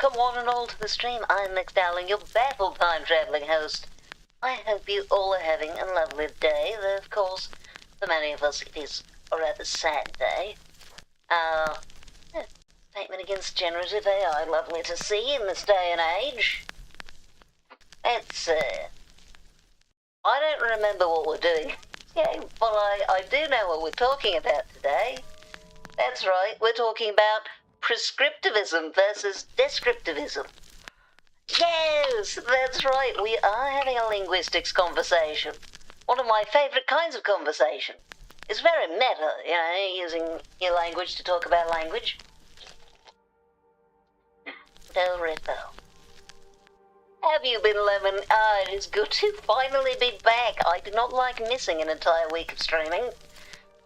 Welcome one and all to the stream. I'm Nick Dowling, your baffled time-travelling host. I hope you all are having a lovely day, though of course, for many of us it is a rather sad day. Statement against generative AI, lovely to see in this day and age. It's, I don't remember what we're doing, yeah, but I do know what we're talking about today. That's right, we're talking about prescriptivism versus descriptivism. Yes, that's right, we are having a linguistics conversation. One of my favourite kinds of conversation. It's very meta, you know, using your language to talk about language. Del Repo. Have you been, Lemon? It is good to finally be back. I did not like missing an entire week of streaming.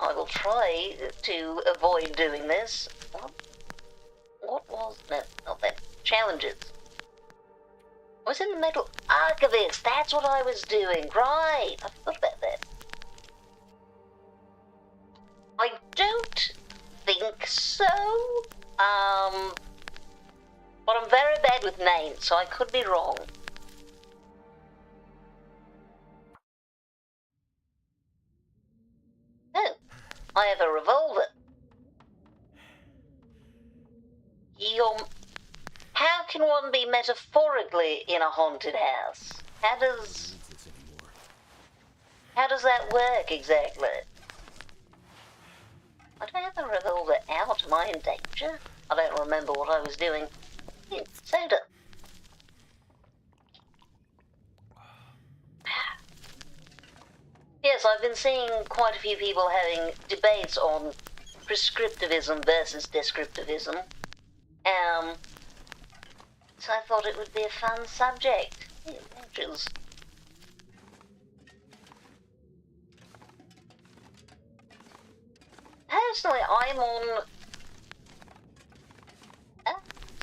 I will try to avoid doing this. What was that? Not that. Challenges. I was in the Metal Archivist. That's what I was doing. Right. I forgot about that. I don't think so. But I'm very bad with names, so I could be wrong. Oh, I have a revolver. How can one be metaphorically in a haunted house? How does that work exactly? I don't have the revolver out. Am I in danger? I don't remember what I was doing. Soda. Yes, I've been seeing quite a few people having debates on prescriptivism versus descriptivism. So I thought it would be a fun subject. Adventures. Personally, I'm on...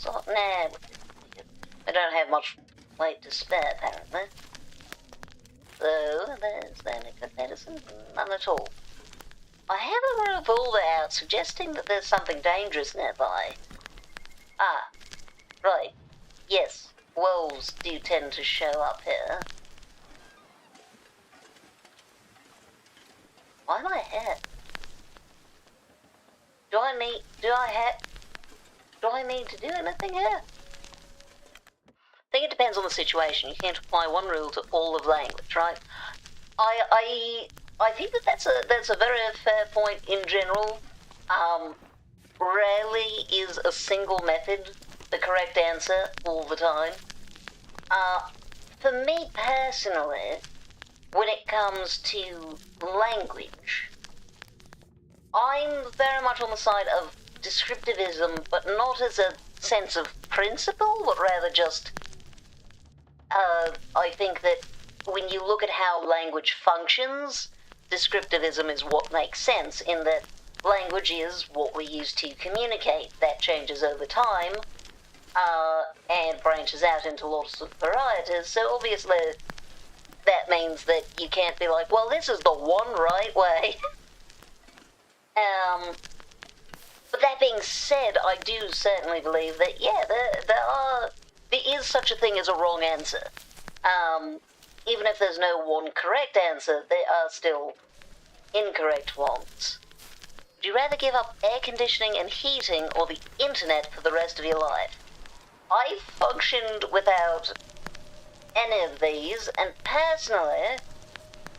I don't have much weight to spare, apparently. So, there's any good medicine? None at all. I have a revolver out, suggesting that there's something dangerous nearby. Ah, right. Yes, wolves do tend to show up here. Why am I here? Do I need to do anything here? I think it depends on the situation. You can't apply one rule to all of language, right? I think that's a very fair point in general. Rarely is a single method the correct answer all the time. For me personally, when it comes to language, I'm very much on the side of descriptivism, but not as a sense of principle, but rather just, I think that when you look at how language functions, descriptivism is what makes sense, in that language is what we use to communicate. That changes over time, and branches out into lots of varieties, so obviously that means that you can't be like, well, this is the one right way. But that being said, I do certainly believe that, yeah, there is such a thing as a wrong answer. Even if there's no one correct answer, there are still incorrect ones. Would you rather give up air conditioning and heating or the internet for the rest of your life? I've functioned without any of these, and personally,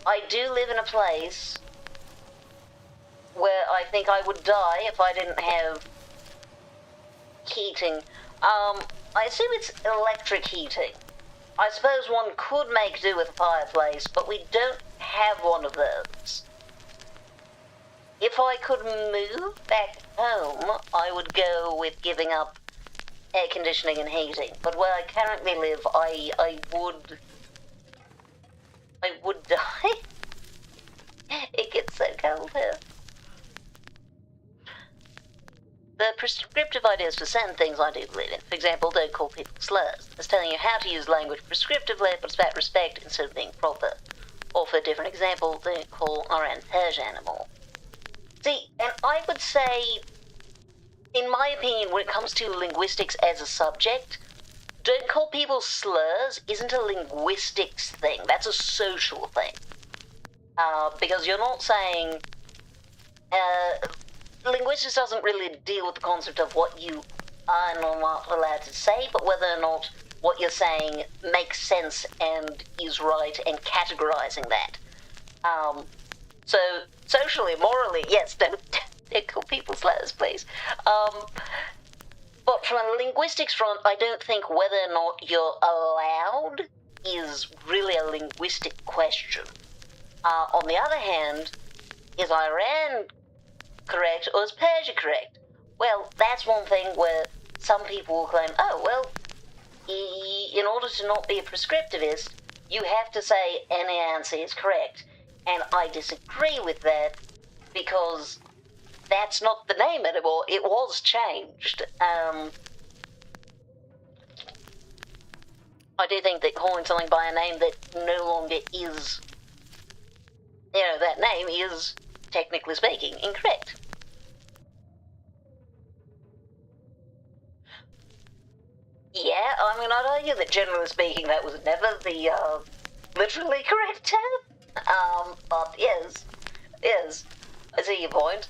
I do live in a place where I think I would die if I didn't have heating. I assume it's electric heating. I suppose one could make do with a fireplace, but we don't have one of those. If I could move back home, I would go with giving up air conditioning and heating. But where I currently live, I would die. It gets so cold here. The prescriptive ideas for certain things I do believe in. For example, don't call people slurs. It's telling you how to use language prescriptively, but it's about respect instead of being proper. Or for a different example, don't call orange animal. See, and I would say, in my opinion, when it comes to linguistics as a subject, don't call people slurs isn't a linguistics thing. That's a social thing. Because you're not saying... linguistics doesn't really deal with the concept of what you are and are not allowed to say, but whether or not what you're saying makes sense and is right, and categorizing that. So, socially, morally, yes, don't call people slurs, please. But from a linguistics front, I don't think whether or not you're allowed is really a linguistic question. On the other hand, is Iran correct or is Persia correct? Well, that's one thing where some people will claim, oh, well, in order to not be a prescriptivist, you have to say any answer is correct. And I disagree with that because that's not the name anymore. It was changed. I do think that calling something by a name that no longer is, that name is, technically speaking, incorrect. Yeah, I mean, I'd argue that generally speaking that was never the, literally correct term. But yes, I see your point.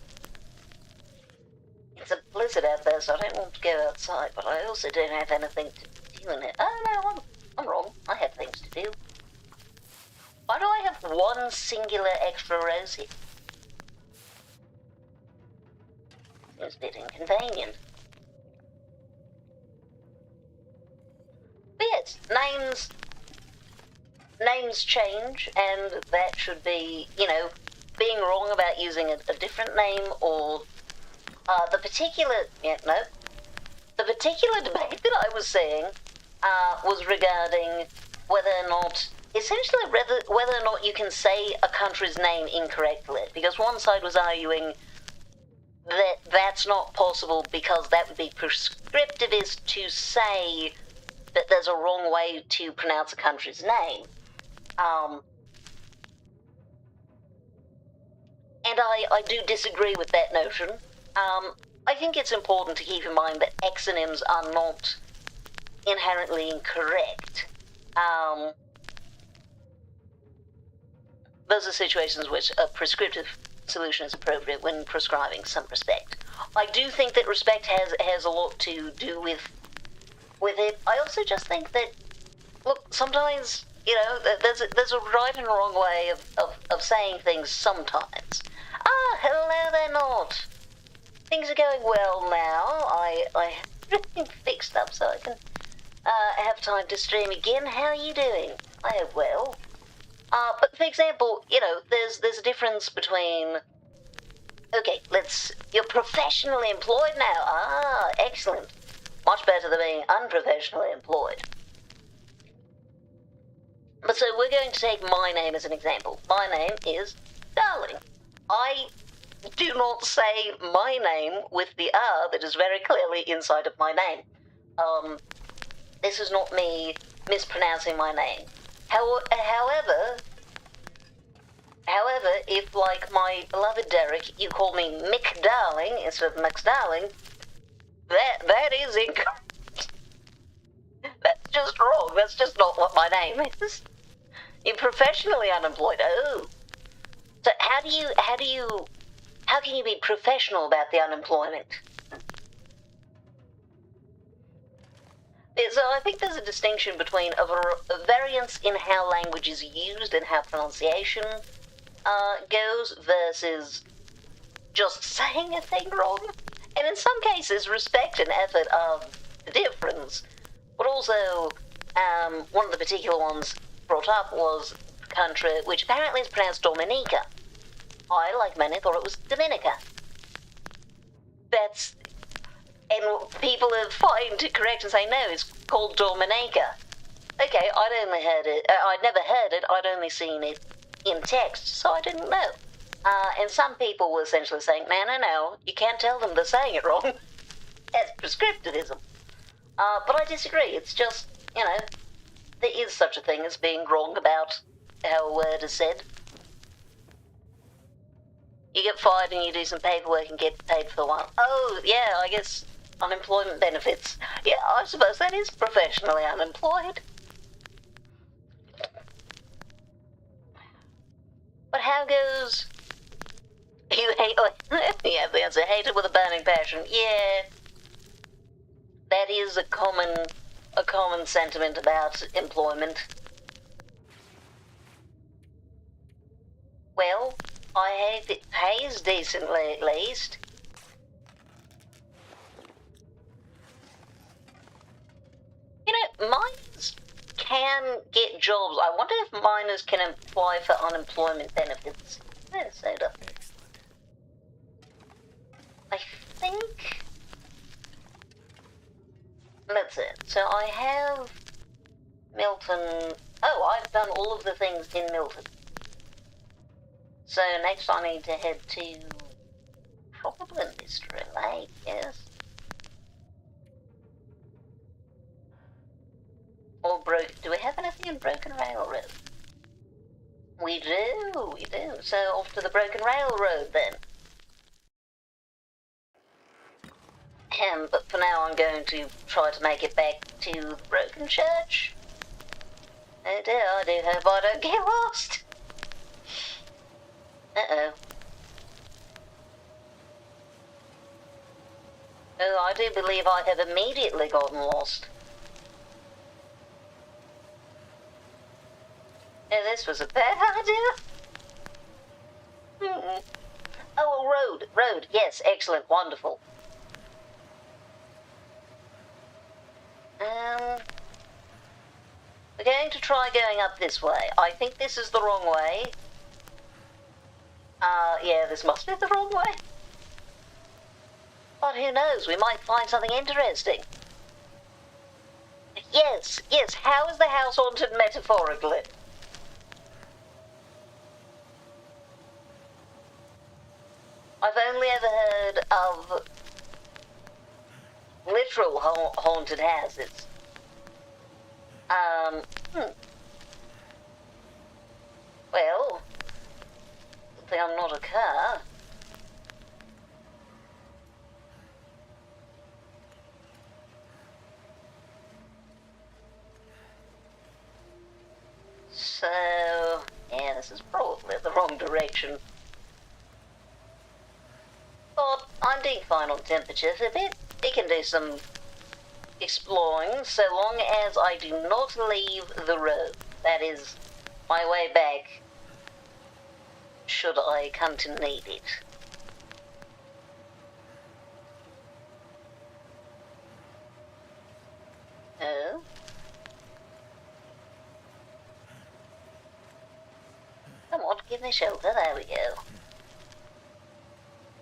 It's a blizzard out there, so I don't want to go outside, but I also don't have anything to do in it. Oh no, I'm wrong. I have things to do. Why do I have one singular extra rose here? Seems a bit inconvenient. But yes, names change, and that should be, being wrong about using a different name, or the particular debate that I was saying was regarding whether or not, essentially whether or not you can say a country's name incorrectly, because one side was arguing that that's not possible because that would be prescriptivist to say that there's a wrong way to pronounce a country's name. And I do disagree with that notion. I think it's important to keep in mind that exonyms are not inherently incorrect. Those are situations in which a prescriptive solution is appropriate when prescribing some respect. I do think that respect has a lot to do with it. I also just think that, look, sometimes, there's a right and a wrong way of saying things sometimes. Hello there, Not. Things are going well now. I have everything fixed up so I can have time to stream again. How are you doing? I hope well. But for example, there's a difference between, okay, you're professionally employed now. Excellent. Much better than being unprofessionally employed. But so we're going to take my name as an example. My name is Darling. I do not say my name with the R that is very clearly inside of my name. This is not me mispronouncing my name. However, if, like my beloved Derek, you call me Mick Darling instead of Max Darling, that is incorrect. That's just wrong. That's just not what my name is. You're professionally unemployed. Oh. So how can you be professional about the unemployment? So I think there's a distinction between a variance in how language is used and how pronunciation goes versus just saying a thing wrong. And in some cases, respect and effort are the difference. But also, one of the particular ones brought up was a country which apparently is pronounced Dominica. I, like many, thought it was Dominica. And people are fine to correct and say, no, it's called Dominica. Okay, I'd never heard it, I'd only seen it in text, so I didn't know. And some people were essentially saying, no, you can't tell them they're saying it wrong. That's prescriptivism. But I disagree, it's just, there is such a thing as being wrong about how a word is said. You get fired and you do some paperwork and get paid for the while. Oh, yeah, I guess Unemployment benefits. Yeah, I suppose that is professionally unemployed. But how goes... You hate... Oh, yeah, the answer. Hated with a burning passion. Yeah. That is a common sentiment about employment. Well, I hate it pays decently at least. You know, miners can get jobs. I wonder if miners can apply for unemployment benefits. Yeah, soda. Excellent. I think... That's it. So I have Milton... Oh, I've done all of the things in Milton. So next I need to head to... probably Mystery Lake, yes. Or do we have anything in Broken Railroad? We do. So off to the Broken Railroad then. But for now I'm going to try to make it back to the Broken Church. Oh dear, I do hope I don't get lost. Uh-oh. Oh, I do believe I have immediately gotten lost. Oh, this was a bad idea. Oh, a road, yes, excellent, wonderful. We're going to try going up this way. I think this is the wrong way. Yeah, this must be the wrong way. But who knows, we might find something interesting. Yes, how is the house haunted metaphorically? I've only ever heard of literal haunted houses. Well, good thing I'm not a car. So, yeah, this is probably the wrong direction. But I'm doing fine on temperature for a bit. We can do some exploring so long as I do not leave the road. That is my way back, should I come to need it. Oh? Come on, give me shelter. There we go.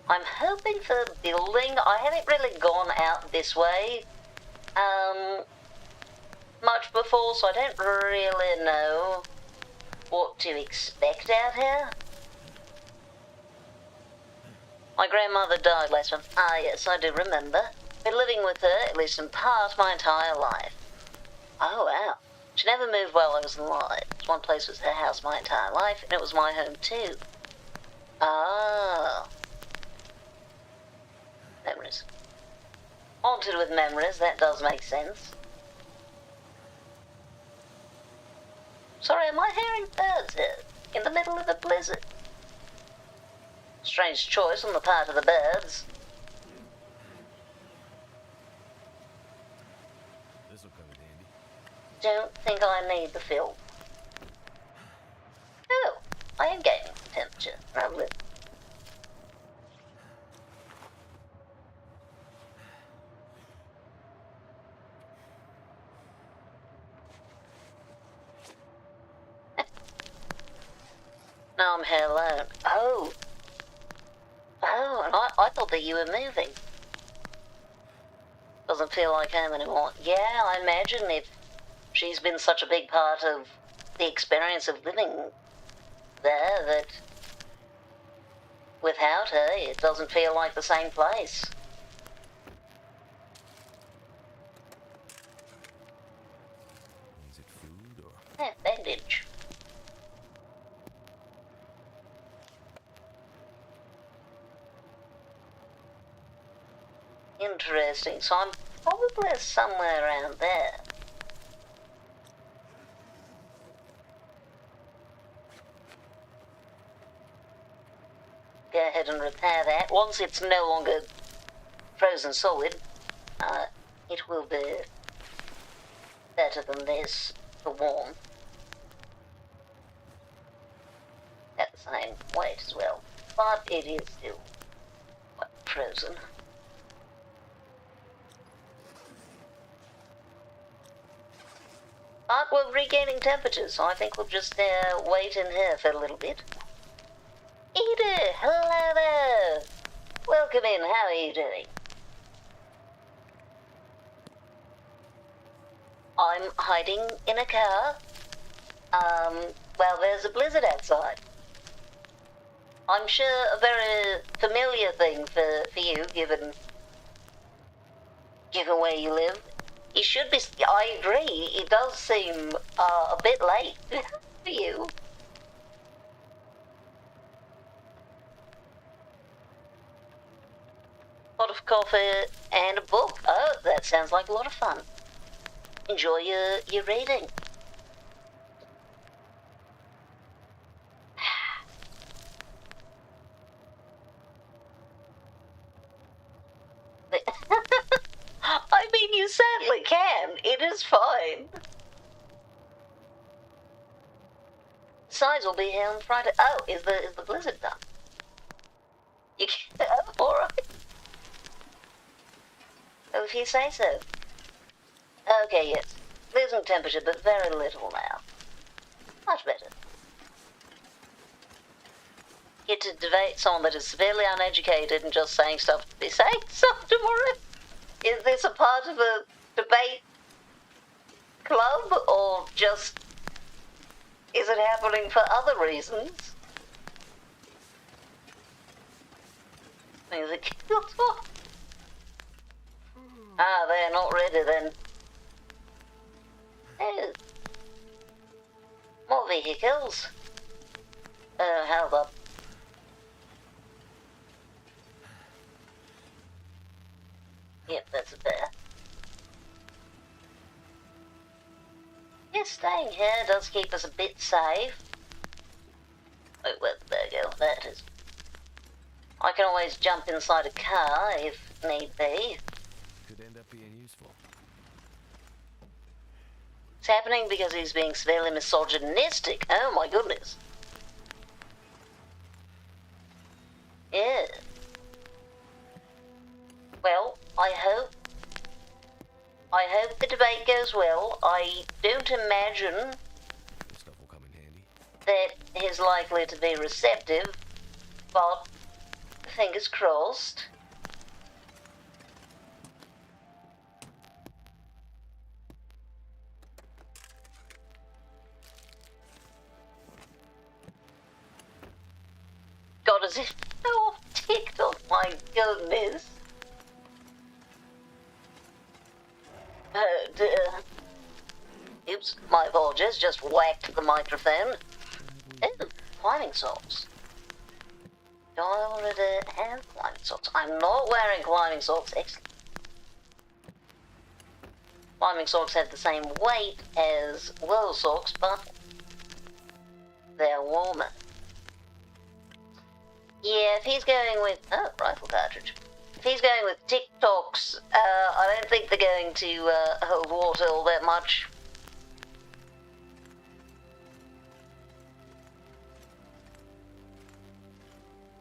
I'm hoping for a building. I haven't really gone out this way much before, so I don't really know what to expect out here. My grandmother died last month. Ah, yes, I do remember. Been living with her, at least in part, my entire life. Oh, wow. She never moved while I was alive. One place was her house my entire life, and it was my home too. Ah. Memories. Haunted with memories, that does make sense. Sorry, am I hearing birds here? In the middle of a blizzard? Strange choice on the part of the birds. This'll come in handy. Don't think I need the film. Oh, I am gaining temperature. Lovely. Now I'm here alone. Oh, and I thought that you were moving. Doesn't feel like home anymore. Yeah, I imagine if she's been such a big part of the experience of living there that without her it doesn't feel like the same place. Is it food or... Yeah, bandage. Interesting. So I'm probably somewhere around there. Go ahead and repair that. Once it's no longer frozen solid, it will be better than this for warm. At the same weight as well, but it is still quite frozen. But we're regaining temperature, so I think we'll just wait in here for a little bit. Edith, hello there! Welcome in, how are you doing? I'm hiding in a car. Well, there's a blizzard outside. I'm sure a very familiar thing for you, given where you live. It should be, I agree, it does seem a bit late for you. Pot of coffee and a book. Oh, that sounds like a lot of fun. Enjoy your reading. I mean, you certainly can. It is fine. Signs will be here on Friday. Oh, is the blizzard done? You can. Oh, all right. Oh, if you say so. Okay, yes. Losing temperature, but very little now. Much better. Get to debate someone that is severely uneducated and just saying stuff to be saying stuff tomorrow. Is this a part of a debate club, or just is it happening for other reasons? Music. Ah, they're not ready then. Oh. More vehicles. How about... Yep, that's a bear. Yes, staying here does keep us a bit safe. Oh, well, there you go, that is... I can always jump inside a car if need be. Could end up being useful. It's happening because he's being severely misogynistic. Oh my goodness. Yeah. Well, I hope the debate goes well. I don't imagine This stuff will come in handy. that he's likely to be receptive, but fingers crossed. God, as if so off TikTok, my goodness. Oh dear. Oops, my apologies, just whacked the microphone. Oh, climbing socks. Do I already have climbing socks? I'm not wearing climbing socks. Excellent. Climbing socks have the same weight as wool socks, but they're warmer. Yeah, if he's going with... Oh, rifle cartridge. If he's going with TikToks, I don't think they're going to hold water all that much.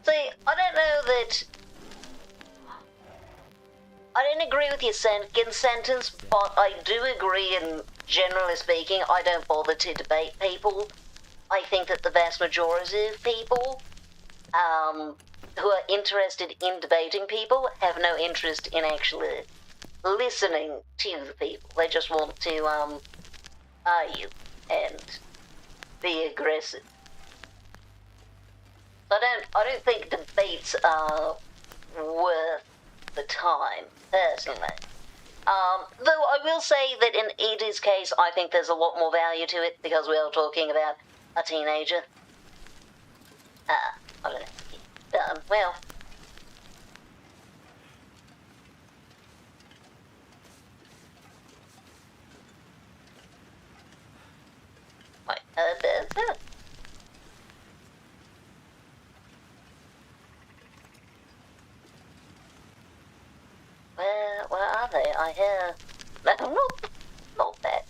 See, I don't know that... I don't agree with your second sentence, but I do agree, and generally speaking, I don't bother to debate people. I think that the vast majority of people who are interested in debating people have no interest in actually listening to the people. They just want to argue and be aggressive. So I don't think debates are worth the time, personally. Though I will say that in Edie's case, I think there's a lot more value to it because we are talking about a teenager. I don't know. Well. Where are they? I hear... No, not that.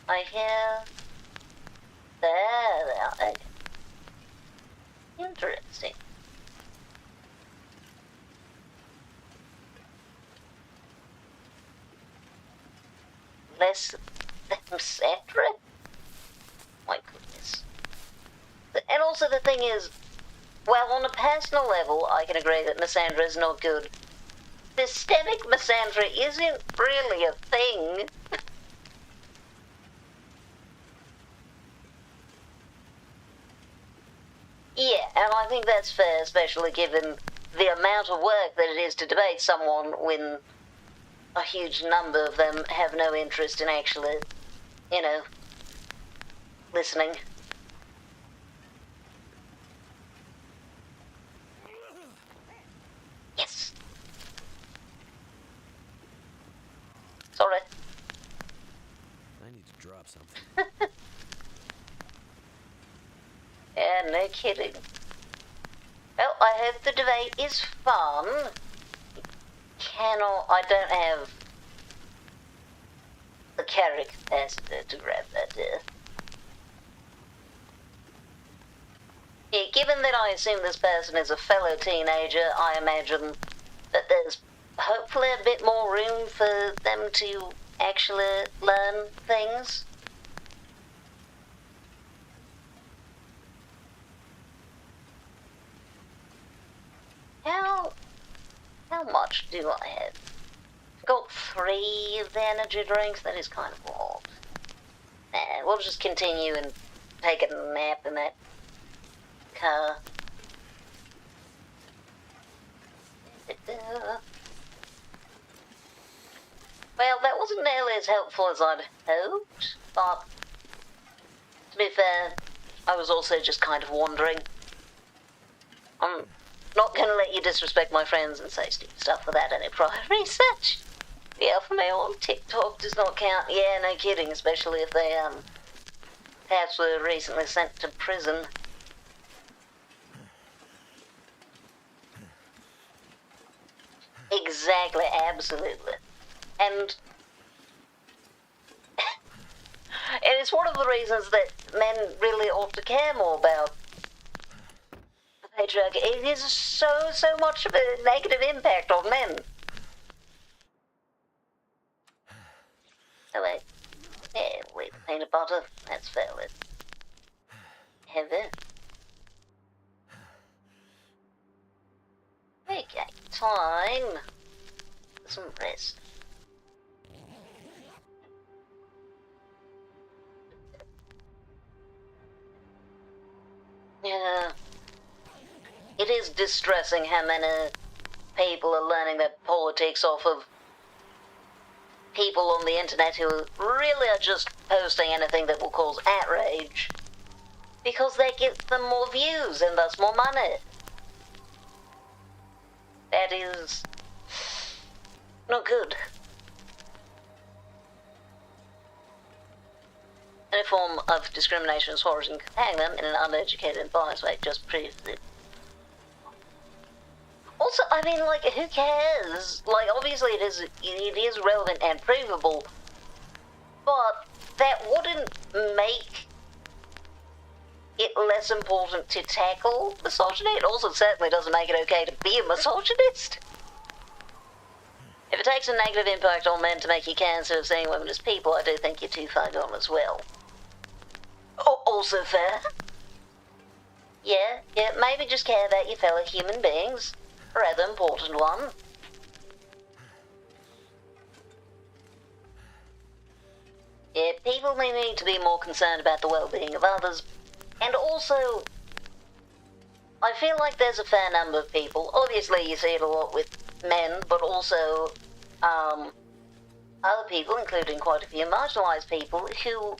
I hear... There they are. Interesting. Less than Sandra? My goodness. And also the thing is, well, on a personal level, I can agree that misandra is not good. Systemic misandra isn't really a thing. Yeah, and I think that's fair, especially given the amount of work that it is to debate someone when a huge number of them have no interest in actually, you know, listening. Yes. Sorry. I need to drop something. Yeah, no kidding. Well, I hope the debate is fun. I don't have the carry capacity to grab that there. Yeah, given that I assume this person is a fellow teenager, I imagine that there's hopefully a bit more room for them to actually learn things. How much do I have? I've got 3 of the energy drinks. That is kind of odd. Nah, we'll just continue and take a nap in that car. Well, that wasn't nearly as helpful as I'd hoped, but to be fair, I was also just kind of wandering. I'm not gonna let you disrespect my friends and say stupid stuff without any prior research. The alpha male on TikTok does not count. Yeah, no kidding, especially if they, perhaps were recently sent to prison. Exactly, absolutely. And it is one of the reasons that men really ought to care more about the patriarchy. It is so much of a negative impact on men. Oh wait. Yeah, wait, peanut butter. That's fairly heavy. Okay, time for some rest. Yeah. It is distressing how many people are learning their politics off of people on the internet who really are just posting anything that will cause outrage. Because they get them more views and thus more money. That is not good. Any form of discrimination as far as comparing them in an uneducated and biased way just proves it. Also, I mean, like, who cares? Like, obviously it is relevant and provable, but that wouldn't make it less important to tackle misogyny. It also certainly doesn't make it okay to be a misogynist. If it takes a negative impact on men to make you care instead of seeing women as people, I do think you're too far gone as well. Also fair. Yeah, maybe just care about your fellow human beings. A rather important one. Yeah, people may need to be more concerned about the well-being of others. And also, I feel like there's a fair number of people, obviously you see it a lot with men, but also other people, including quite a few marginalised people, who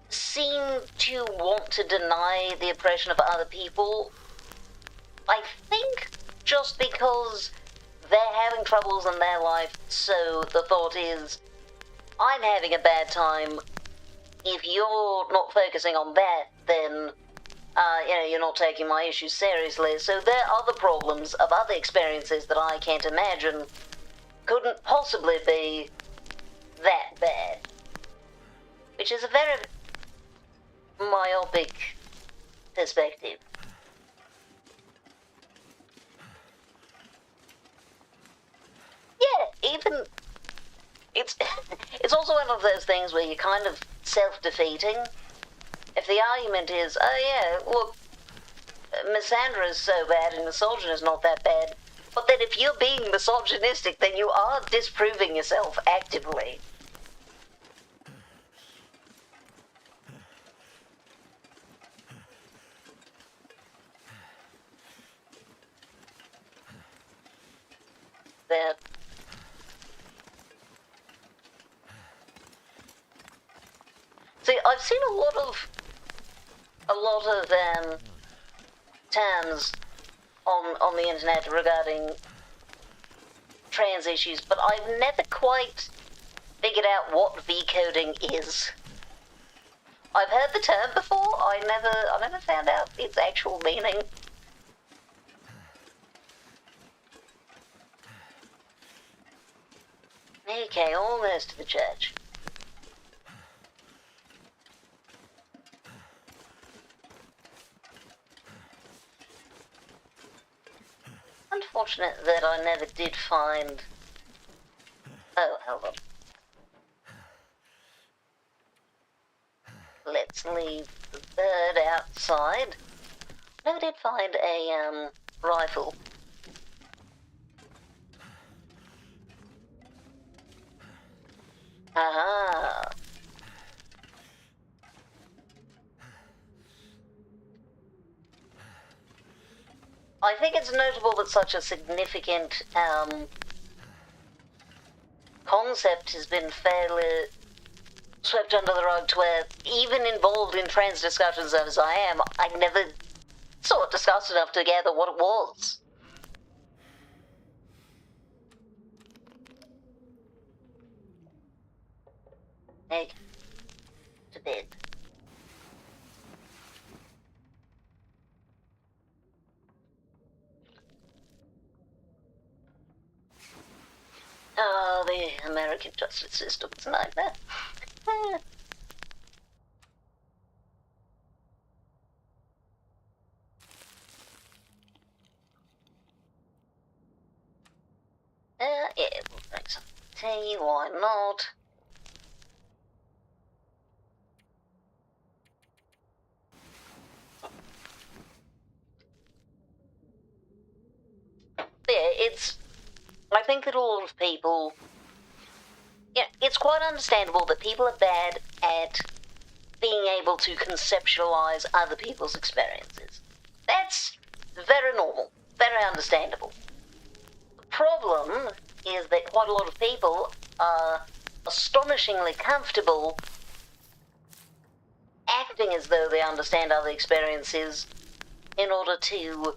seem to want to deny the oppression of other people. I think just because they're having troubles in their life, so the thought is, I'm having a bad time, if you're not focusing on that, then, you're not taking my issues seriously. So there are other problems of other experiences that I can't imagine couldn't possibly be that bad. Which is a very myopic perspective. Yeah, even... It's also one of those things where you're kind of self-defeating. If the argument is, oh yeah, look, misandry is so bad and misogyny is not that bad, but then if you're being misogynistic, then you are disproving yourself actively. That... See, I've seen a lot of terms on the internet regarding trans issues, but I've never quite figured out what V-coding is. I've heard the term before, I never found out its actual meaning. Okay, almost to the church. Unfortunate that I never did find... Oh, hold on. Let's leave the bird outside. Never did find a, rifle. Aha! I think it's notable that such a significant, concept has been fairly swept under the rug to where, even involved in trans discussions as I am, I never saw it discussed enough to gather what it was. Hey, to bed. Oh, the American justice system is a nightmare. Yeah, we'll drink some tea, why not? Yeah, I think that a lot of people... Yeah, it's quite understandable that people are bad at being able to conceptualize other people's experiences. That's very normal, very understandable. The problem is that quite a lot of people are astonishingly comfortable acting as though they understand other experiences in order to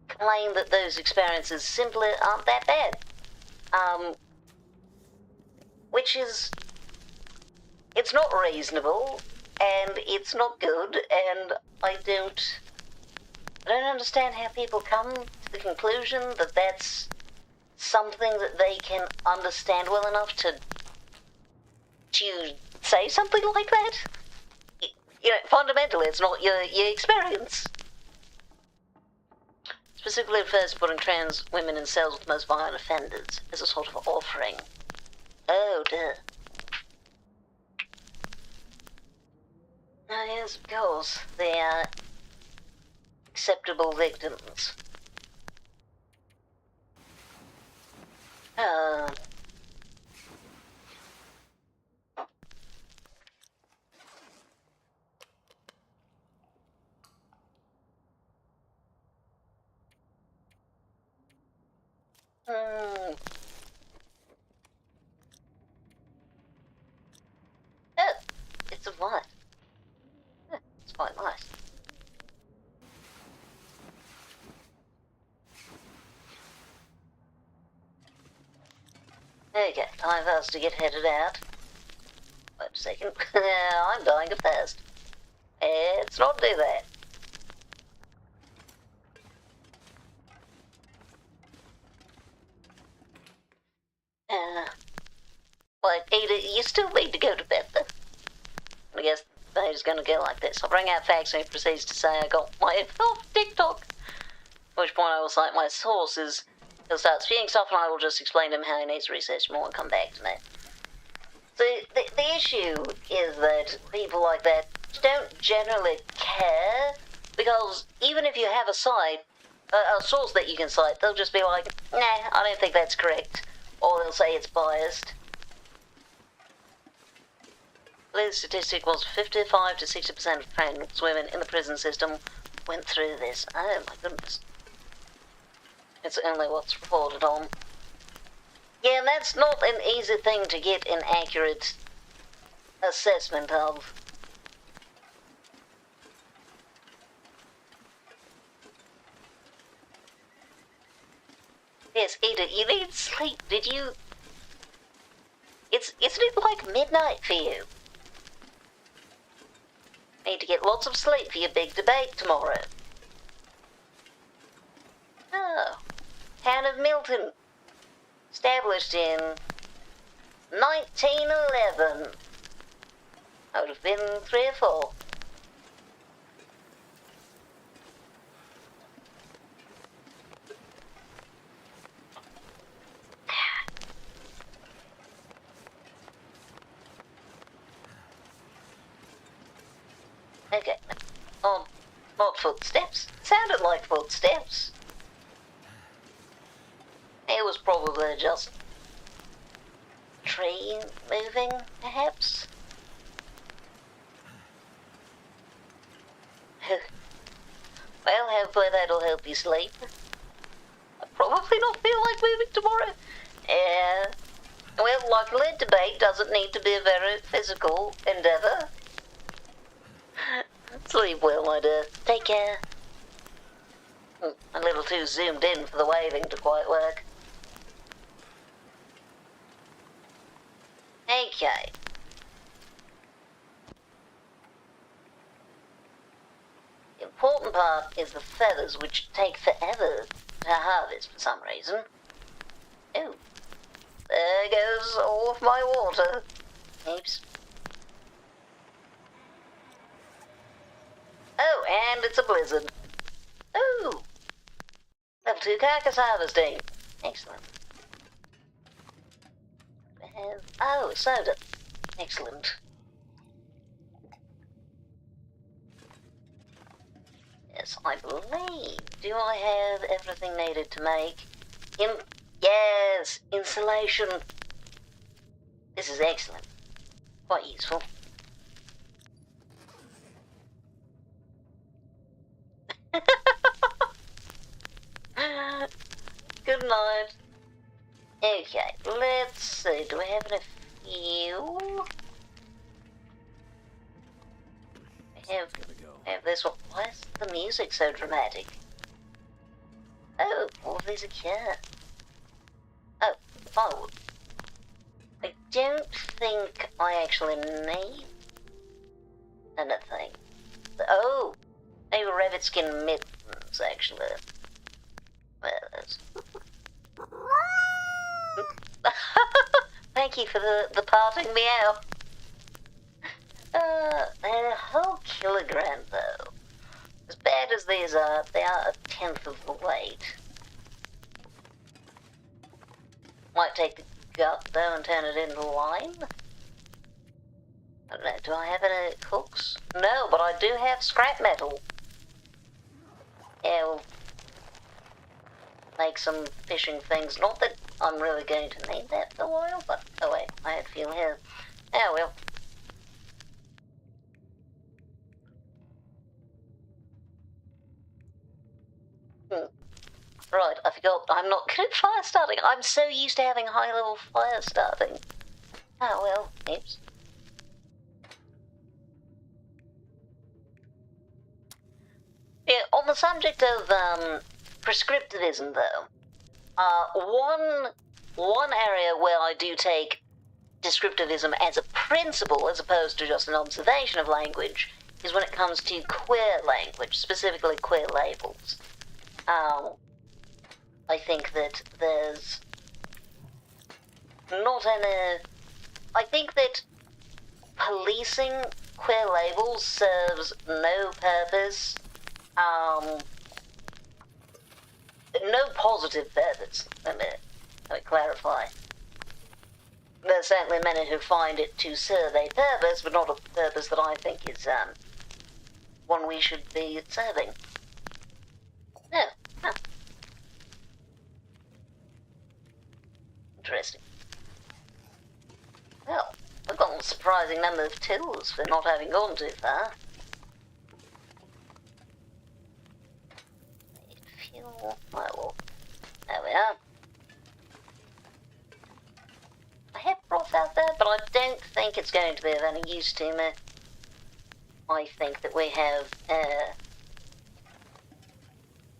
claim that those experiences simply aren't that bad. Which is... It's not reasonable, and it's not good, and I don't understand how people come to the conclusion that that's something that they can understand well enough to say something like that. Fundamentally, it's not your experience. Specifically refers to putting trans women in cells with the most violent offenders as a sort of offering. Oh, dear. Oh, yes, of course. They are acceptable victims. Oh, it's a what? It's quite nice. Okay, time for us to get headed out. Wait a second. I'm dying of thirst. Let's not do that. Wait, Ada, you still need to go to bed then? I guess the day's gonna go like this. I'll bring out facts and he proceeds to say I got my off TikTok. At which point I will cite my sources. He'll start spewing stuff and I will just explain to him how he needs to research more and come back to me. So the issue is that people like that don't generally care, because even if you have a site, a source that you can cite, they'll just be like, nah, I don't think that's correct. Or they'll say it's biased. The statistic was 55 to 60% of trans women in the prison system went through this. Oh my goodness. It's only what's reported on. Yeah, and that's not an easy thing to get an accurate assessment of. Yes, Ada, you need sleep. Did you... Isn't it like midnight for you? Need to get lots of sleep for your big debate tomorrow. Oh. Town of Milton. Established in 1911. I would have been 3 or 4. Okay. Oh, not footsteps. Sounded like footsteps. It was probably just tree moving, perhaps. Well, hopefully that'll help you sleep. I'll probably not feel like moving tomorrow. Well, luckily debate doesn't need to be a very physical endeavour. Sleep well, my dear. Take care. A little too zoomed in for the waving to quite work. Okay. The important part is the feathers, which take forever to harvest for some reason. Oh. There goes all of my water. Oops. Oh, and it's a blizzard. Oh! Level 2 carcass harvesting. Excellent. Oh, soda. Excellent. Yes, I believe. Do I have everything needed to make? Yes! Insulation. This is excellent. Quite useful. Good night. Okay, let's see. Do we have enough fuel? We have this one. Why is the music so dramatic? Oh, all of these are here. Oh, firewood. I don't think I actually need anything. Oh, maybe rabbit skin mittens, actually. Well, that's... Thank you for the parting meow. They're a whole kilogram, though. As bad as these are, they are 1/10 of the weight. Might take the gut, though, and turn it into lime. I don't know, do I have any hooks? No, but I do have scrap metal. Yeah, we'll make some fishing things. Not that I'm really going to need that for a while, but... Oh wait, I had fuel here. Oh well. Right, I forgot. I'm not good at fire starting. I'm so used to having high-level fire starting. Oh well, oops. Yeah, on the subject of prescriptivism, though, one one area where I do take descriptivism as a principle as opposed to just an observation of language is when it comes to queer language, specifically queer labels. I think that there's not any... I think that policing queer labels serves no purpose, no positive purpose, let me clarify. There are certainly many who find it to serve a purpose, but not a purpose that I think is, one we should be serving. No. Huh. Interesting. Well, we've got a surprising number of tools for not having gone too far. Fuel. Well, there we are. I have broth out there, but I don't think it's going to be of any use to me. I think that we have, I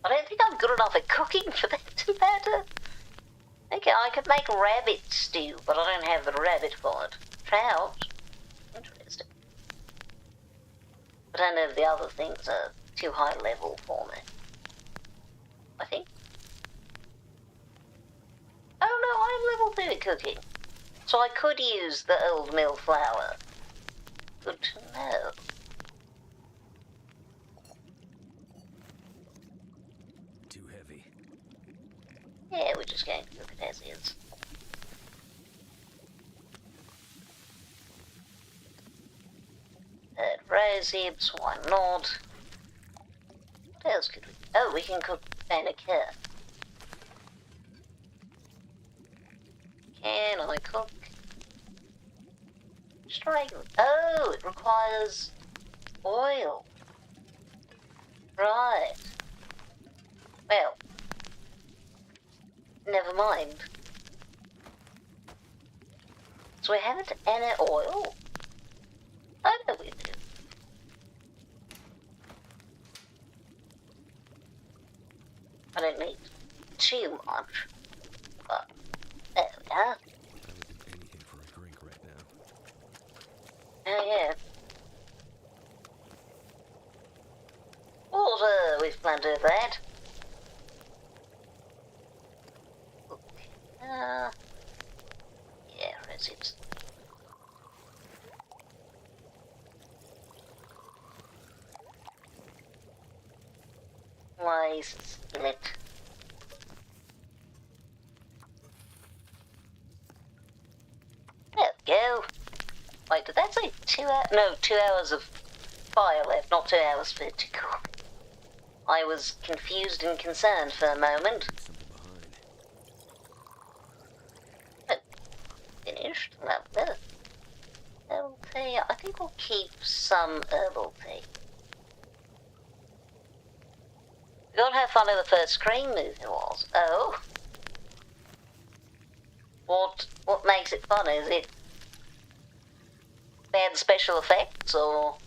don't think I'm good enough at cooking for that to matter. Okay, I could make rabbit stew, but I don't have the rabbit for it. Trout? Interesting. But I know the other things are too high level for me. I think. Oh no, I'm level 3 at cooking. So I could use the old mill flour. Good to know. Too heavy. Yeah, we're just going to cook it as is. Rose hips, why not? What else could we... Oh, we can cook fennec here. Can I cook? Straight. Oh, it requires oil. Right. Well, never mind. So we haven't any oil? I know we do. I don't need too much, but there we are. I would do anything for a drink right now. Oh yeah. Water, we've plenty of that. Okay. Yeah, where is it? License it. There we go. Wait, did that say 2 hours? No, 2 hours of fire left, not 2 hours for it to cook. I was confused and concerned for a moment. Something behind. But finished. Lovely. Herbal tea. I think we'll keep some herbal tea. Forgot how funny the first Scream movie was. Oh. What makes it funny? Is it bad special effects or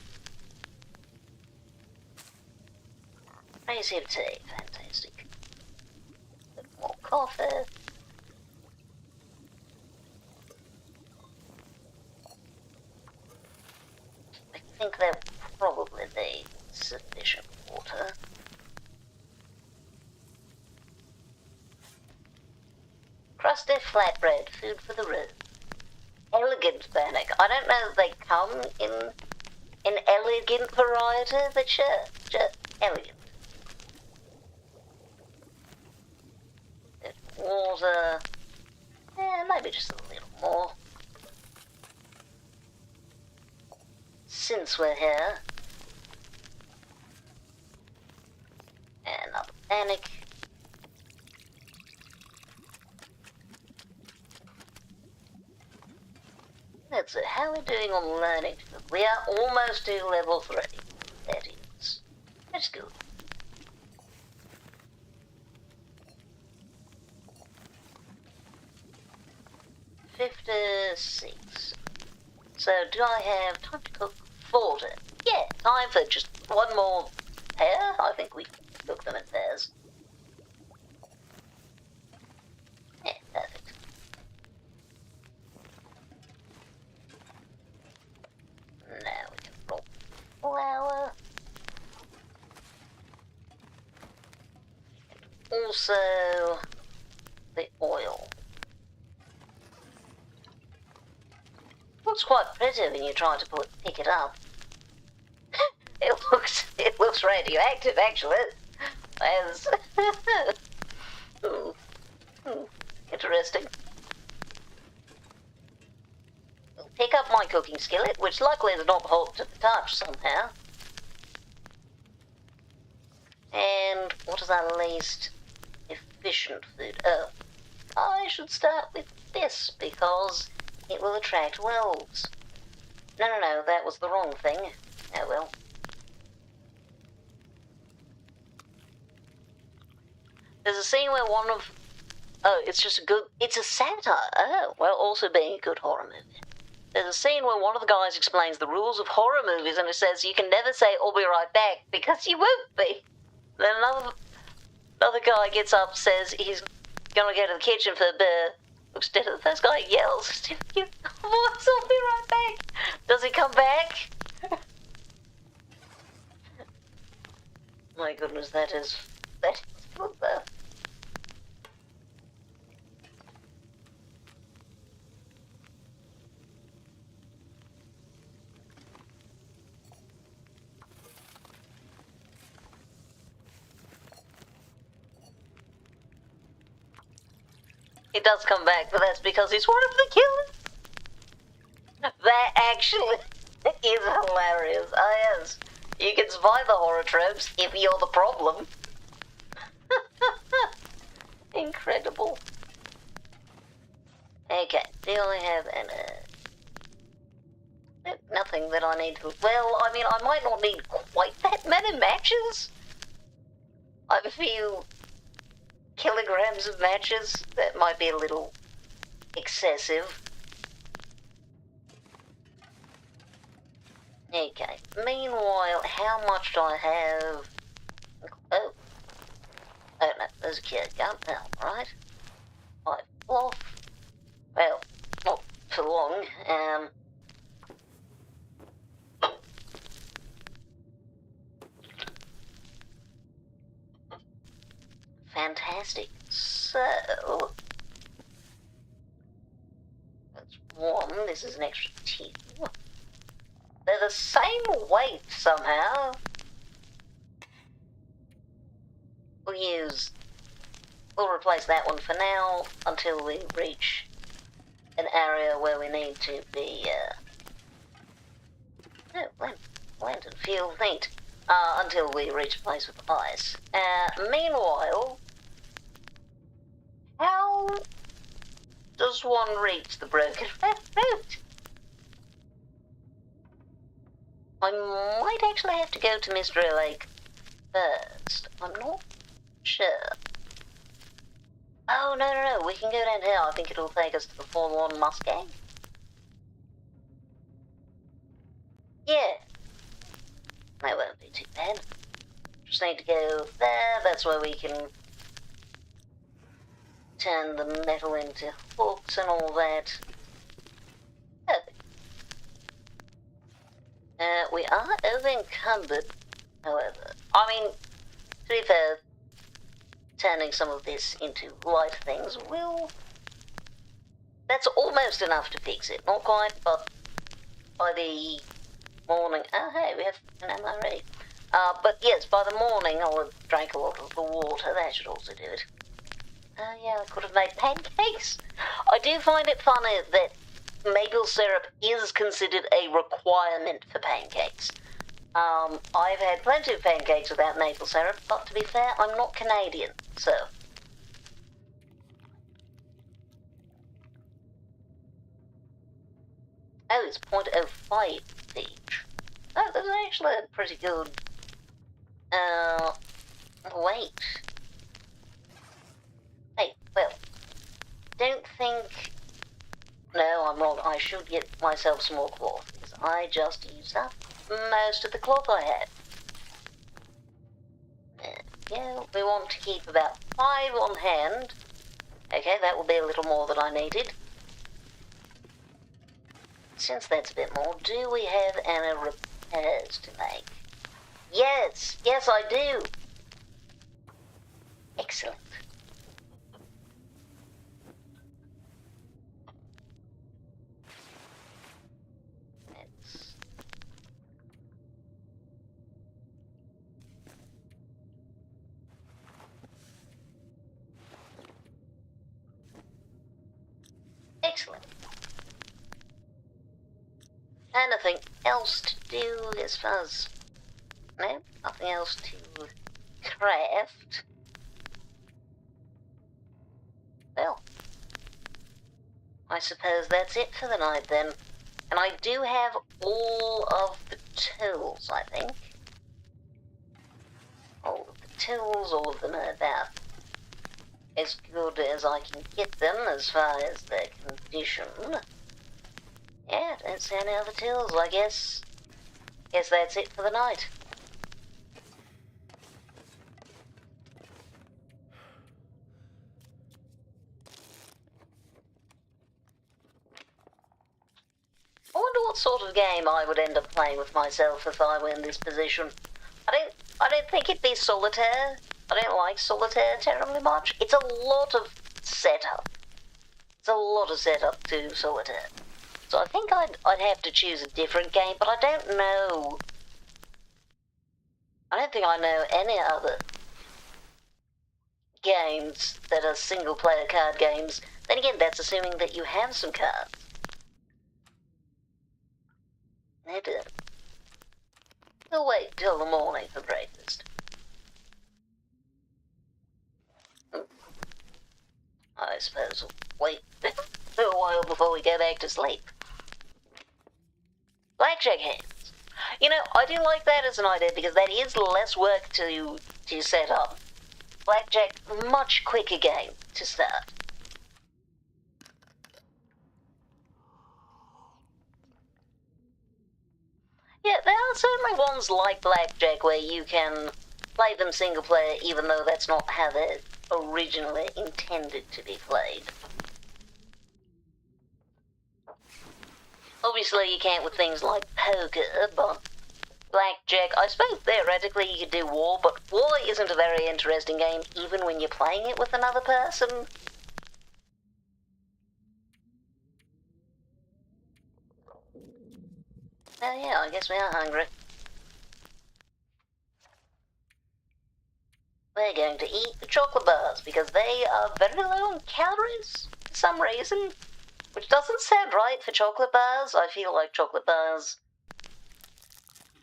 crazy tea? Fantastic. A bit more coffee. I think there'll probably be sufficient water. Crusty flatbread, food for the road. Elegant bannock. I don't know if they come in elegant variety, but sure, elegant. Water. Yeah, maybe just a little more. Since we're here. Another bannock. That's it. How are we doing on learning? We are almost to level 3. That is. That's good. $56. So do I have time to cook 40? Yeah, time for just one more pair. I think we cook them in pairs. Yeah, perfect. also the oil. Looks quite pretty when you try to pick it up. It looks radioactive, actually. As interesting. I'll pick up my cooking skillet, which luckily is not hot to the touch somehow. And what is our least efficient food? Oh, I should start with this because it will attract wolves. No, that was the wrong thing. Oh well. There's a scene where one of... Oh, it's a satire. Oh, well, also being a good horror movie. There's a scene where one of the guys explains the rules of horror movies and it says you can never say, "I'll be right back," because you won't be. Then another guy gets up, says he's gonna go to the kitchen for a beer. Looks dead at the first guy, yells, "Boys, I'll be right back." Does he come back? My goodness, that is good though. He does come back, but that's because he's one of the killers. That actually is hilarious. Oh yes, you can survive the horror tropes if you're the problem. Incredible. Okay, do I have nothing that I need to... Well, I mean, I might not need quite that many matches. I have a few kilograms of matches. That might be a little excessive. Okay, meanwhile, how much do I have? Oh no, there's a kid gun now, right? 5 off. Well, not for long. Fantastic. So, that's 1. This is an extra 2. They're the same weight somehow. We'll replace that one for now until we reach an area where we need to be, land and fuel, neat. Until we reach a place with ice. Meanwhile, how does one reach the broken route? I might actually have to go to Mystery Lake first. I'm not sure. Oh, no, we can go down here. I think it'll take us to the Forlorn Mustang. Yeah. That won't be too bad. Just need to go there. That's where we can turn the metal into hooks and all that. Perfect. We are over-encumbered, however. I mean, to be fair, turning some of this into light things that's almost enough to fix it. Not quite, but by the morning... Oh, hey, we have an MRE. But yes, by the morning I'll have drank a lot of the water. That should also do it. Oh, yeah, I could have made pancakes. I do find it funny that maple syrup is considered a requirement for pancakes. I've had plenty of pancakes without maple syrup, but to be fair, I'm not Canadian, so... Oh, it's 0.05 each. Oh, that's actually a pretty good... wait. Hey, well, don't think... No, I'm wrong. I should get myself some more cloth, because I just used up most of the cloth I had. Yeah, we want to keep about 5 on hand. Okay, that will be a little more than I needed. Since that's a bit more, do we have any repairs to make? Yes, I do. Excellent. Anything else to do as far as... No, nothing else to craft. Well, I suppose that's it for the night then. And I do have all of the tools, I think. All of the tools, all of them are about as good as I can get them as far as their condition. Yeah, don't see any other tools, I guess. Guess that's it for the night. I wonder what sort of game I would end up playing with myself if I were in this position. I don't think it'd be solitaire. I don't like solitaire terribly much. It's a lot of setup. It's a lot of setup to solitaire. So I think I'd have to choose a different game, but I don't know. I don't think I know any other games that are single-player card games. Then again, that's assuming that you have some cards. We'll wait till the morning for breakfast. I suppose we'll wait a while before we go back to sleep. Blackjack hands. You know, I do like that as an idea because that is less work to set up. Blackjack, much quicker game to start. Yeah, there are certainly ones like Blackjack where you can play them single player even though that's not how they're originally intended to be played. Obviously you can't with things like poker, but Blackjack, I suppose theoretically you could do War, but War isn't a very interesting game even when you're playing it with another person. Oh yeah, I guess we are hungry. We're going to eat the chocolate bars because they are very low in calories for some reason. Which doesn't sound right for chocolate bars. I feel like chocolate bars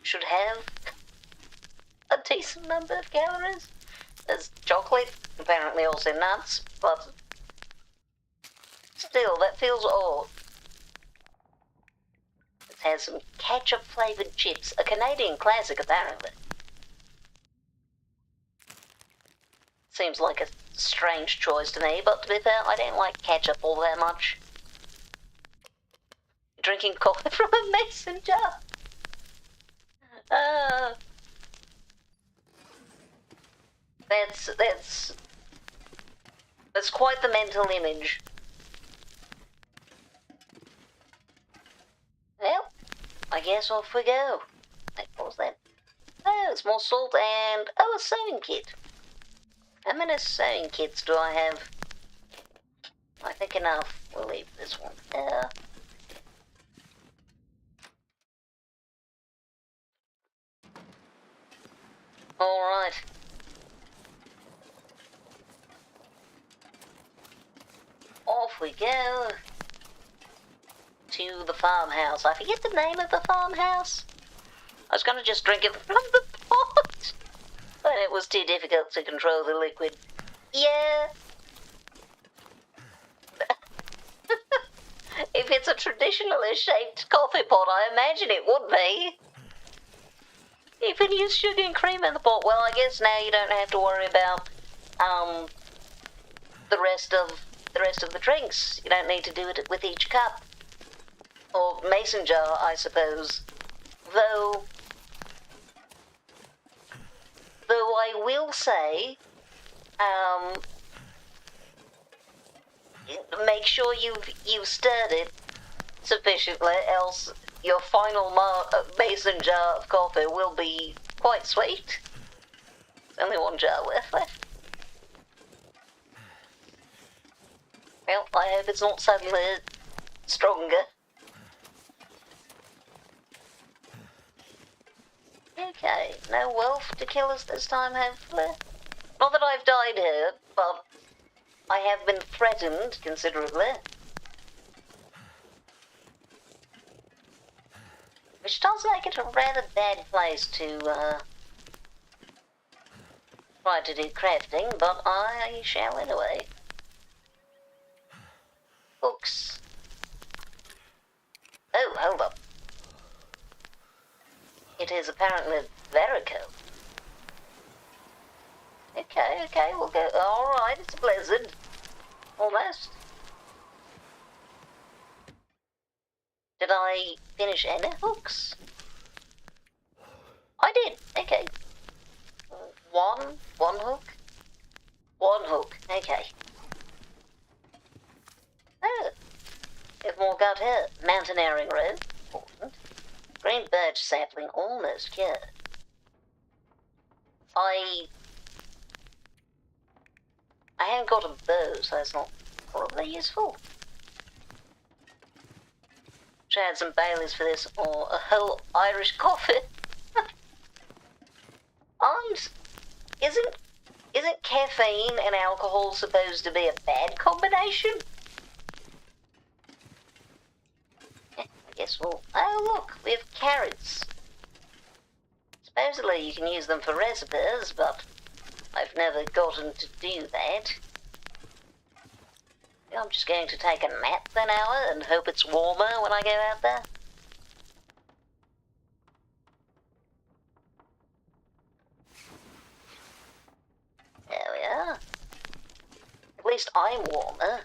should have a decent number of calories. There's chocolate, apparently also nuts, but still, that feels odd. It has some ketchup-flavoured chips, a Canadian classic apparently. Seems like a strange choice to me, but to be fair, I don't like ketchup all that much. Drinking coffee from a mason jar. That's quite the mental image. Well, I guess off we go. What was that? Oh, it's more salt and... oh, a sewing kit. How many sewing kits do I have? I think enough. We'll leave this one there. Alright. Off we go to the farmhouse. I forget the name of the farmhouse. I was gonna just drink it from the pot, but it was too difficult to control the liquid. Yeah. If it's a traditionally shaped coffee pot, I imagine it would be. You can use sugar and cream in the pot. Well, I guess now you don't have to worry about the rest of the drinks. You don't need to do it with each cup or mason jar, I suppose. Though I will say, make sure you've stirred it sufficiently, else your final mason jar of coffee will be quite sweet. There's only one jar worth left. Well, I hope it's not suddenly stronger. Okay, no wolf to kill us this time, hopefully. Not that I've died here, but I have been threatened considerably. does make it a rather bad place to try to do crafting, but I shall anyway. Hooks. Oh, hold up. It is apparently varicose. Okay, we'll go. Alright, it's a blizzard. Almost. Did I finish any hooks? I did, okay. One hook? One hook, okay. Oh, we have more got here. Mountaineering rope, important. Green birch sapling, almost cured. I haven't got a bow, so that's not probably useful. Should add some Baileys for this, or a whole Irish coffee. Isn't caffeine and alcohol supposed to be a bad combination? I guess we'll... Oh look, we have carrots. Supposedly you can use them for recipes, but I've never gotten to do that. I'm just going to take a nap for an hour and hope it's warmer when I go out there. There we are. At least I'm warmer.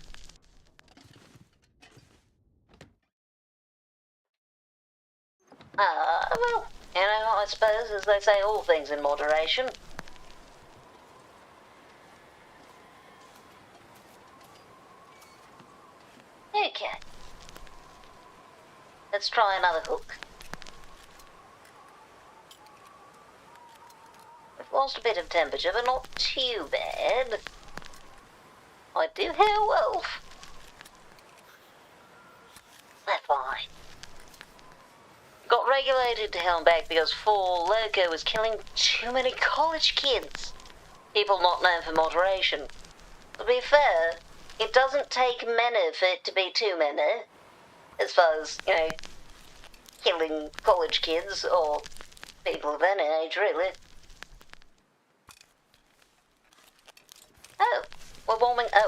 Well, you know, I suppose, as they say, all things in moderation. Okay. Let's try another hook. We've lost a bit of temperature, but not too bad. I do hear a wolf. They're fine. Got regulated to hell and back because 4 Loco was killing too many college kids. People not known for moderation. To be fair, it doesn't take many for it to be too many. As far as, you know, killing college kids or people of any age, really. Oh,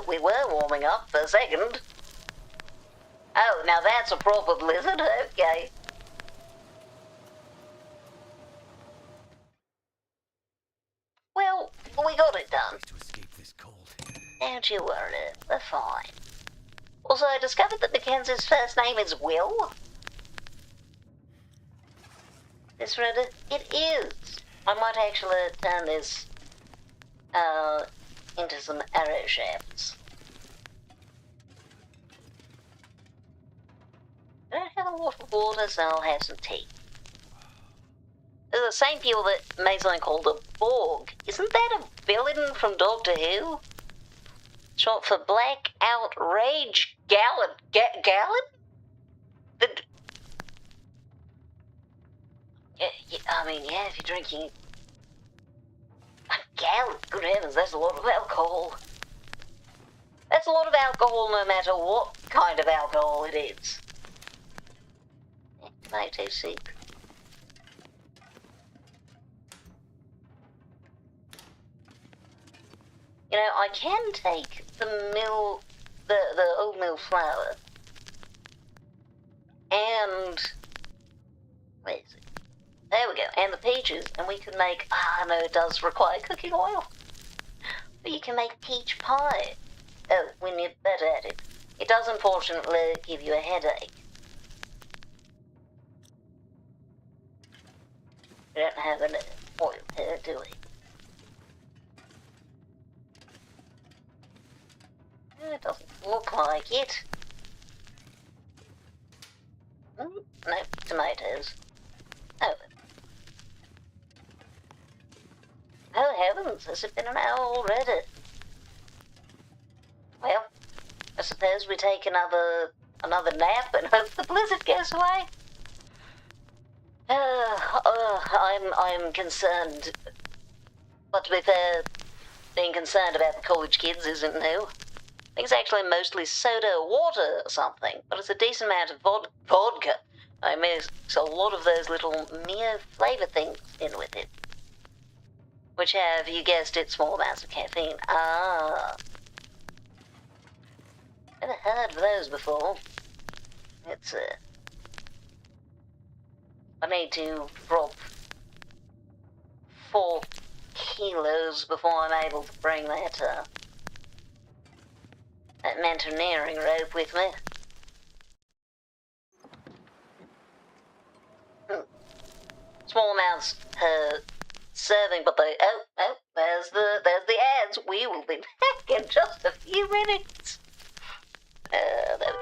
we were warming up for a second. Oh, now that's a proper blizzard, okay. Well, we got it done. To escape this cold. Don't you worry, we're fine. Also, I discovered that Mackenzie's first name is Will. This Reddit, it is. I might actually turn this into some arrow shafts. I don't have a lot of water, so I'll have some tea. They're the same people that made something called a Borg. Isn't that a villain from Doctor Who? Short for Black Outrage Gallon. Gallon? Yeah, if you're drinking a gallon, good heavens, that's a lot of alcohol. That's a lot of alcohol no matter what kind of alcohol it is. Tomato soup. You know, I can take the old mill flour and, where is it? There we go, and the peaches, and we can make, no, it does require cooking oil. But you can make peach pie. Oh, we need that added. It does unfortunately give you a headache. We don't have an oil here, do we? It doesn't look like it. No, tomatoes. Oh heavens, has it been an hour already? Well, I suppose we take another nap and hope the blizzard goes away. I'm concerned. But to be fair, being concerned about the college kids isn't new. I think it's actually mostly soda or water or something, but it's a decent amount of vodka. I mix a lot of those little mere flavour things in with it, which have, you guessed it, small amounts of caffeine. Ah. Never heard of those before. It's, I need to drop 4 kilos before I'm able to bring that mountaineering rope with me. Small amounts per serving, but they, there's the ads. We will be back in just a few minutes. There we go.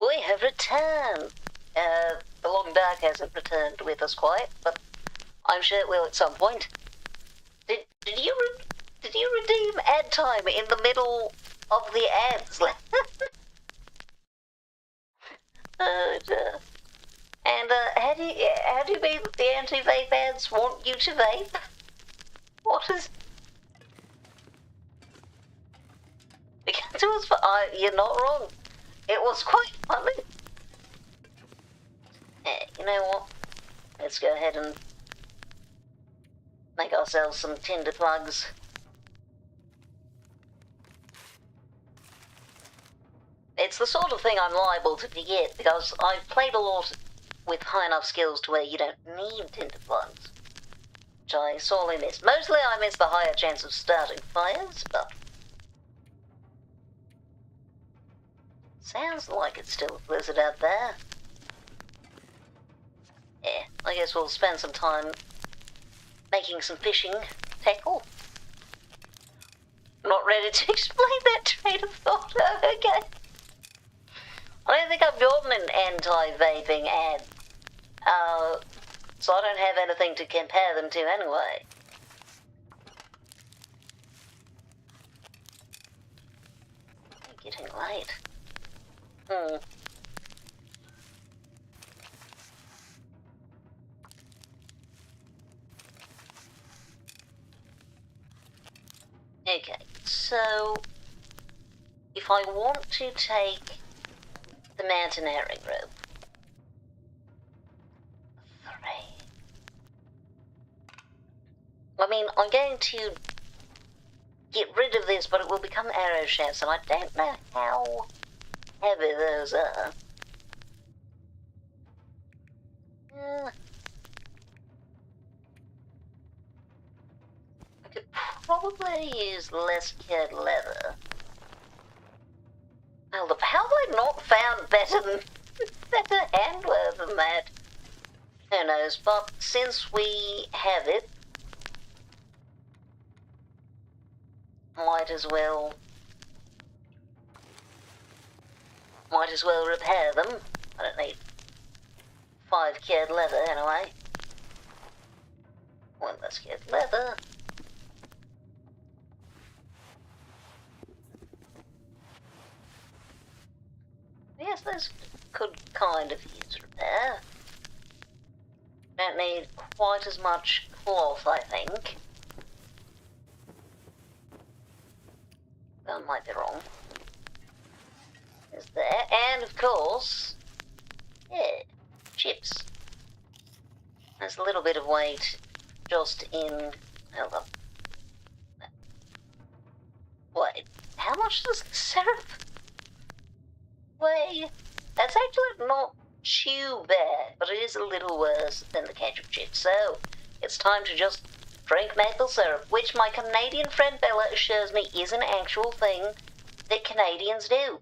We have returned. The long dark hasn't returned with us quite, but I'm sure it will at some point. Did you redeem ad time in the middle of the ads? And how do you mean that the anti-vape ads want you to vape? What is? It was you're not wrong. It was quite funny. You know what? Let's go ahead and make ourselves some Tinder plugs. It's the sort of thing I'm liable to forget because I've played a lot with high enough skills to where you don't need Tinder plugs, which I sorely miss. Mostly I miss the higher chance of starting fires, but sounds like it's still a blizzard out there. Yeah, I guess we'll spend some time making some fishing tackle. Not ready to explain that train of thought. Oh, okay. I don't think I've gotten an anti-vaping ad. So I don't have anything to compare them to anyway. It's getting late. Okay, so if I want to take the mountaineering rope, 3. I mean, I'm going to get rid of this, but it will become arrow shafts, and I don't know how heavy those are. I could probably use less kid leather. Well, how have I not found better handwear than that? Who knows, but since we have it, might as well repair them. I don't need 5 kid leather anyway. 1 less kid leather. Yes, those could kind of use repair. Don't need quite as much cloth, I think. That might be wrong. Is there? And of course, yeah, chips. There's a little bit of weight just in. Hold up. Wait, how much does the syrup weigh? That's actually not too bad, but it is a little worse than the ketchup chips. So it's time to just drink maple syrup, which my Canadian friend Bella assures me is an actual thing that Canadians do.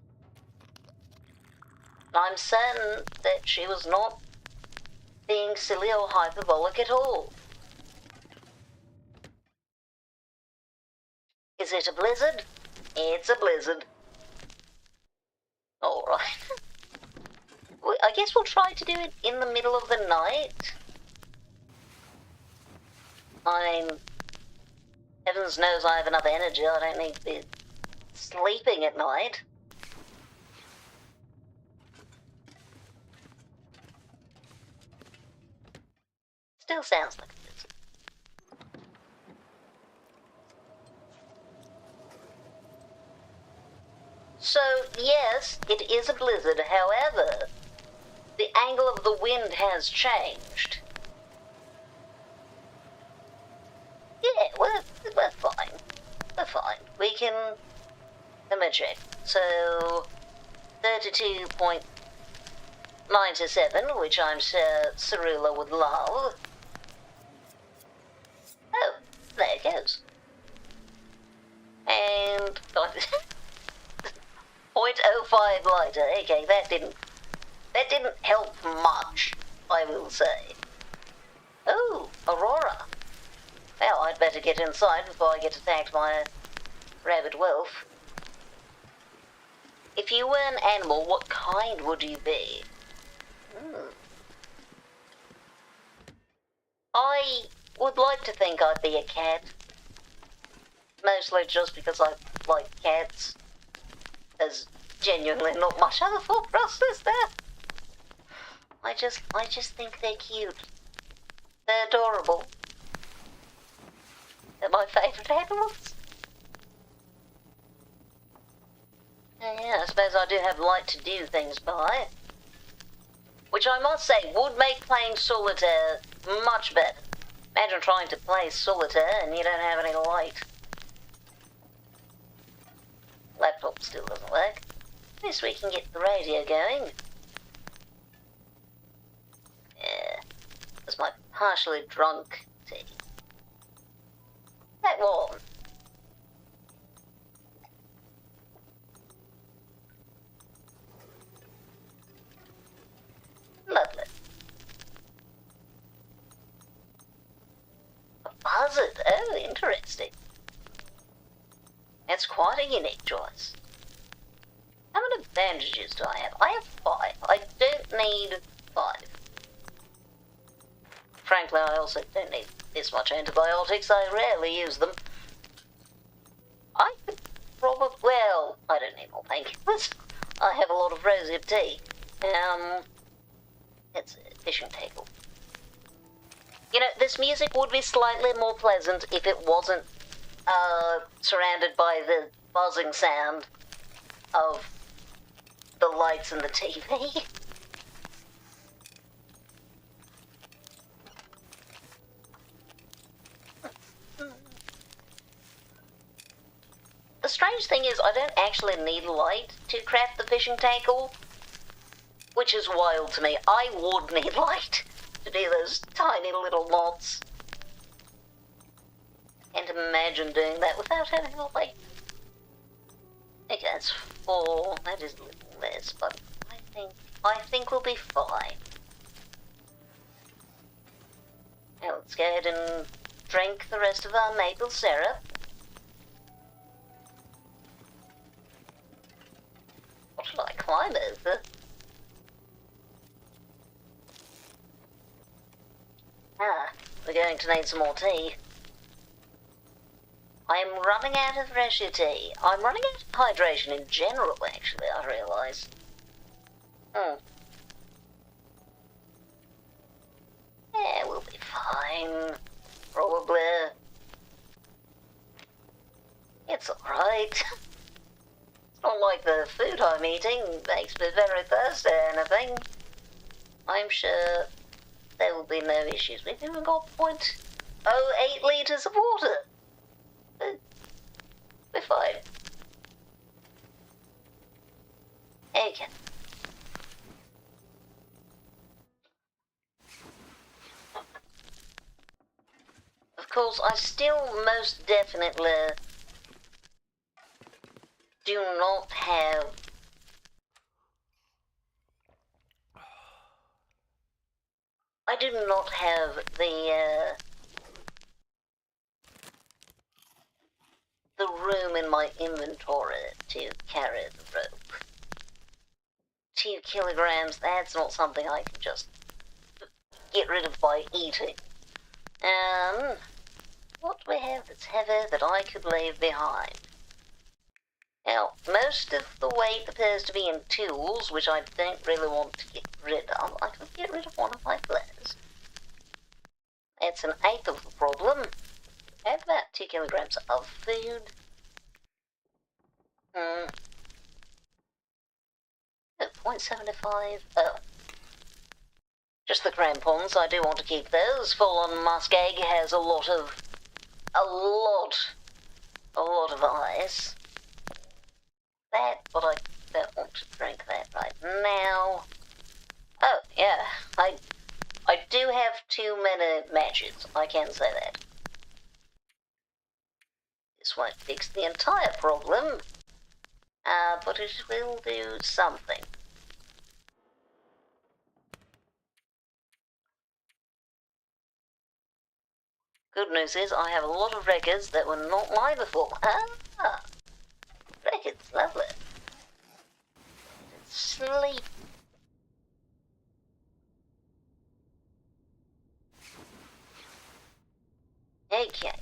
I'm certain that she was not being silly or hyperbolic at all. Is it a blizzard? It's a blizzard. Alright. I guess we'll try to do it in the middle of the night. Heavens knows I have enough energy. I don't need to be sleeping at night. Still sounds like a blizzard. So, yes, it is a blizzard. However, the angle of the wind has changed. Yeah, we're fine. We're fine. We can... Let me check. So, 32.97, which I'm sure Cerula would love. Oh, there it goes. And... 0.05 lighter. Okay, that didn't help much, I will say. Oh, Aurora. Well, I'd better get inside before I get attacked by a rabid wolf. If you were an animal, what kind would you be? I would like to think I'd be a cat. Mostly just because I like cats. There's genuinely not much other thought process there. I just think they're cute. They're adorable. They're my favourite animals. Yeah, I suppose I do have light to do things by. Which I must say would make playing solitaire much better. Imagine trying to play solitaire and you don't have any light. Laptop still doesn't work. At least we can get the radio going. Yeah, that's my partially drunk tea. That warm. Lovely. A buzzard. Oh, interesting. It's quite a unique choice. How many bandages do I have? I have 5. I don't need 5. Frankly, I also don't need this much antibiotics. I rarely use them. I could probably... Well, I don't need more painkillers. I have a lot of rosehip tea. It's a fishing tackle. You know, this music would be slightly more pleasant if it wasn't surrounded by the buzzing sound of the lights and the TV. The strange thing is, I don't actually need light to craft the fishing tackle, which is wild to me. I would need light to do those tiny little knots. Can't imagine doing that without having a light. Okay, that's 4. That is a little less, but I think we'll be fine. Now let's go ahead and drink the rest of our maple syrup. What should I climb over? We're going to need some more tea. I'm running out of fresher tea. I'm running out of hydration in general, actually, I realise. Yeah, we'll be fine. Probably. It's alright. It's not like the food I'm eating makes me very thirsty or anything. I'm sure there will be no issues. We've even got 0.08 litres of water. We're fine. Okay. Of course, I still most definitely do not have the room in my inventory to carry the rope. 2 kilograms, that's not something I can just get rid of by eating. What do we have that's heavy that I could leave behind? Now, most of the weight appears to be in tools, which I don't really want to get rid of. I could get rid of one of my flares. It's an 1/8 of the problem. I have about 2 kilograms of food. 0.75. Oh. Just the crampons, I do want to keep those. Full-on musk egg has a lot of ice. That, but I don't want to drink that right now. Oh, yeah, I do have too many matches, I can say that. This won't fix the entire problem, but it will do something. Good news is I have a lot of records that were not mine before. Records, lovely. Sleep. Okay,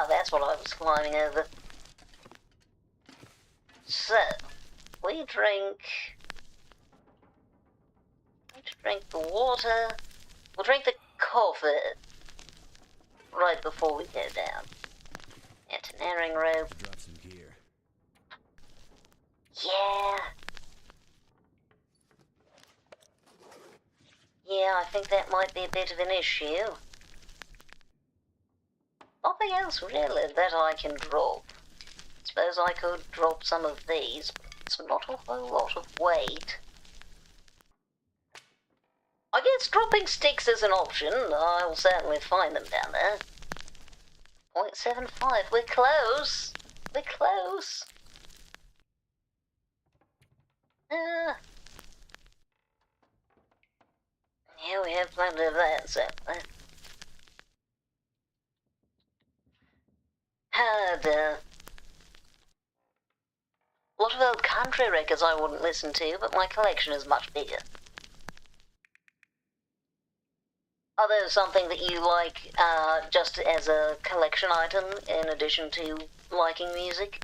that's what I was climbing over. So, we drink the water, we'll drink the coffee right before we go down. Anti-narrowing rope. Drop some gear. Yeah. Yeah, I think that might be a bit of an issue. Nothing else really that I can drop. Suppose I could drop some of these, but it's not a whole lot of weight. I guess dropping sticks is an option. I'll certainly find them down there. 0.75, we're close. We're close. Yeah, we have plenty of that, certainly. country records I wouldn't listen to, but my collection is much bigger. Are those something that you like just as a collection item in addition to liking music?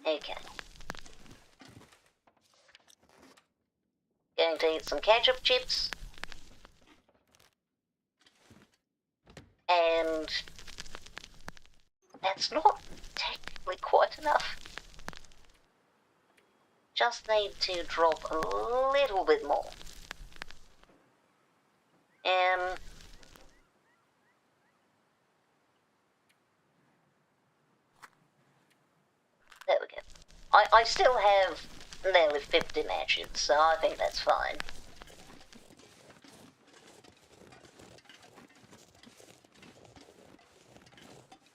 Okay. Going to eat some ketchup chips. And that's not technically quite enough. Just need to drop a little bit more. And there we go. I still have nearly 50 matches, so I think that's fine.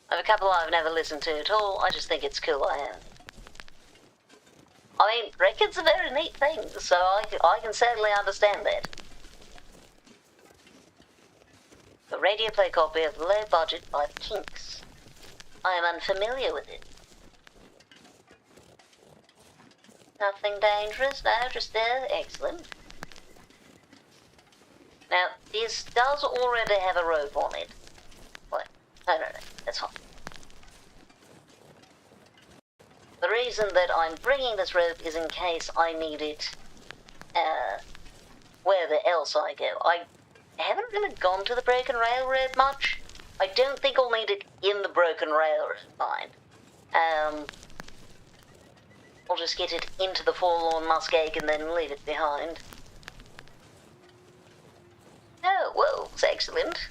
I have a couple I've never listened to at all. I just think it's cool I am. I mean, records are very neat things, so I can certainly understand that. A radio play copy of Low Budget by the Kinks. I am unfamiliar with it. Nothing dangerous, no, just there, excellent. Now, this does already have a rope on it. What? No, that's fine. The reason that I'm bringing this rope is in case I need it, wherever else I go. I haven't really gone to the Broken Railroad much. I don't think I'll need it in the Broken Railroad, fine. I'll just get it into the Forlorn Muskeg and then leave it behind. Oh, well, it's excellent.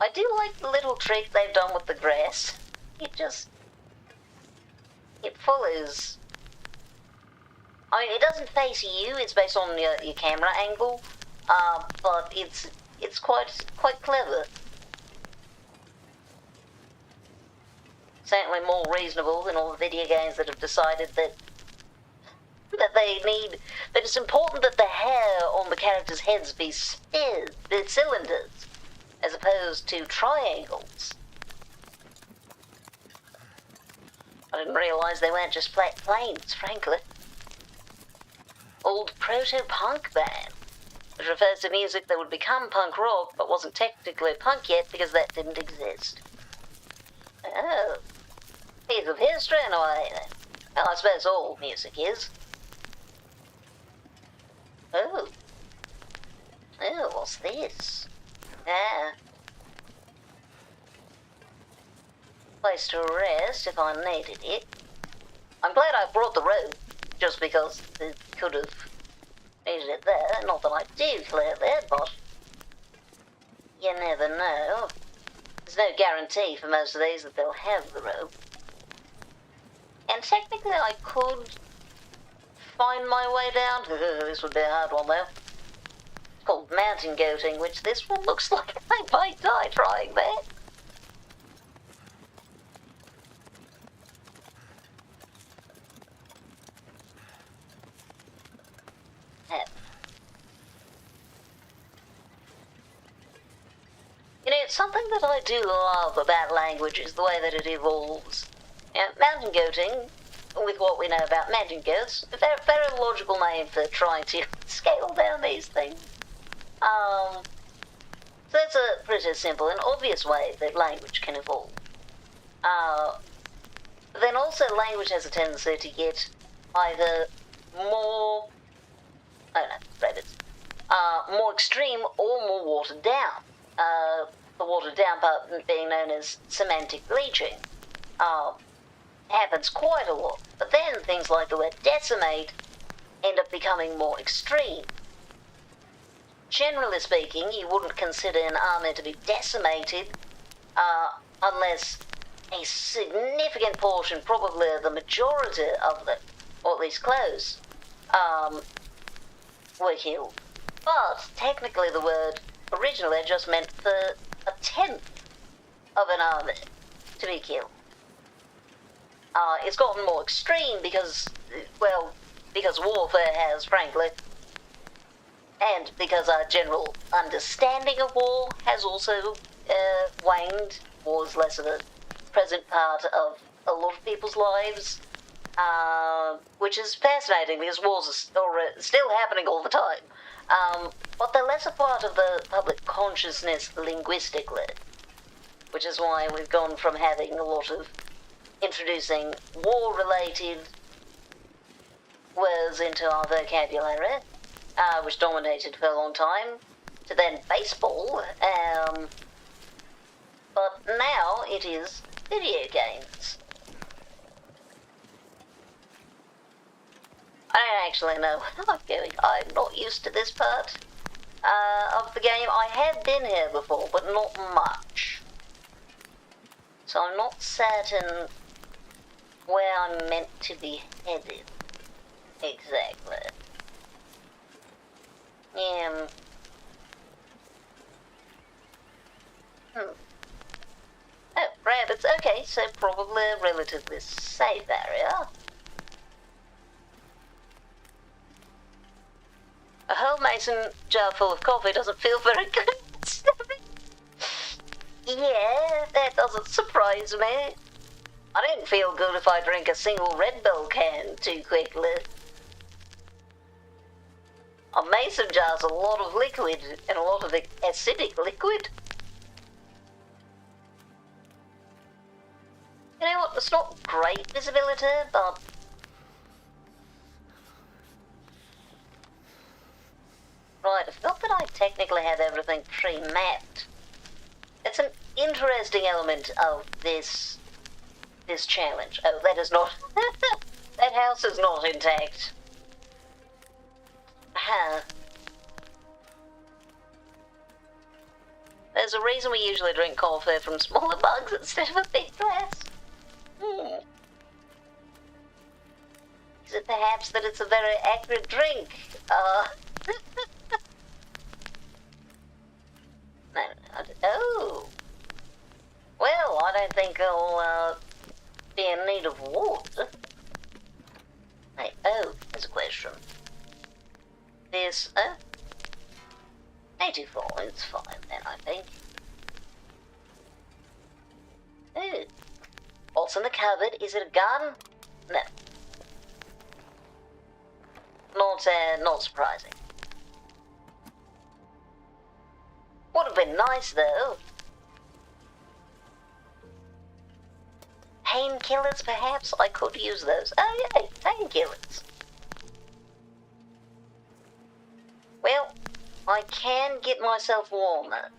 I do like the little trick they've done with the grass. It follows. I mean, it doesn't face you, it's based on your camera angle, but it's quite clever. Certainly more reasonable than all the video games that have decided that it's important that the hair on the characters' heads be cylinders, as opposed to triangles. I didn't realise they weren't just flat planes, frankly. Old proto-punk band, which refers to music that would become punk rock, but wasn't technically punk yet because that didn't exist. Oh, piece of history in a way, then. Well, I suppose all music is. Oh, what's this? Place to rest if I needed it. I'm glad I brought the rope, just because it could have needed it there. Not that I do clearly, but you never know. There's no guarantee for most of these that they'll have the rope. And technically I could find my way down. This would be a hard one though. It's called mountain goating, which this one looks like I might die trying that. You know, it's something that I do love about language is the way that it evolves. Now, mountain goating, with what we know about mountain goats, a very logical name for trying to scale down these things. So that's a pretty simple and obvious way that language can evolve. Then also language has a tendency to get either more extreme or more watered down. The watered down part being known as semantic bleaching. Happens quite a lot. But then things like the word decimate end up becoming more extreme. Generally speaking, you wouldn't consider an army to be decimated unless a significant portion, probably the majority of them, or at least close, were killed. But technically the word originally just meant for a tenth of an army to be killed. It's gotten more extreme because warfare has, frankly, and because our general understanding of war has also waned. War is less of a present part of a lot of people's lives, which is fascinating because wars are still happening all the time. But they're less a part of the public consciousness linguistically, which is why we've gone from having a lot of introducing war-related words into our vocabulary, which dominated for a long time, to then baseball, but now it is video games. I don't actually know where I'm going. I'm not used to this part of the game. I have been here before, but not much. So I'm not certain where I'm meant to be headed. Exactly. Oh, rabbits. Okay, so probably a relatively safe area. A whole mason jar full of coffee doesn't feel very good. Yeah, that doesn't surprise me. I don't feel good if I drink a single Red Bull can too quickly. A mason jar's a lot of liquid, and a lot of acidic liquid. You know what, it's not great visibility, but... Right, I forgot that I technically have everything pre-mapped. It's an interesting element of this challenge. Oh, that is not... that house is not intact. Huh. There's a reason we usually drink coffee from smaller mugs instead of a big glass. Is it perhaps that it's a very acrid drink? Oh. Well, I don't think I'll be in need of water. Hey, oh, there's a question. This, 84, it's fine then, I think. Ooh. What's in the cupboard? Is it a gun? No. Not surprising. Would have been nice, though. Painkillers, perhaps? I could use those. Oh, yeah, painkillers. Well, I can get myself warmer.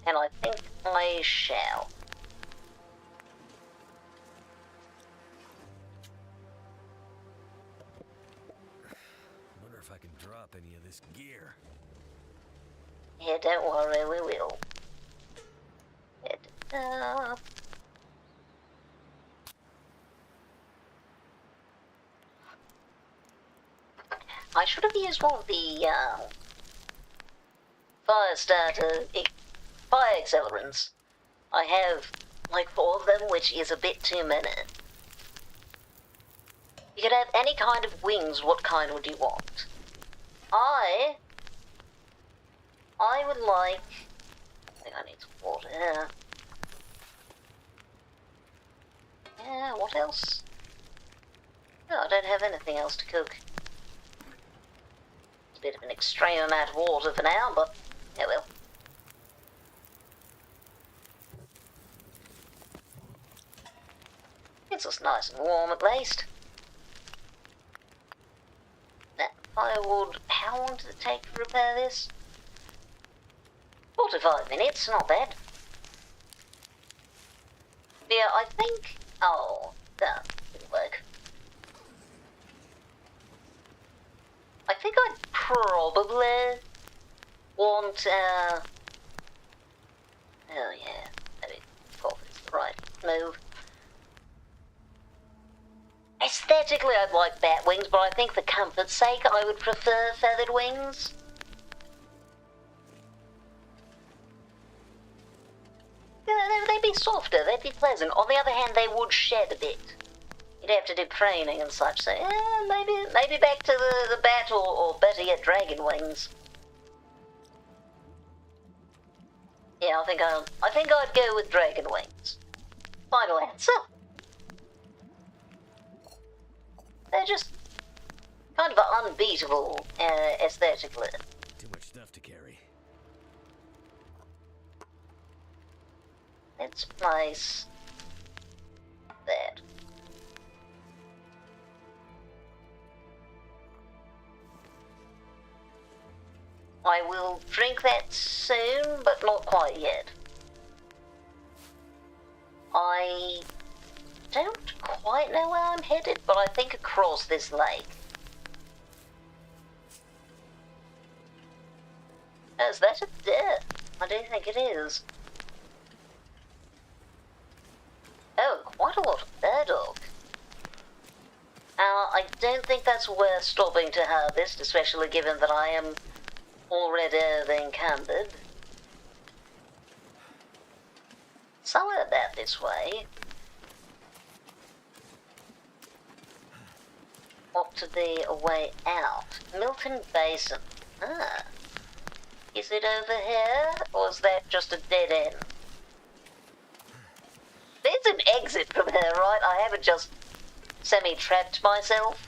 And I think I shall. Wonder if I can drop any of this gear. Yeah, don't worry, we will. I should have used one of the fire accelerants. I have like 4 of them, which is a bit too many. You could have any kind of wings. What kind would you want? I would like... I think I need some water. Yeah, what else? No, I don't have anything else to cook. It's a bit of an extreme amount of water for now, but yeah, well. It's just nice and warm at least. That firewood, how long does it take to repair this? 45 minutes, not bad. Yeah, I think... Oh, that didn't work. I think I'd probably want, Oh yeah, maybe coffee's the right move. Aesthetically, I'd like bat wings, but I think for comfort's sake, I would prefer feathered wings. They'd be softer, they'd be pleasant. On the other hand, they would shed a bit. You'd have to do preening and such, so maybe back to the bat or better yet, dragon wings. Yeah, I think I'd go with dragon wings. Final answer. They're just kind of unbeatable aesthetically. Too much stuff to carry. Let's place that. I will drink that soon, but not quite yet. I don't quite know where I'm headed, but I think across this lake. Oh, is that a deer? I do think it is. Oh, quite a lot of burdock. I don't think that's worth stopping to harvest, especially given that I am already encumbered. Somewhere about this way. Ought to be a way out. Milton Basin. Ah. Is it over here, or is that just a dead end? There's an exit from here, right? I haven't just semi-trapped myself.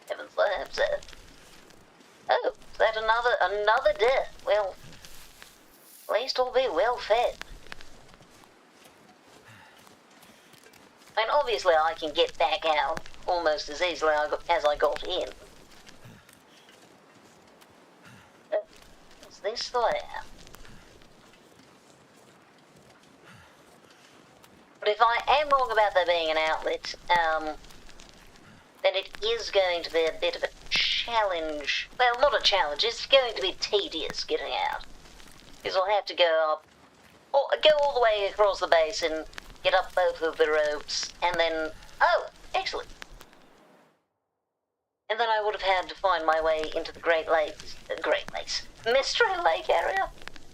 Heavens, I hope so. Oh, is that another deer? Well, at least I'll be well fed. I mean, obviously I can get back out almost as easily as I got in. Is this the way out? But if I am wrong about there being an outlet, then it is going to be a bit of a challenge. Well, not a challenge, it's going to be tedious getting out. Because I'll have to go up, or go all the way across the basin, get up both of the ropes, and then, oh, excellent. And then I would have had to find my way into the Great Lakes, Mystery Lake area.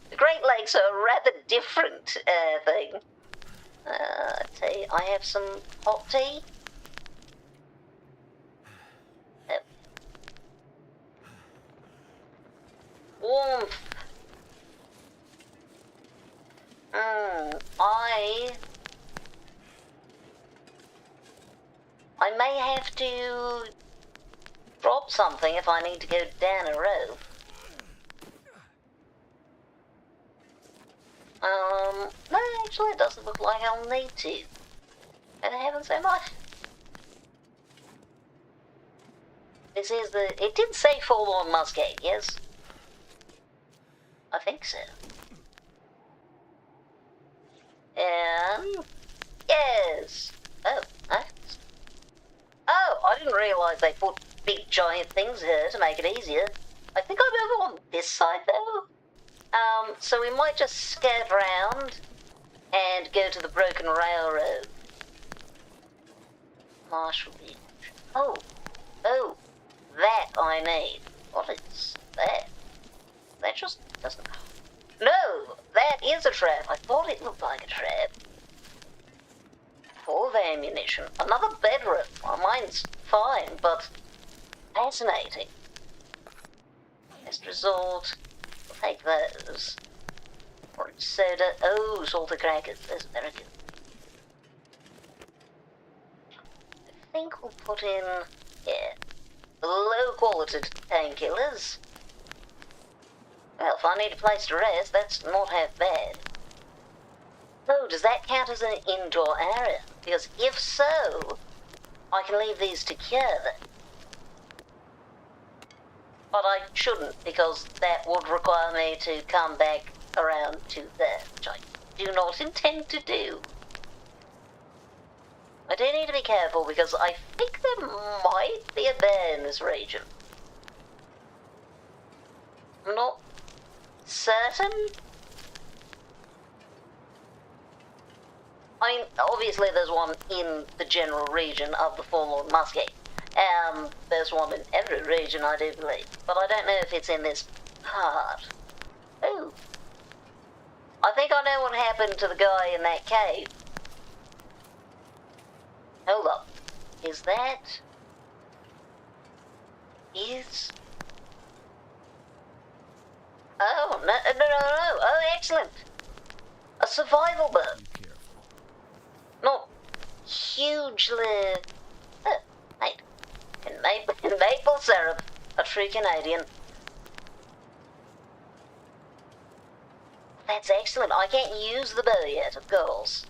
The Great Lakes are a rather different thing. Tea. I have some hot tea. Warmth. I may have to drop something if I need to go down a rope. No, actually it doesn't look like I'll need to. And heavens so much. This is it did say forlorn musket, yes? I think so. And yes. Oh, nice. Oh, I didn't realise they put big giant things here to make it easier. I think I'm over on this side though. So we might just skirt around and go to the broken railroad. Marshall Beach. Oh, that I need. What is that? That just doesn't... No, that is a trap. I thought it looked like a trap. Full of ammunition. Another bedroom. Well, mine's fine, but fascinating. Best resort. We'll take those. Orange soda. Oh, salted crackers. Those are very good. I think we'll put in, yeah, low quality painkillers. Well, if I need a place to rest, that's not half bad. Oh, does that count as an indoor area? Because if so, I can leave these to cure them. But I shouldn't, because that would require me to come back around to there, which I do not intend to do. I do need to be careful, because I think there might be a bear in this region. I'm not certain. I mean, obviously there's one in the general region of the forlorn musket. There's one in every region, I do believe. But I don't know if it's in this part. Oh. I think I know what happened to the guy in that cave. Hold up. Is that... Is... Oh, no. Oh, excellent. A survival bird. Be careful. Not hugely... Oh, mate. In maple syrup. A true Canadian. That's excellent. I can't use the bow yet, of course.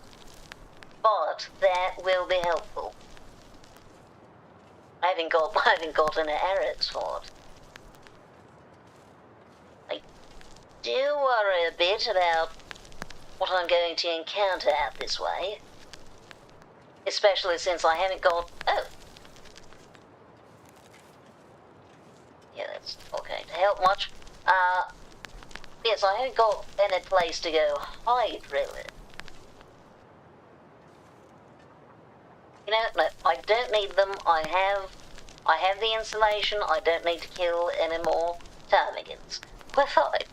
But that will be helpful. I haven't got any arrows for it. I do worry a bit about what I'm going to encounter out this way. Especially since I haven't got... Oh! Yeah, that's not going to help much. Yes, I haven't got any place to go hide, really. You know, no, I don't need them. I have the insulation. I don't need to kill any more ptarmigans. We're fine.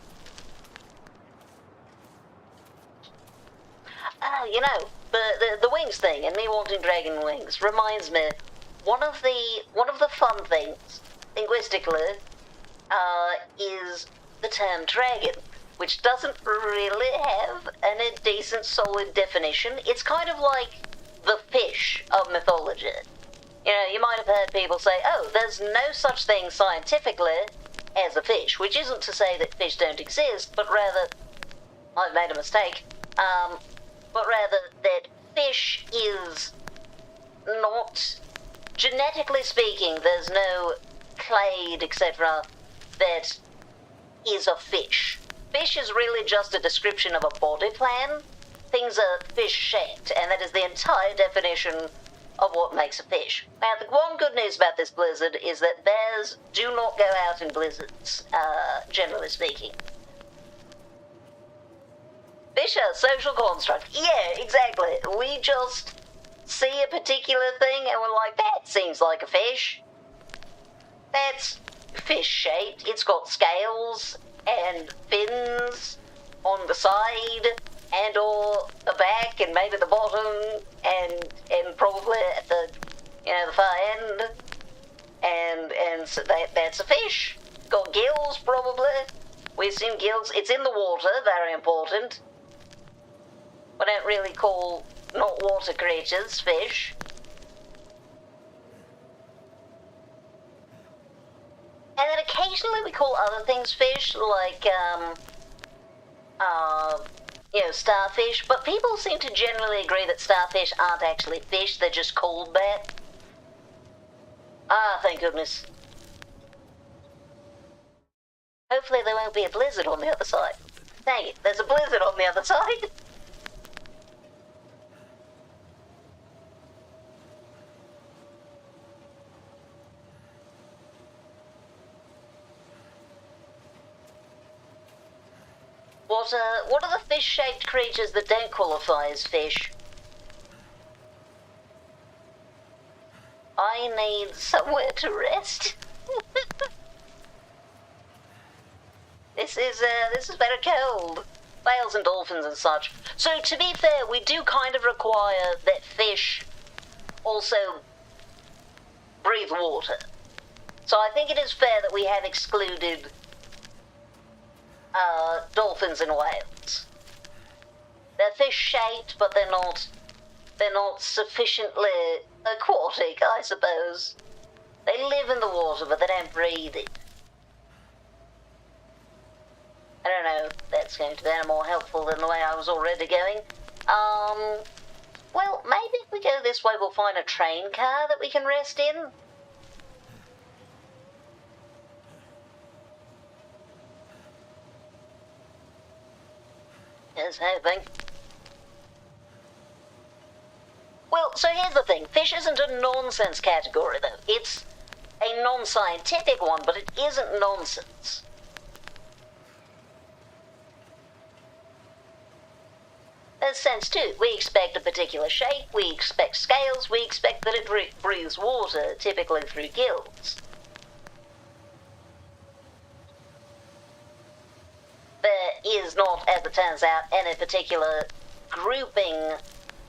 You know, the wings thing and me wanting dragon wings reminds me. One of the fun things linguistically is the term dragon, which doesn't really have any decent solid definition. It's kind of like the fish of mythology. You know, you might have heard people say, oh, there's no such thing scientifically as a fish, which isn't to say that fish don't exist, but rather, I've made a mistake, but rather that fish is not, genetically speaking, there's no clade, etc., that is a fish. Fish is really just a description of a body plan. Things are fish-shaped, and that is the entire definition of what makes a fish. Now, the one good news about this blizzard is that bears do not go out in blizzards, generally speaking. Fish are social construct. Yeah, exactly. We just see a particular thing and we're like, that seems like a fish. That's fish-shaped. It's got scales and fins on the side and or the back and maybe the bottom and probably at the, you know, the far end. And so that's a fish. Got gills, probably. We assume gills. It's in the water, very important. We don't really call not water creatures fish. And then occasionally we call other things fish, like, you know, starfish. But people seem to generally agree that starfish aren't actually fish, they're just called that. Ah, thank goodness. Hopefully there won't be a blizzard on the other side. Dang it, there's a blizzard on the other side. What are the fish-shaped creatures that don't qualify as fish? I need somewhere to rest. This is very cold. Whales and dolphins and such. So to be fair, we do kind of require that fish also breathe water. So I think it is fair that we have excluded dolphins and whales. They're fish-shaped, but they're not sufficiently aquatic, I suppose. They live in the water, but they don't breathe it. I don't know if that's going to be any more helpful than the way I was already going. Well, maybe if we go this way we'll find a train car that we can rest in. Here's hoping. Well, so here's the thing. Fish isn't a nonsense category, though. It's a non-scientific one, but it isn't nonsense. There's sense, too. We expect a particular shape, we expect scales, we expect that it breathes water, typically through gills. There is not, as it turns out, any particular grouping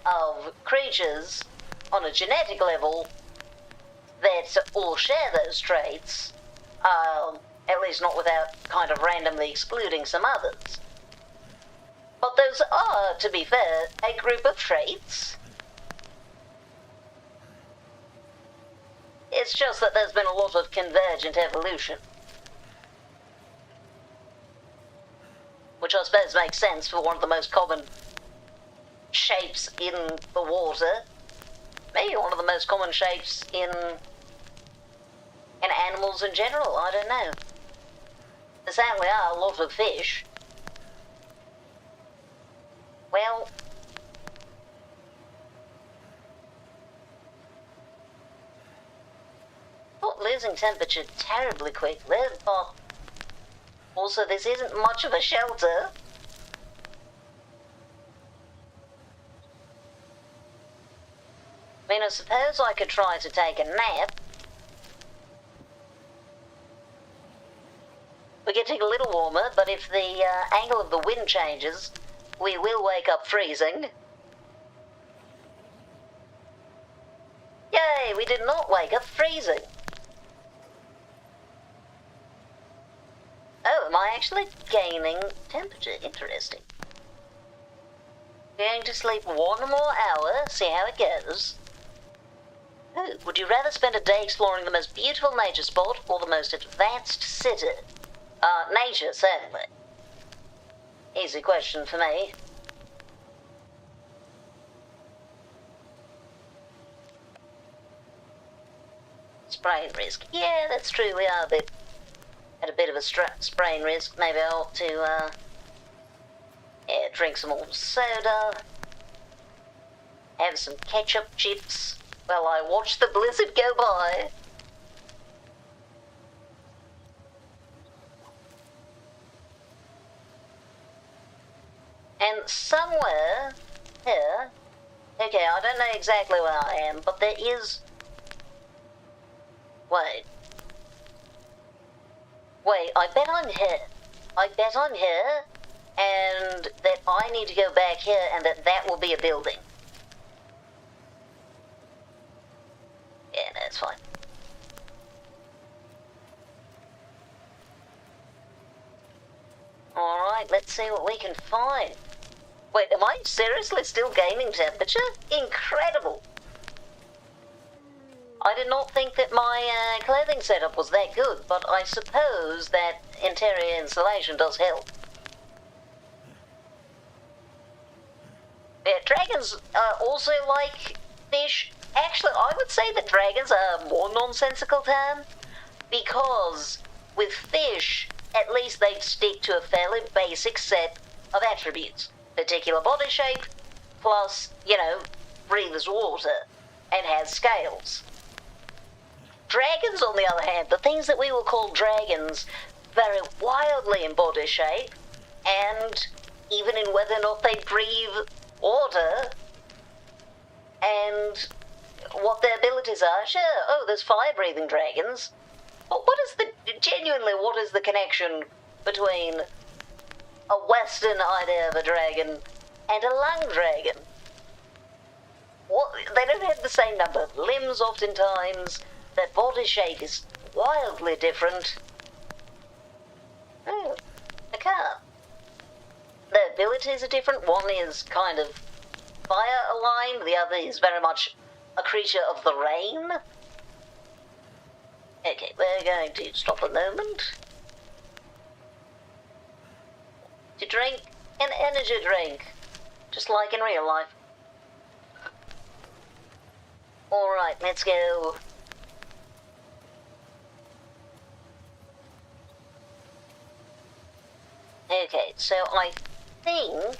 of creatures on a genetic level that all share those traits. At least not without kind of randomly excluding some others. But those are, to be fair, a group of traits. It's just that there's been a lot of convergent evolution. Which I suppose makes sense for one of the most common shapes in the water. Maybe one of the most common shapes in animals in general, I don't know. There certainly are a lot of fish. Well, not losing temperature terribly quickly, but also this isn't much of a shelter. I mean, I suppose I could try to take a nap. We're getting a little warmer, but if the angle of the wind changes, we will wake up freezing. Yay, we did not wake up freezing. Oh, am I actually gaining temperature? Interesting. Going to sleep 1 more hour, see how it goes. Ooh, would you rather spend a day exploring the most beautiful nature spot or the most advanced city? Nature, certainly. Easy question for me. Sprain risk. Yeah, that's true, we are at a bit of a sprain risk. Maybe I ought to, drink some more soda. Have some ketchup chips while I watch the blizzard go by. And somewhere here, okay, I don't know exactly where I am, but there is... Wait, I bet I'm here. I bet I'm here, and that I need to go back here, and that will be a building. Yeah, no, it's fine. Alright, let's see what we can find. Wait, am I seriously still gaining temperature? Incredible! I did not think that my clothing setup was that good, but I suppose that interior insulation does help. Yeah, dragons also like fish. Actually, I would say that dragons are a more nonsensical term, because with fish, at least they stick to a fairly basic set of attributes. Particular body shape, plus, you know, breathes water, and has scales. Dragons, on the other hand, the things that we will call dragons, vary wildly in body shape, and even in whether or not they breathe water, and what their abilities are. Sure, oh, there's fire-breathing dragons. But genuinely, what is the connection between a Western idea of a dragon and a lung dragon? What, they don't have the same number of limbs oftentimes, their body shape is wildly different. Oh, a car. Their abilities are different. One is kind of fire-aligned, the other is very much a creature of the rain. Okay, we're going to stop a moment. To drink an energy drink, just like in real life. Alright, let's go. Okay, so I think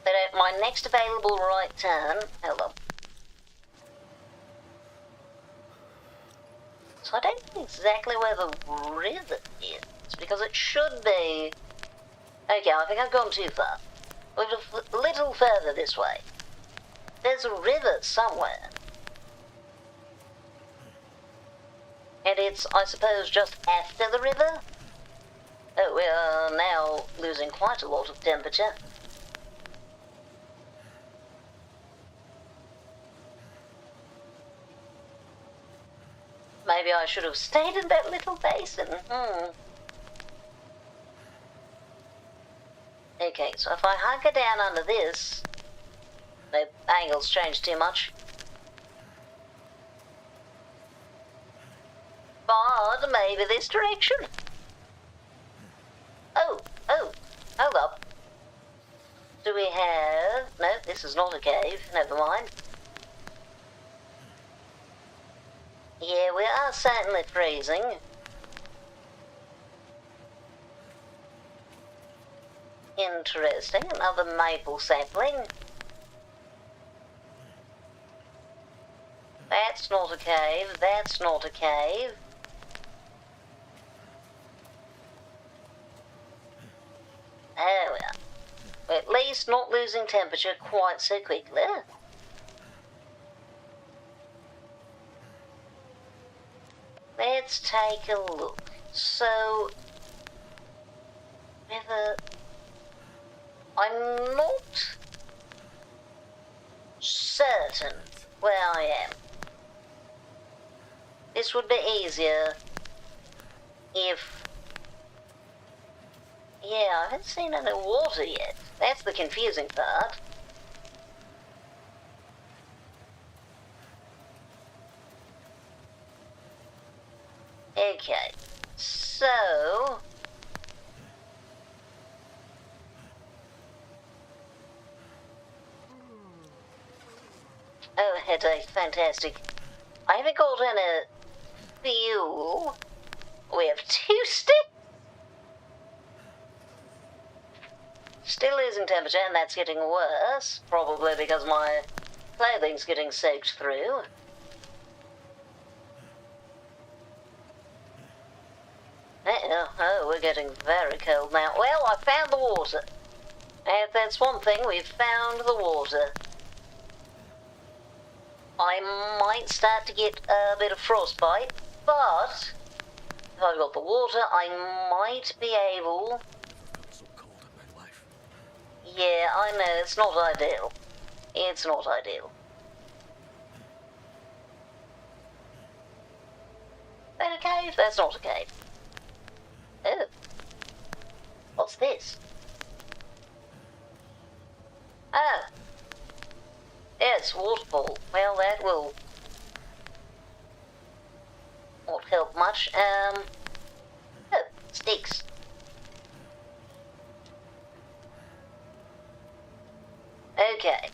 that at my next available right turn... Hold on. So I don't know exactly where the river is, because it should be... Okay, I think I've gone too far. A little further this way. There's a river somewhere. And it's, I suppose, just after the river? Oh, we are now losing quite a lot of temperature. Maybe I should have stayed in that little basin. Okay, so if I hunker down under this... The angle's changed too much. But maybe this direction. Oh, hold up. Do we have... No, this is not a cave. Never mind. Yeah, we are certainly freezing. Interesting. Another maple sapling. That's not a cave. That's not a cave. There we are. We're at least not losing temperature quite so quickly. Let's take a look. So, whether... I'm not certain where I am. This would be easier if... Yeah, I haven't seen any water yet. That's the confusing part. Okay, so... Oh, headache, fantastic. I haven't got any fuel. We have 2 sticks. Still losing temperature, and that's getting worse. Probably because my clothing's getting soaked through. Oh, we're getting very cold now. Well, I found the water. And that's one thing, we've found the water. I might start to get a bit of frostbite, but if I've got the water, I might be able... So cold in my life. Yeah, I know, it's not ideal. It's not ideal. That a cave? That's not a cave. Oh. What's this? Ah. Yes, waterfall. Well, that will not help much. Oh, sticks. Okay.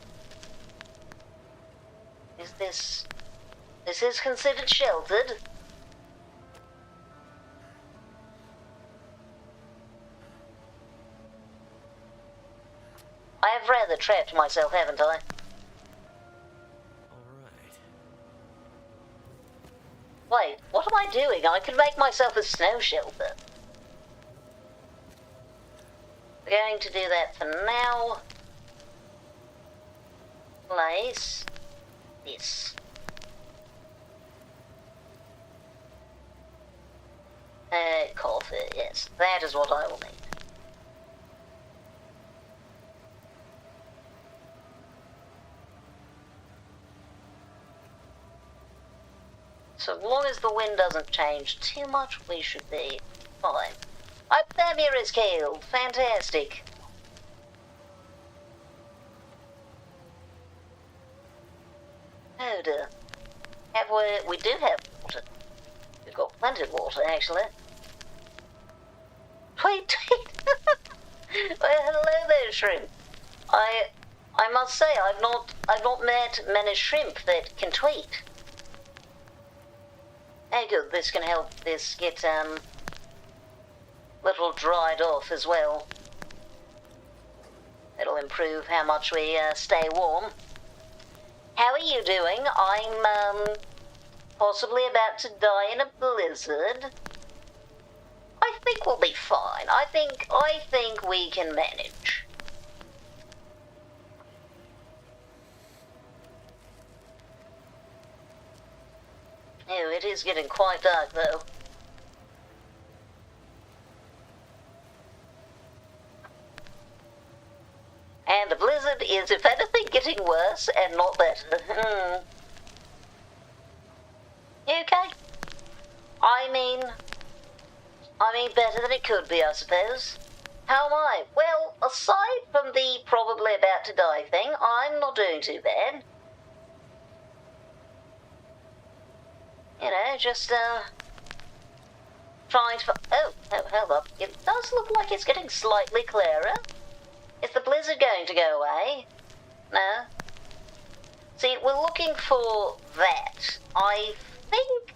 Is this... This is considered sheltered. I have rather trapped myself, haven't I? Wait, what am I doing? I could make myself a snow shelter. We're going to do that for now. Place this. Coffee, yes, that is what I will need. So long as the wind doesn't change too much, we should be fine. Hypothermia is killed. Fantastic. Oh dear. We do have water. We've got plenty of water, actually. Wait. Well, hello there, shrimp. I must say, I've not met many shrimp that can tweet. Oh good, this can help this get little dried off as well. It'll improve how much we stay warm. How are you doing? I'm possibly about to die in a blizzard. I think we'll be fine. I think we can manage. Oh, it is getting quite dark, though. And the blizzard is, if anything, getting worse and not better. You okay? I mean, better than it could be, I suppose. How am I? Well, aside from the probably about to die thing, I'm not doing too bad. You know, just, trying to... Oh, hold up. It does look like it's getting slightly clearer. Is the blizzard going to go away? No? See, we're looking for that. I think...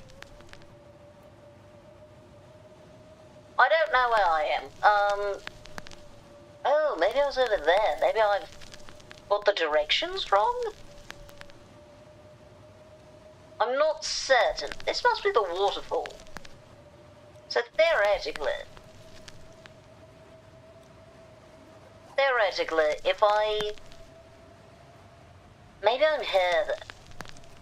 I don't know where I am. Oh, maybe I was over there. Maybe I've got the directions wrong? I'm not certain. This must be the waterfall. So theoretically, if I... Maybe I'm here then.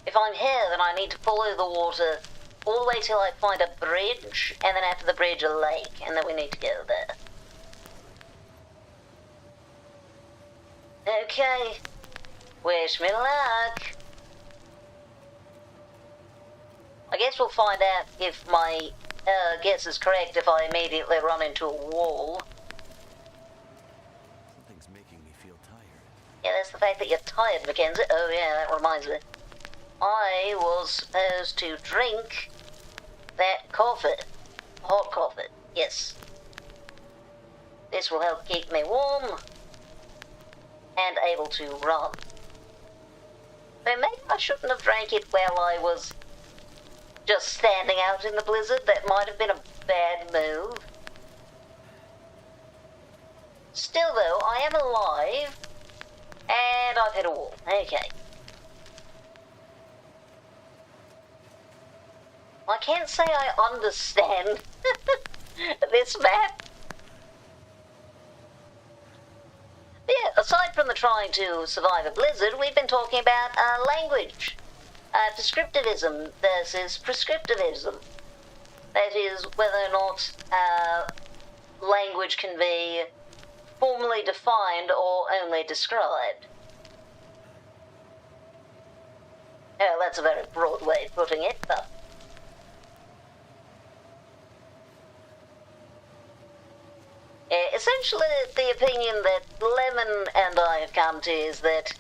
If I'm here, then I need to follow the water all the way till I find a bridge, and then after the bridge a lake, and then we need to go there. Okay. Wish me luck. I guess we'll find out if my guess is correct if I immediately run into a wall. Something's making me feel tired. Yeah, that's the fact that you're tired, Mackenzie. Oh yeah, that reminds me. I was supposed to drink that coffee. Hot coffee, yes. This will help keep me warm and able to run. But maybe I shouldn't have drank it while I was just standing out in the blizzard. That might have been a bad move. Still though, I am alive, and I've hit a wall. Okay. I can't say I understand this map. Yeah, aside from the trying to survive a blizzard, we've been talking about language. Descriptivism versus prescriptivism. That is, whether or not language can be formally defined or only described. Oh, that's a very broad way of putting it, but... essentially, the opinion that Lemon and I have come to is that,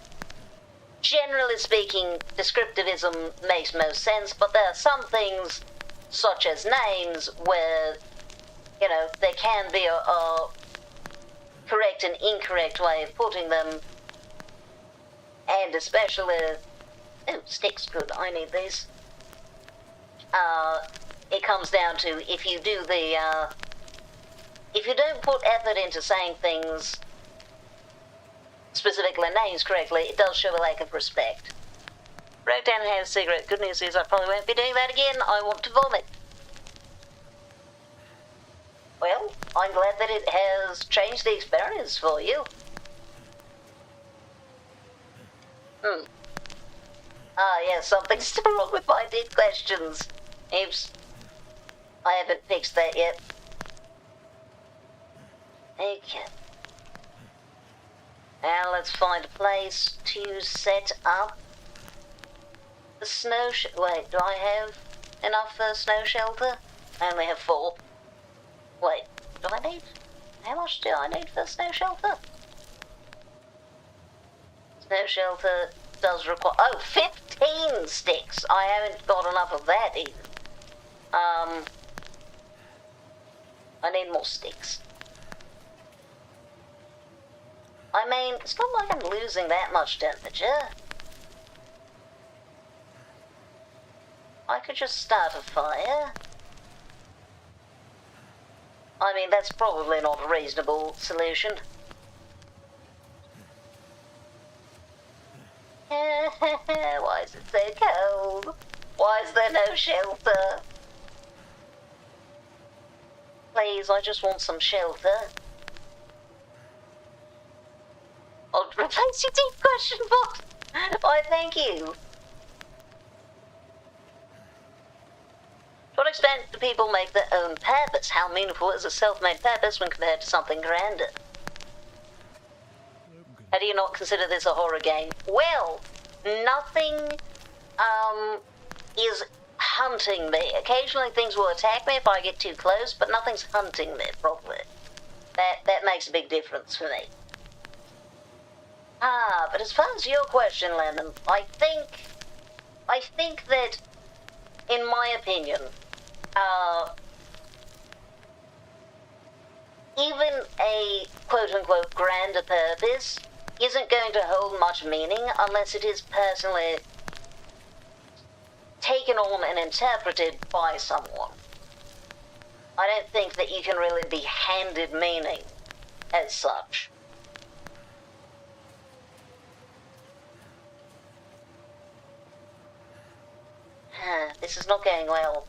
generally speaking, descriptivism makes most sense, but there are some things, such as names, where, you know, there can be a correct and incorrect way of putting them, and especially... Oh, sticks, good, I need these. It comes down to, if you do the, if you don't put effort into saying things, specifically names, correctly, it does show a lack of respect. Broke down and had a cigarette. Good news is I probably won't be doing that again. I want to vomit. Well, I'm glad that it has changed the experience for you. Ah, yes, something's still wrong with my deep questions. Oops. I haven't fixed that yet. Okay. Now let's find a place to set up the snow wait, do I have enough for snow shelter? I only have 4. Wait, do I need... How much do I need for snow shelter? Snow shelter does require... Oh, 15 sticks! I haven't got enough of that even. I need more sticks. I mean, it's not like I'm losing that much temperature. I could just start a fire. I mean, that's probably not a reasonable solution. Why is it so cold? Why is there no shelter? Please, I just want some shelter. I'll replace your deep question box. Why, thank you. To what extent do people make their own purpose? How meaningful is a self-made purpose when compared to something grander? How do you not consider this a horror game? Well, nothing is hunting me. Occasionally things will attack me if I get too close, but nothing's hunting me properly. That makes a big difference for me. But as far as your question, Lemon, I think that, in my opinion, even a quote-unquote grander purpose isn't going to hold much meaning unless it is personally taken on and interpreted by someone. I don't think that you can really be handed meaning as such. This is not going well.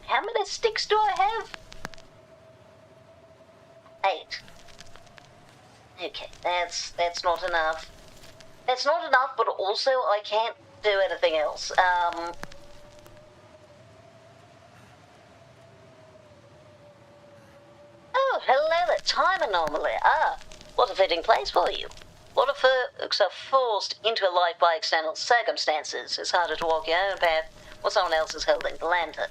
How many sticks do I have? 8. Okay, that's not enough. That's not enough, but also I can't do anything else. Oh, hello there, time anomaly. What a fitting place for you. What if folks are forced into a life by external circumstances? It's harder to walk your own path while someone else is holding the lantern.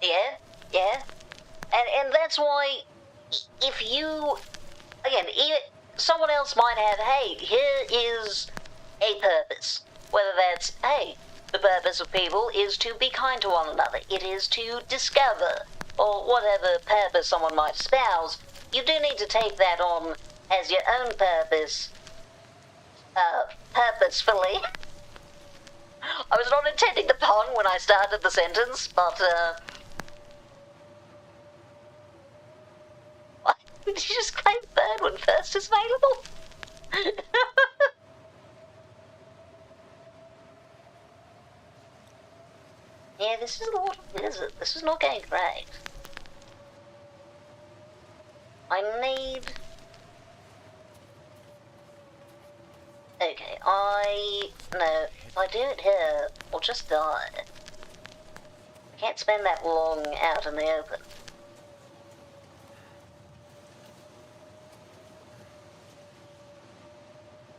Yeah. And that's why, if you, again, someone else might have, hey, here is a purpose. Whether that's, hey, the purpose of people is to be kind to one another. It is to discover, or whatever purpose someone might espouse. You do need to take that on as your own purpose, purposefully. I was not intending the pun when I started the sentence, but, what? Did you just claim third when first is available? Yeah, this is a lot of blizzard. This is not going great. I need... Okay, no, if I do it here, I'll just die. I can't spend that long out in the open.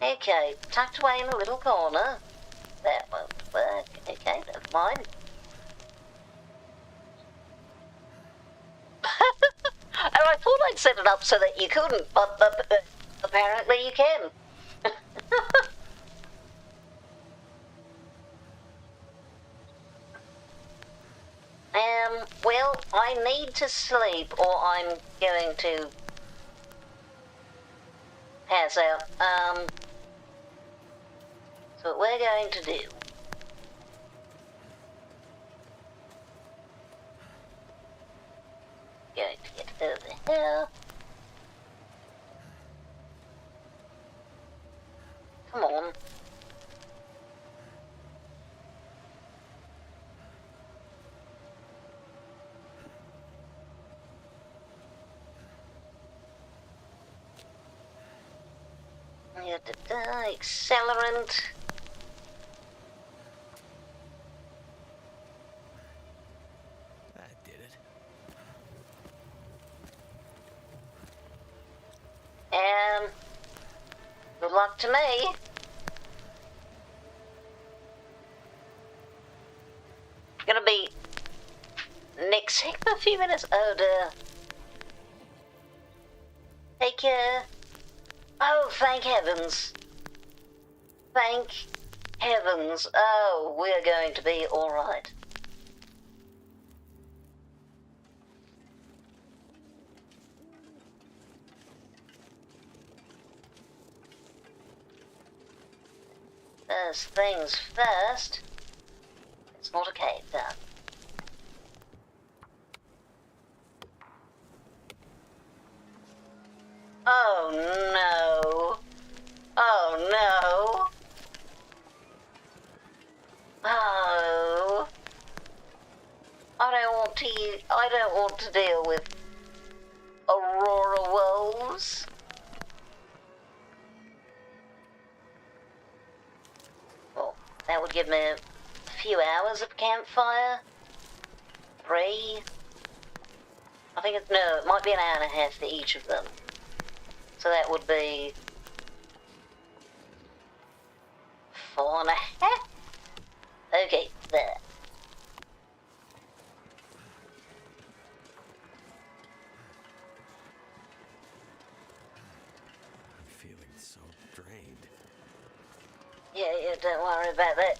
Okay, tucked away in a little corner. That won't work. Okay, never mind. And I thought I'd set it up so that you couldn't, but apparently you can. Well, I need to sleep or I'm going to pass out. So what we're going to do... Going to get over here. Come on. Accelerant. That did it. Good luck to me. Gonna be next in a few minutes. Oh dear. Take care. Oh, thank heavens. Thank heavens. Oh, we're going to be alright. First things first. It's not a cave then. Oh no. Oh no. Oh. I don't want to deal with Aurora wolves. Well, that would give me a few hours of campfire. 3. I think it might be an hour and a half for each of them. So that would be 4.5. rained. Yeah, don't worry about that.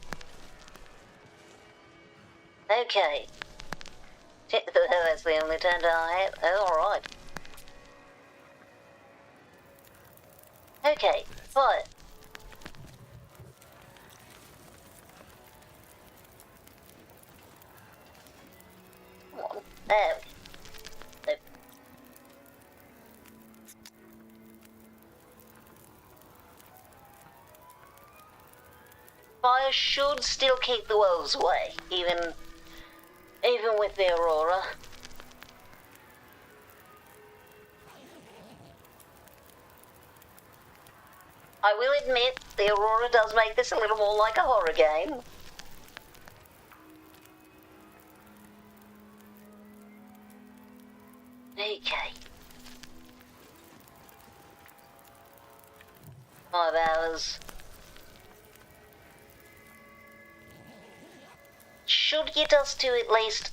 Okay. That's the only tender I have. Oh, alright. Okay, fire. Come on. There. Nope. Fire should still keep the wolves away, even with the aurora. I will admit, the aurora does make this a little more like a horror game. Okay. 5 hours. Should get us to at least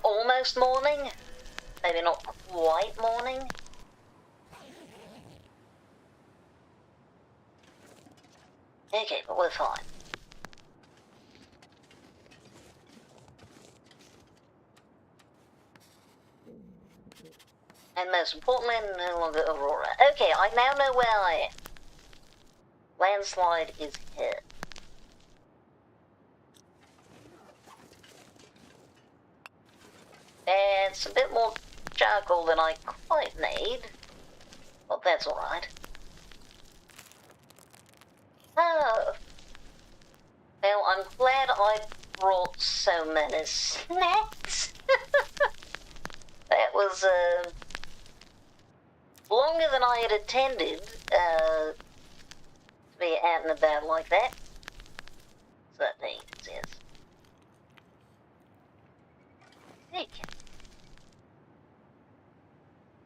almost morning. Maybe not quite morning. Okay, but we're fine. And most importantly, no longer aurora. Okay, I now know where I am. Landslide is here. It's a bit more charcoal than I quite need. But that's alright. Oh. Well, I'm glad I brought so many snacks. That was, longer than I had intended, to be out and about like that. So that means, yes. Okay.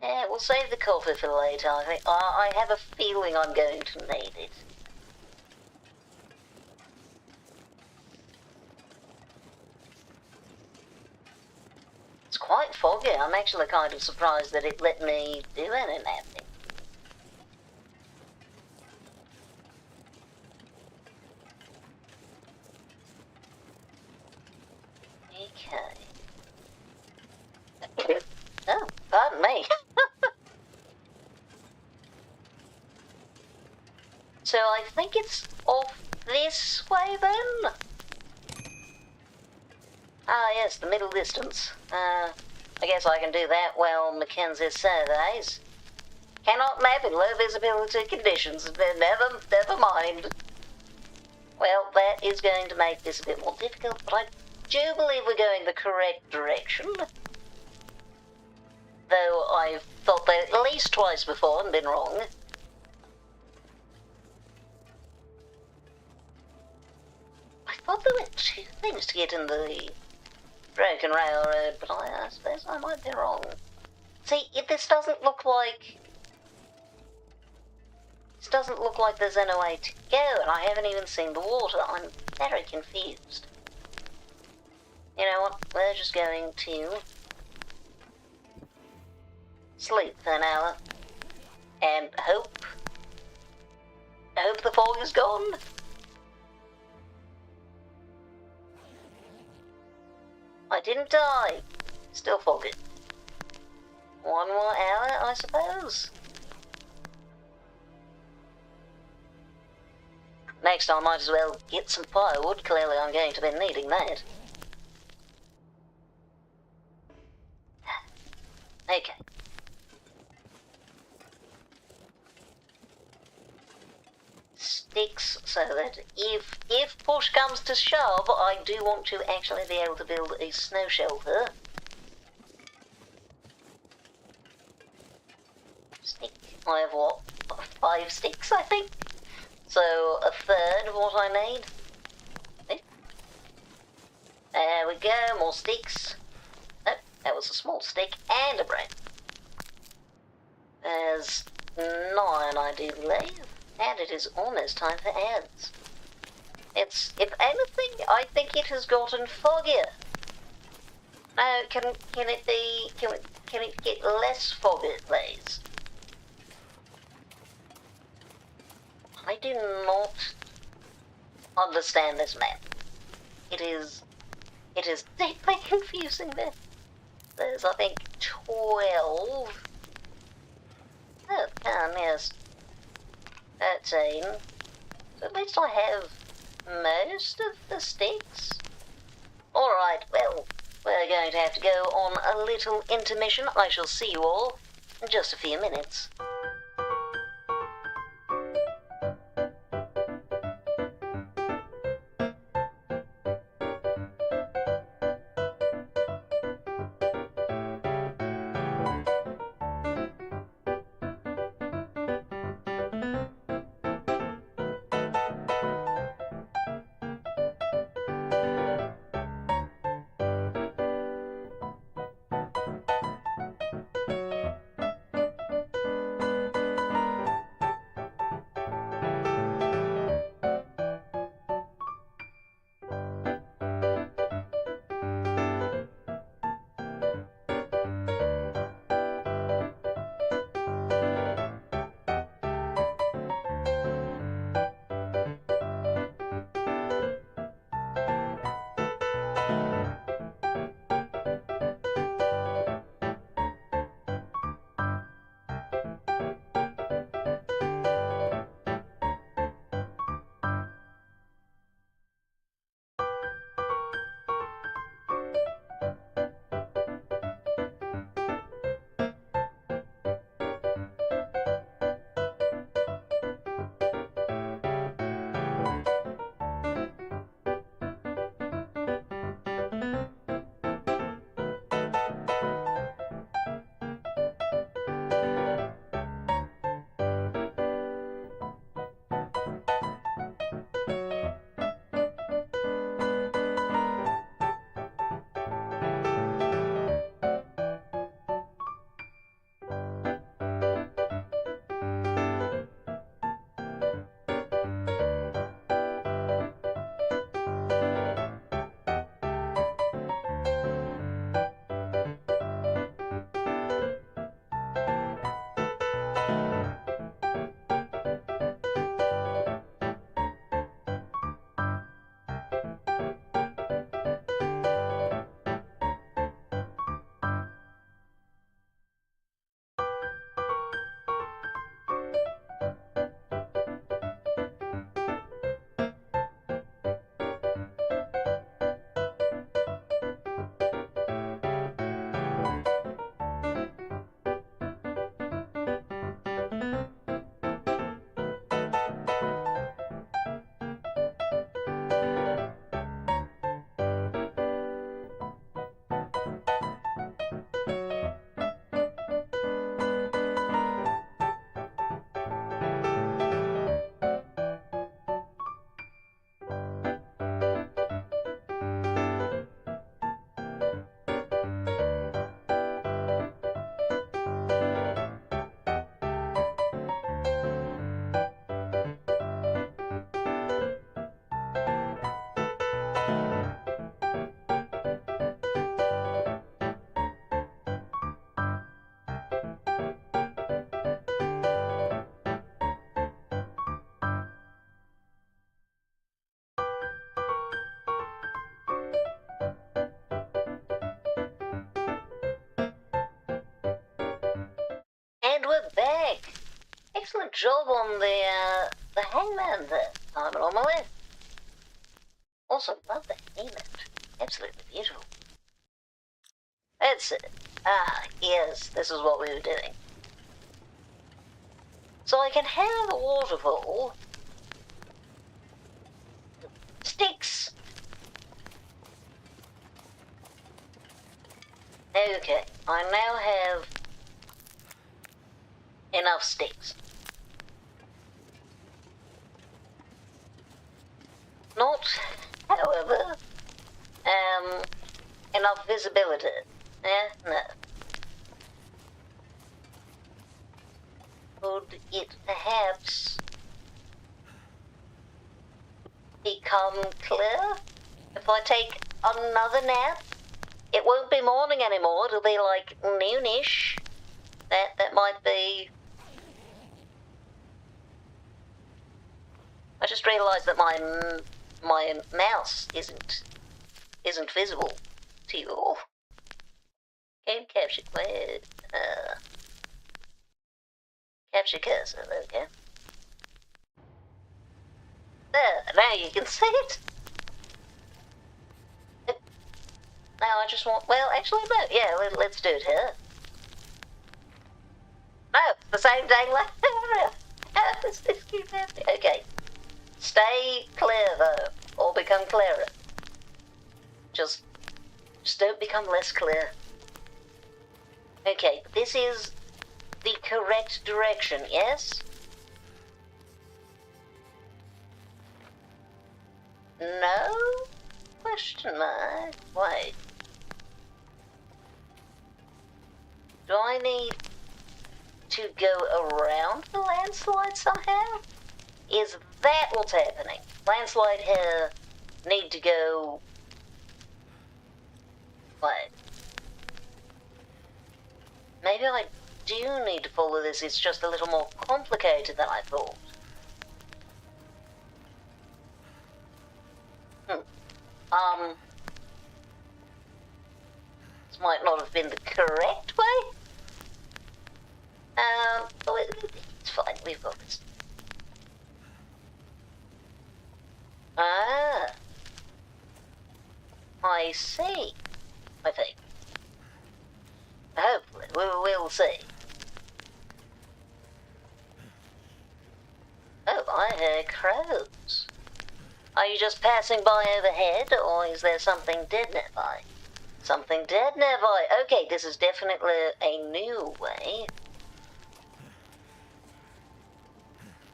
Yeah, we'll save the coffee for later, I think. I have a feeling I'm going to need it. It's quite foggy. I'm actually kind of surprised that it let me do any napping. Okay. Oh, pardon me. So I think it's off this way then? Ah yes, the middle distance. I guess I can do that while Mackenzie surveys. Cannot map in low visibility conditions. Never mind. Well, that is going to make this a bit more difficult, but I do believe we're going the correct direction. Though I've thought that at least twice before and been wrong. I thought there were 2 things to get in the broken railroad, but I suppose I might be wrong. See, this doesn't look like... This doesn't look like there's any way to go, and I haven't even seen the water. I'm very confused. You know what? We're just going to sleep for an hour and hope the fog is gone. I didn't die. Still foggy. 1 more hour, I suppose. Next I might as well get some firewood. Clearly I'm going to be needing that. Okay. Sticks, so that if push comes to shove, I do want to actually be able to build a snow shelter. Stick. I have what? 5 sticks, I think? So a third of what I need. There we go, more sticks. Oh, that was a small stick and a branch. There's 9, I do believe. And it is almost time for ads. It's, if anything, I think it has gotten foggier. Now, can it get less foggy, please? I do not understand this map. It is deeply confusing. There's, I think, 12. Oh, can, yes. 13. So at least I have most of the sticks. Alright, well, we're going to have to go on a little intermission. I shall see you all in just a few minutes. And we're back. Excellent job on the hangman there, I'm on my way. Also, love the hangman. Absolutely beautiful. That's it. Ah, yes, this is what we were doing. So I can have a waterfall. Sticks. Okay, I now have enough sticks. Not, however, enough visibility. No. Could it perhaps become clear if I take another nap? It won't be morning anymore, it'll be like noonish. That might be... just realised that my mouse isn't visible to you all. Game capture, where, capture cursor, there we go. There, now you can see it. Now I just want, well, actually no, yeah, let's do it here. No, it's the same dang layout. How does this keep happening? Okay. Stay clear though, or become clearer. Just don't become less clear. Okay, this is the correct direction, yes? No? Question mark? Wait. Do I need to go around the landslide somehow? Is that what's happening? Landslide here need to go... Wait. Maybe I do need to follow this, it's just a little more complicated than I thought. This might not have been the correct way. It's fine, we've got this. Ah. I see, I think. Hopefully, we'll see. Oh, I hear crows. Are you just passing by overhead, or is there something dead nearby? Something dead nearby. Okay, this is definitely a new way.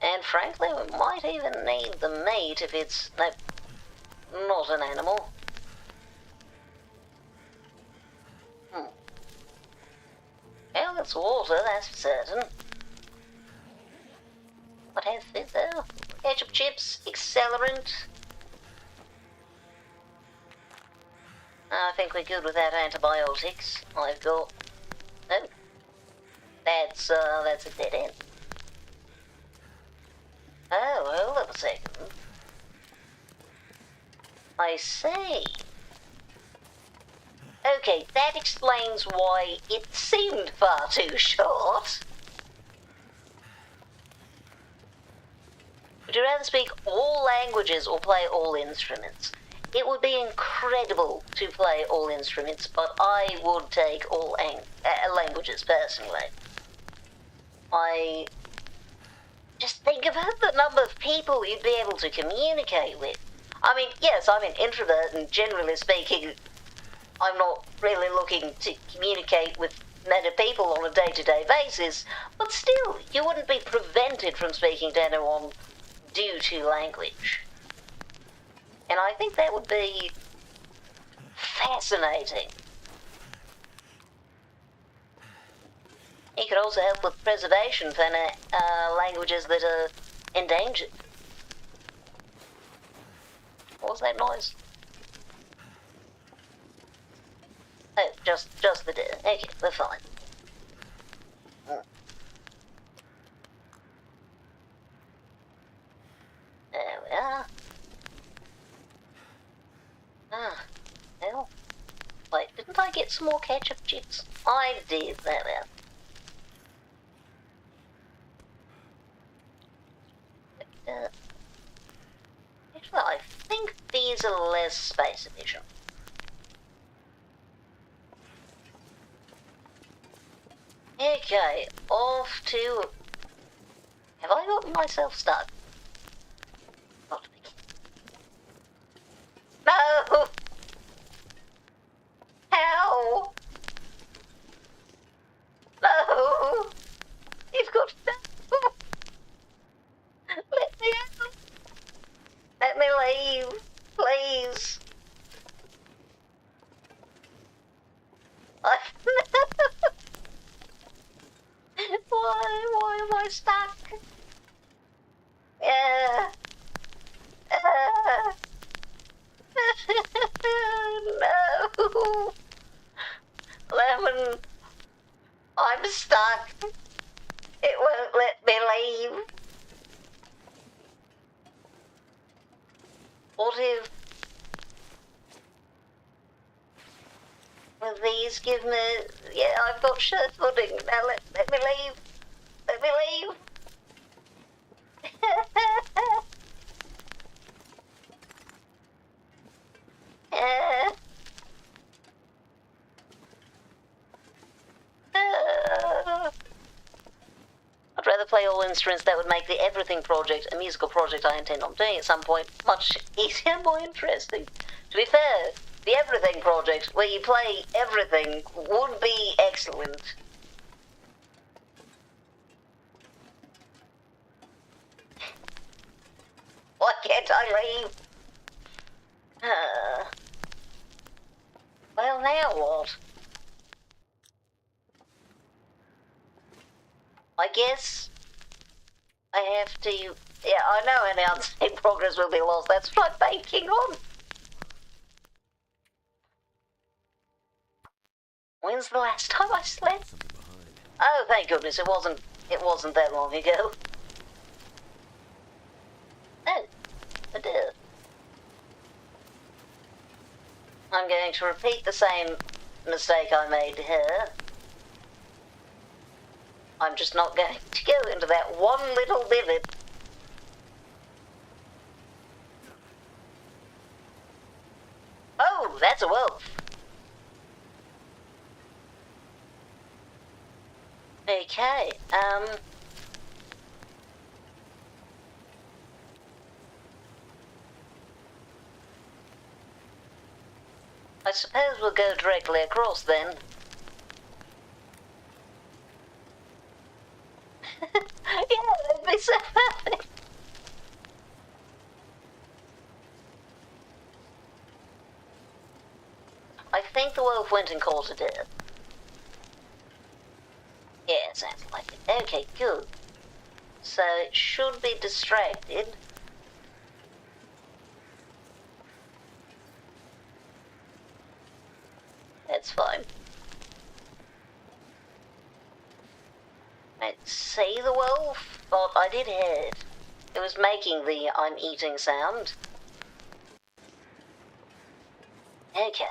And frankly, we might even need the meat if it's... no, not an animal. Well, it's water, that's for certain. What else is there? Ketchup chips, accelerant. I think we're good without antibiotics. I've got... no. That's a dead end. Oh, hold on a second. I see. Okay, that explains why it seemed far too short. Would you rather speak all languages or play all instruments? It would be incredible to play all instruments, but I would take all languages personally. Just think about the number of people you'd be able to communicate with. I mean, yes, I'm an introvert, and generally speaking, I'm not really looking to communicate with many people on a day-to-day basis, but still, you wouldn't be prevented from speaking to anyone due to language. And I think that would be fascinating. It could also help with preservation for languages that are endangered. What was that noise? Oh, just the deer. Okay, we're fine. There we are. Ah, hell. Wait, didn't I get some more ketchup chips? I did, there we are. Actually, I think these are less space efficient. Okay, off to... Have I gotten myself stuck? Not me. No! How? No! You've got to... Let me out! Let me leave, please. Why am I stuck? Yeah. No. Lemon, I'm stuck. what if... Will these give me... Yeah, I've got shirt footing. Now let me leave. Let me leave. I'd rather play all instruments. That would make the everything project, a musical project I intend on doing at some point, much easier and more interesting. To be fair, the everything project, where you play everything, would be excellent. Why can't I leave? Well, now what? I guess I have to... Yeah, I know any unsaved progress will be lost. That's what I'm banking on. When's the last time I slept? Oh, thank goodness, it wasn't that long ago. Oh, I did. I'm going to repeat the same mistake I made here. I'm just not going to go into that one little divot. Oh, that's a wolf. Okay, I suppose we'll go directly across then. Yeah, that'd be so perfect. I think the wolf went and caught a deer. Yeah, sounds like it. Okay, good. So it should be distracted. That's fine. Let's see the wolf, but I did hear it. It was making the I'm eating sound. Okay.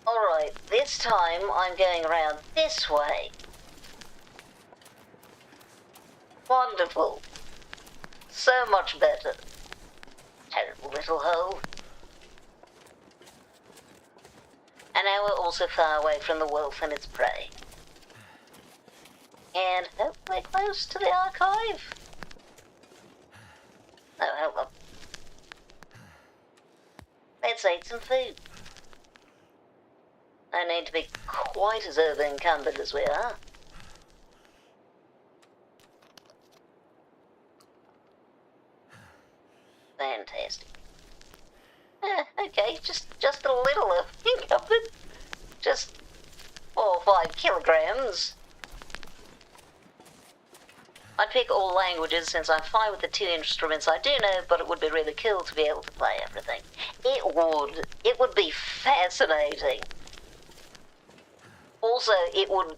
Alright, this time I'm going around this way. Wonderful. So much better. Terrible little hole. And now we're also far away from the wolf and its prey. And hopefully close to the archive. Oh, hold on. Let's eat some food. No need to be quite as over-encumbered as we are. Fantastic. Okay, just a little over-encumbered. Just 4 or 5 kilograms. I'd pick all languages since I'm fine with the 2 instruments I do know, but it would be really cool to be able to play everything. It would. It would be fascinating. Also, it would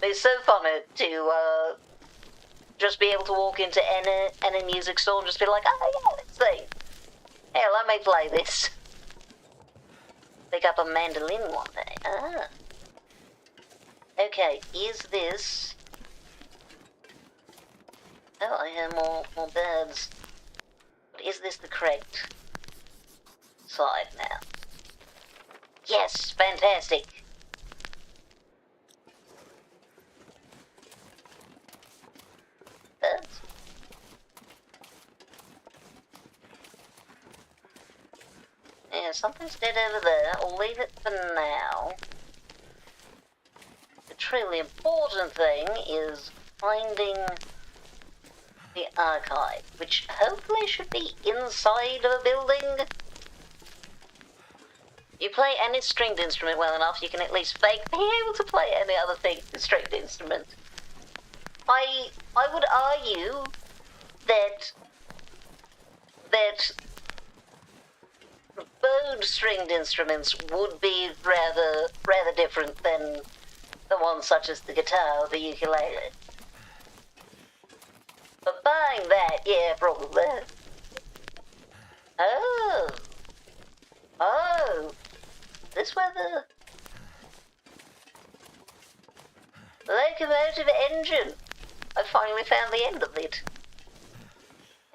be so funny to just be able to walk into any music store and just be like, oh yeah, let's see. Hey, let me play this. Pick up a mandolin one day. Ah. Okay, is this... Oh, I hear more birds. But is this the correct side now? Yes, fantastic. Birds. Yeah, something's dead over there. I'll leave it for now. The truly important thing is finding the archive, which hopefully should be inside of a building. You play any stringed instrument well enough, you can at least fake being able to play any other stringed instrument. I would argue that bowed stringed instruments would be rather different than the ones such as the guitar or the ukulele. But buying that, yeah, probably. Oh. Oh. This where the locomotive engine. I finally found the end of it.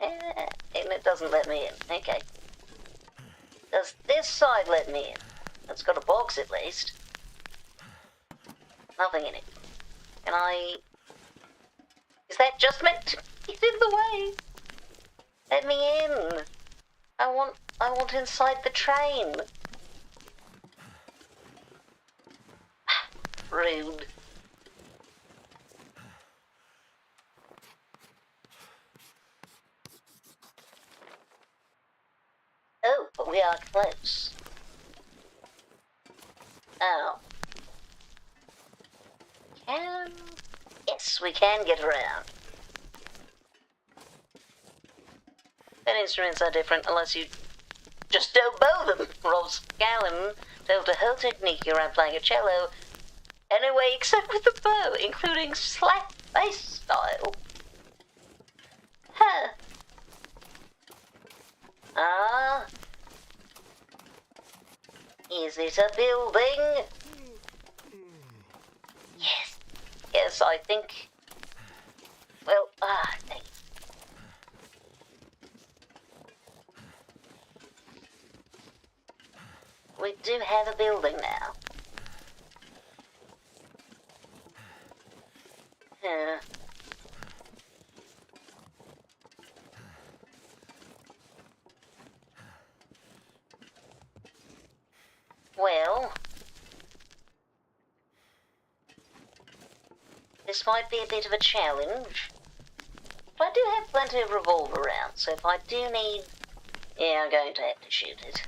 And it doesn't let me in. Okay. Does this side let me in? It's got a box at least. Nothing in it. Can I... Is that just meant to get in the way? Let me in. I want inside the train. Rude. Oh, but we are close. Oh. Yes, we can get around. And instruments are different unless you just don't bow them. Rob Scallon told a whole technique around playing a cello anyway, except with the bow, including slap bass style. Huh. Ah. Is it a building? Yes. Yes, I think... Well, thank you. We do have a building now. Well, this might be a bit of a challenge, but I do have plenty of revolver rounds, so if I do need... Yeah, I'm going to have to shoot it.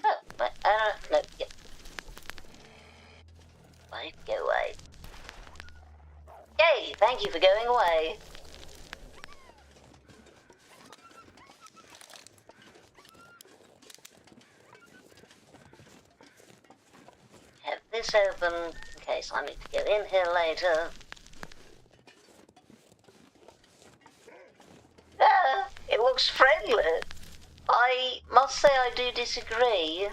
Oh, but, no, yeah. Wait, go away. Yay, thank you for going away. Have this open in case I need to go in here later. Ah, it looks friendly. I must say I do disagree.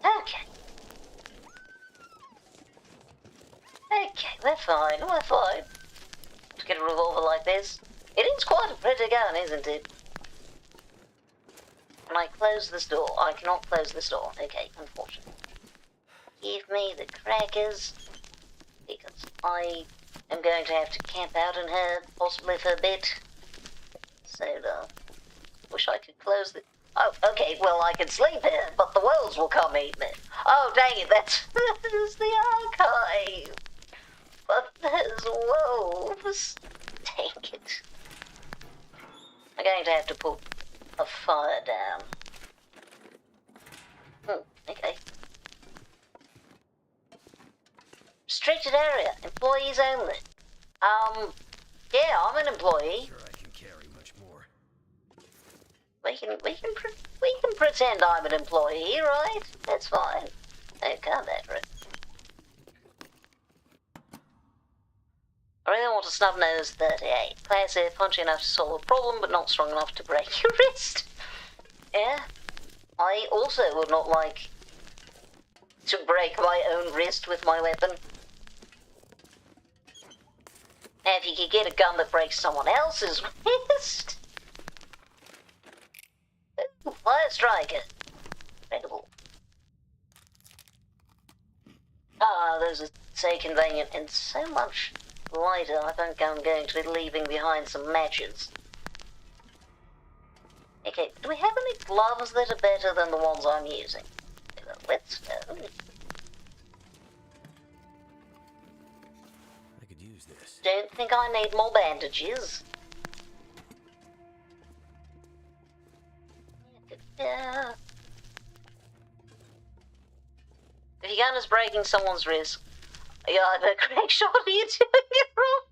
Okay. Okay, we're fine, we're fine. To get a revolver like this. It is quite a pretty gun, isn't it? Can I close this door? I cannot close this door. Okay, unfortunately. Give me the crackers. Because I am going to have to camp out in here, possibly for a bit. So, wish I could close the... Oh, okay, well, I can sleep here, but the wolves will come eat me. Oh, dang it, that's the archive. But there's wolves. Dang it. I'm going to have to put a fire down. Okay. Restricted area, employees only. Yeah, I'm an employee. Sure, I can carry much more. We can pretend I'm an employee, right? That's fine. Oh, can't that right? I really want a snub-nosed 38. Classy, punchy enough to solve a problem, but not strong enough to break your wrist. Yeah. I also would not like to break my own wrist with my weapon. Now, if you could get a gun that breaks someone else's wrist... Ooh, fire striker. Incredible. Ah, those are so convenient and so much lighter. I think I'm going to be leaving behind some matches. Okay, do we have any gloves that are better than the ones I'm using? Let's go. I could use this. Don't think I need more bandages. If your gun is breaking someone's wrist, you're either a crack shot or you're doing it wrong.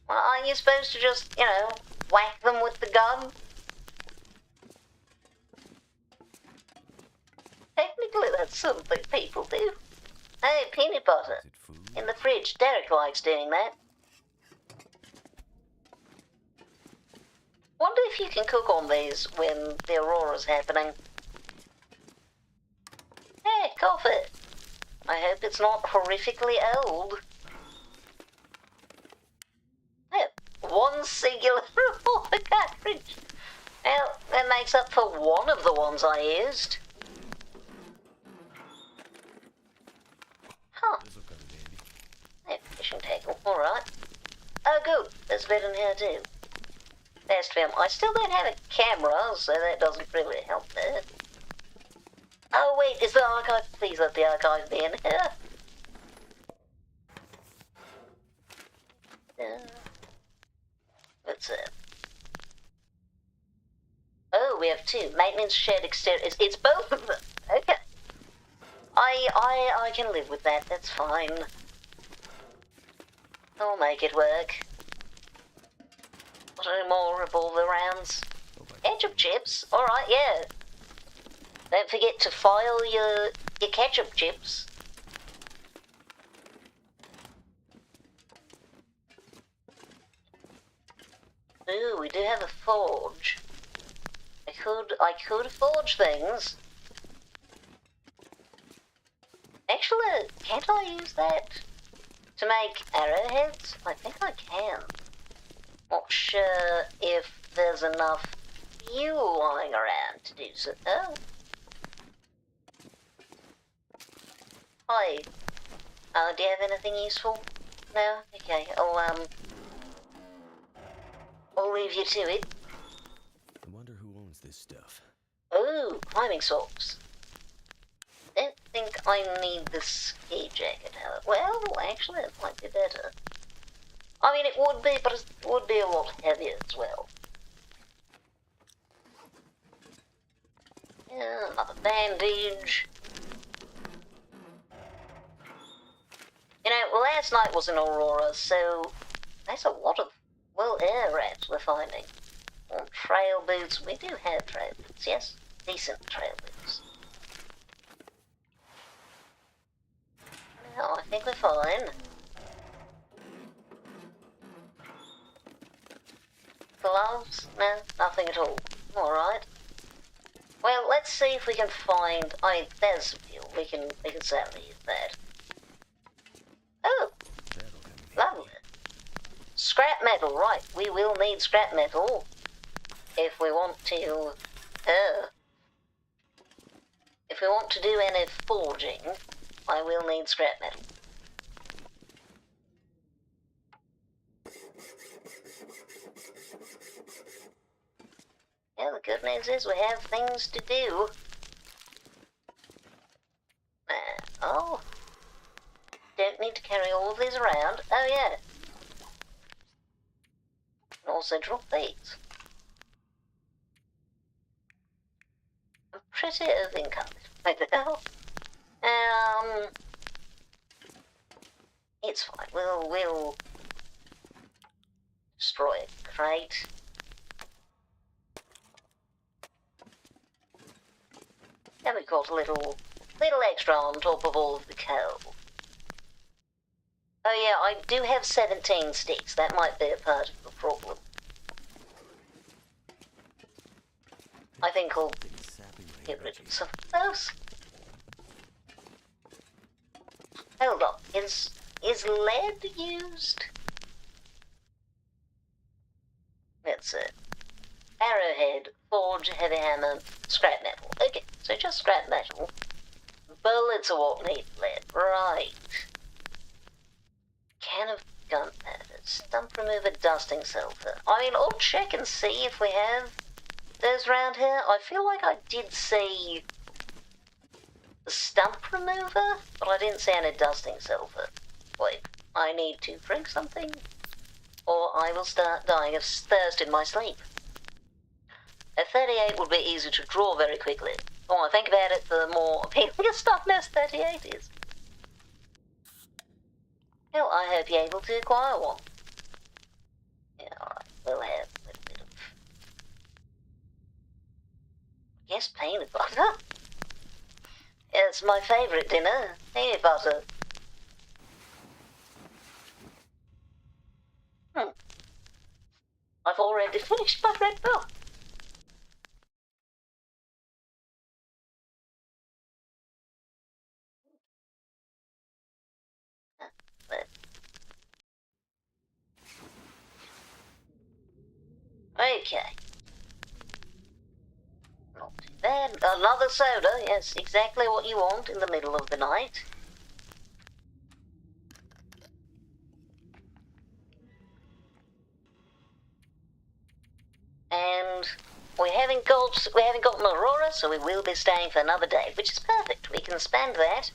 Well, aren't you supposed to just, you know, whack them with the gun? Technically, that's something people do. Hey, peanut butter. Is it food? In the fridge. Derek likes doing that. Wonder if you can cook on these when the aurora's happening. Hey, coffee. I hope it's not horrifically old. Hey, one singular revolver cartridge. Well, that makes up for one of the ones I used. Huh. This'll come in handy. Hey, fishing tackle. Alright. Oh, good. There's a bit in here, too. Best film. I still don't have a camera, so that doesn't really help there. Oh, wait, is the archive? Please let the archive be in here. What's it? Oh, we have two. Maintenance, shared exterior. It's both of them. Okay. I can live with that. That's fine. I'll make it work. What are more revolver rounds? Ketchup chips? Alright, yeah. Don't forget to file your ketchup chips. Ooh, we do have a forge. I could forge things. Actually, can't I use that to make arrowheads? I think I can. Not sure if there's enough fuel lying around to do so. Oh. Hi. Do you have anything useful? No? Okay, I'll leave you to it. I wonder who owns this stuff. Ooh, climbing socks. Don't think I need the ski jacket, however. Well, actually, it might be better. I mean, it would be, but it would be a lot heavier as well. Yeah, another bandage. You know, last night was an aurora, so that's a lot of, well, air rats we're finding. Well, trail boots. We do have trail boots, yes. Decent trail boots. No, I think we're fine. Gloves? No, nothing at all. Alright. Well, let's see if we can find... there's some fuel. We can certainly use that. Oh! Lovely. Scrap metal, right. We will need scrap metal if we want to... if we want to do any forging, I will need scrap metal. Yeah, the good news is we have things to do. Oh. Don't need to carry all of these around. Oh, yeah. And also drop these. I'm pretty over-encumbered right now. It's fine. We'll destroy a crate. And we've got a little extra on top of all of the coal. Oh yeah, I do have 17 sticks. That might be a part of the problem. I think I'll get rid of some of those. Hold on, is lead used? That's it. Arrowhead, forge, heavy hammer, scrap metal. Okay, so just scrap metal. Bullets are what need lead, right. Can of gunpowder, stump remover, dusting sulfur. I mean, I'll check and see if we have those around here. I feel like I did see the stump remover, but I didn't see any dusting sulfur. Wait, I need to drink something, or I will start dying of thirst in my sleep. A 38 would be easy to draw very quickly, The more I think about it, the more appealing a stock nurse 38 is. Well, I hope you're able to acquire one. Yeah, alright, we'll have a little bit of... Yes, peanut butter. It's my favourite dinner, peanut butter. I've already finished my red book. Okay. Not too bad. Another soda, yes, exactly what you want in the middle of the night. And we haven't gotten Aurora, so we will be staying for another day, which is perfect. We can spend that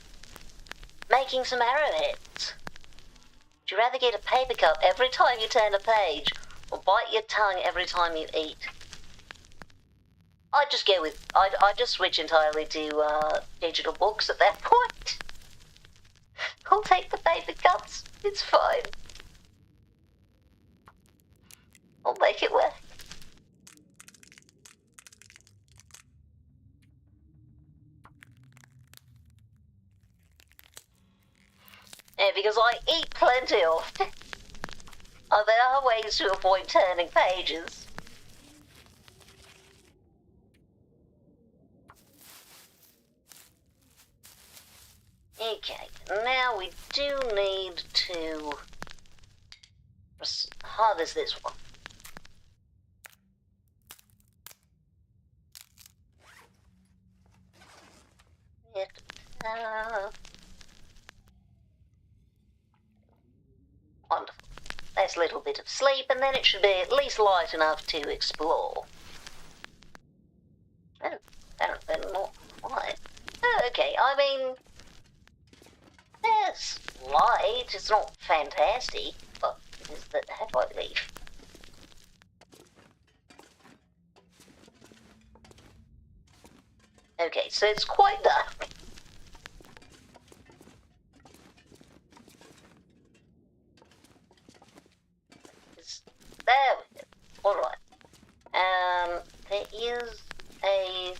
making some arrowheads. Would you rather get a paper cut every time you turn a page, or bite your tongue every time you eat? I'd just switch entirely to digital books at that point. I'll take the paper cuts. It's fine. I'll make it work. Yeah, because I eat plenty often. Oh, there are ways to avoid turning pages. Okay, now we do need to harvest this one. Wonderful. Nice little bit of sleep, and then it should be at least light enough to explore. Oh, apparently not quite. Oh, okay, I mean... It's light, it's not fantastic, but it is the... How do I leave? Okay, so it's quite dark. There we go. Alright. There is a...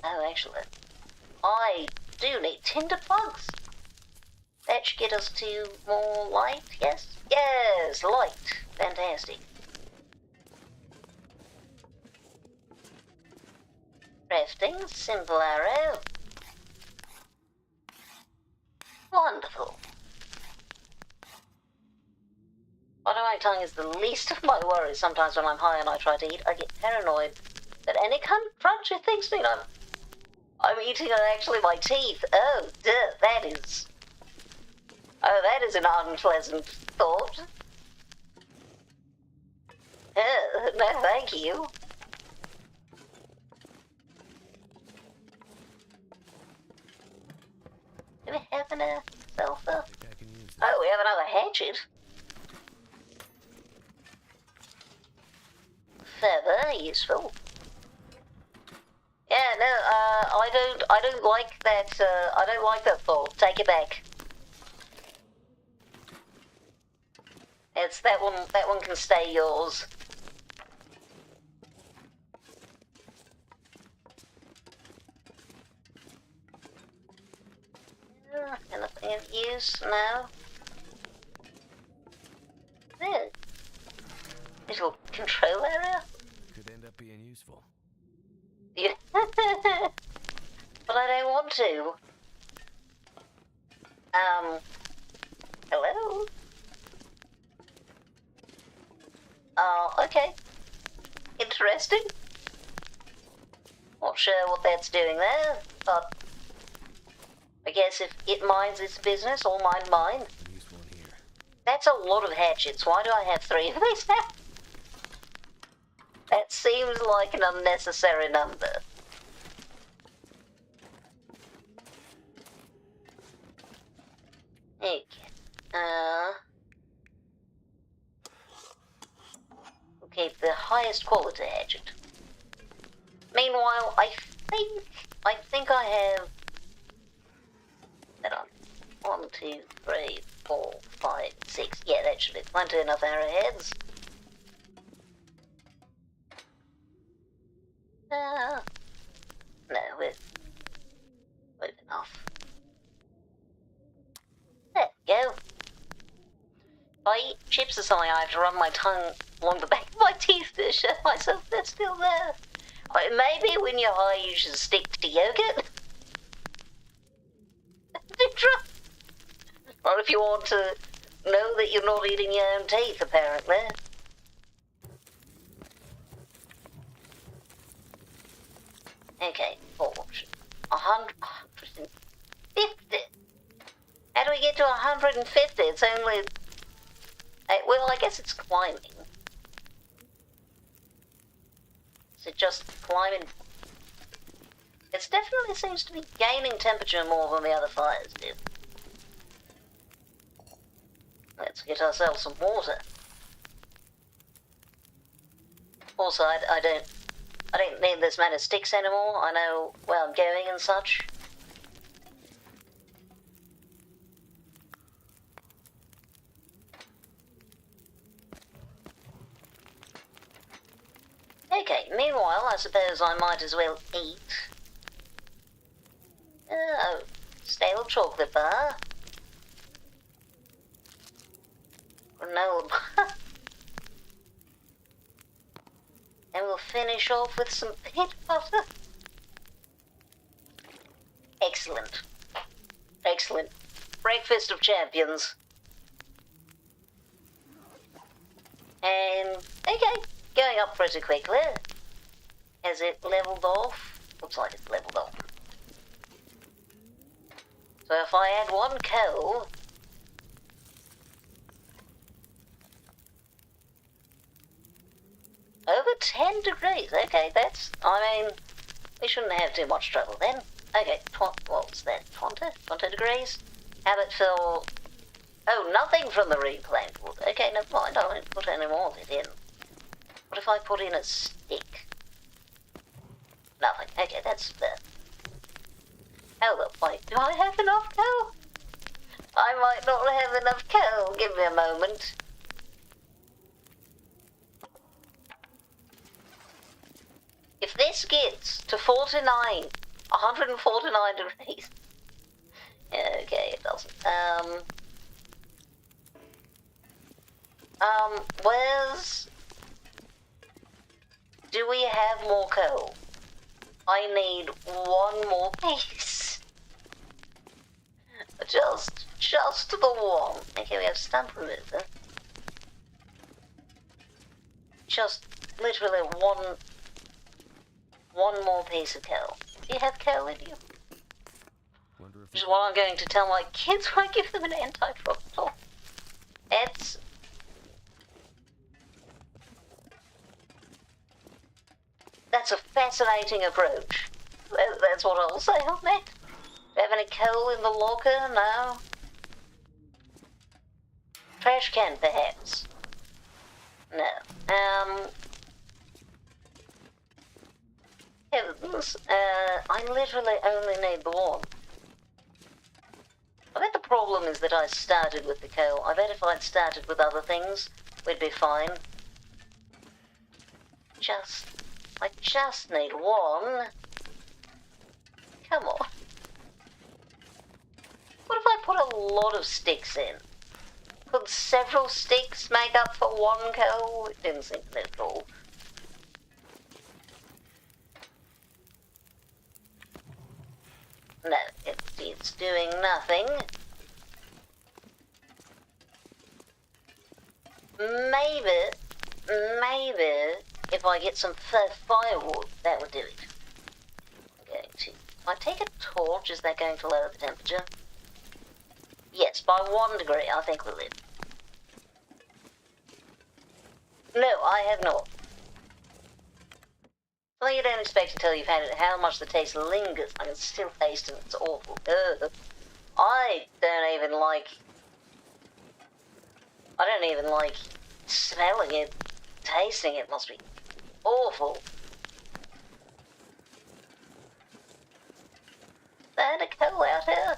Oh, actually, I do need tinder plugs. That should get us to more light, yes? Yes, light. Fantastic. Crafting, simple arrow. Wonderful. Biting my tongue is the least of my worries. Sometimes when I'm high and I try to eat, I get paranoid that any kind of crunchy things mean I'm eating on actually my teeth. Oh, duh, that is... Oh, that is an unpleasant thought. No, thank you. Do we have an sulfur? Oh, we have another hatchet. Feather, useful. Yeah, no, I don't like that, I don't like that thought. Take it back. It's that one can stay yours. Anything of use? No. Yeah. Little control area? Could end up being useful. Yeah. But I don't want to. Hello? Okay. Interesting. Not sure what that's doing there, but I guess if it minds its business, all mine. Use one here. That's a lot of hatchets. Why do I have 3 of these now? That seems like an unnecessary number. Okay. We'll keep the highest quality hatchet. Meanwhile, I think I have... Hold on. 1, 2, 3, 4, 5, 6. Yeah, that should be plenty enough arrowheads. No, we've enough. There we go. If I eat chips or something, I have to run my tongue along the back of my teeth to show myself they're still there. Maybe when you're high, you should stick to yogurt. Or if you want to know that you're not eating your own teeth, apparently. Okay, forge. 150. How do we get to 150? It's only... well, I guess it's climbing. Is it just climbing? It definitely seems to be gaining temperature more than the other fires do. Let's get ourselves some water. Also, I don't need this many sticks anymore. I know where I'm going and such. Okay, meanwhile, I suppose I might as well eat. Oh, stale chocolate bar. Granola bar. And we'll finish off with some peanut butter. Excellent. Excellent. Breakfast of champions. And, okay, going up pretty quickly. Has it leveled off? Looks like it's leveled off. So if I add 1 coal... Over 10 degrees. Okay, that's... I mean, we shouldn't have too much trouble then. Okay, what's that? 20 degrees? Have it fill... Oh, nothing from the reclaimed wood. Okay, never mind. I won't put any more of it in. What if I put in a stick? Nothing. Okay, that's fair. Hold up, wait. Do I have enough coal? I might not have enough coal. Give me a moment. If this gets to 149 degrees... Okay, it doesn't. Where's... Do we have more coal? I need 1 more piece. Just the one. Okay, we have stump remover. Just literally one more piece of coal. Do you have coal in you? Which is what I'm going to tell my kids when I give them an anti-tropical. That's a fascinating approach. That's what I'll say on that. Do you have any coal in the locker? No. Trash can, perhaps. No. Heavens. I literally only need the 1. I bet the problem is that I started with the coal. I bet if I'd started with other things, we'd be fine. I just need 1. Come on. What if I put a lot of sticks in? Could several sticks make up for 1 coal? It didn't seem to me at all. No, it's doing nothing. Maybe, if I get some firewood, that would do it. I'm going to... If I take a torch, is that going to lower the temperature? Yes, by 1 degree, I think we'll live. No, I have not. Well, you don't expect until you've had it how much the taste lingers. I can still taste it, it's awful. I don't even like smelling it. Tasting it must be awful. kind of coal out here.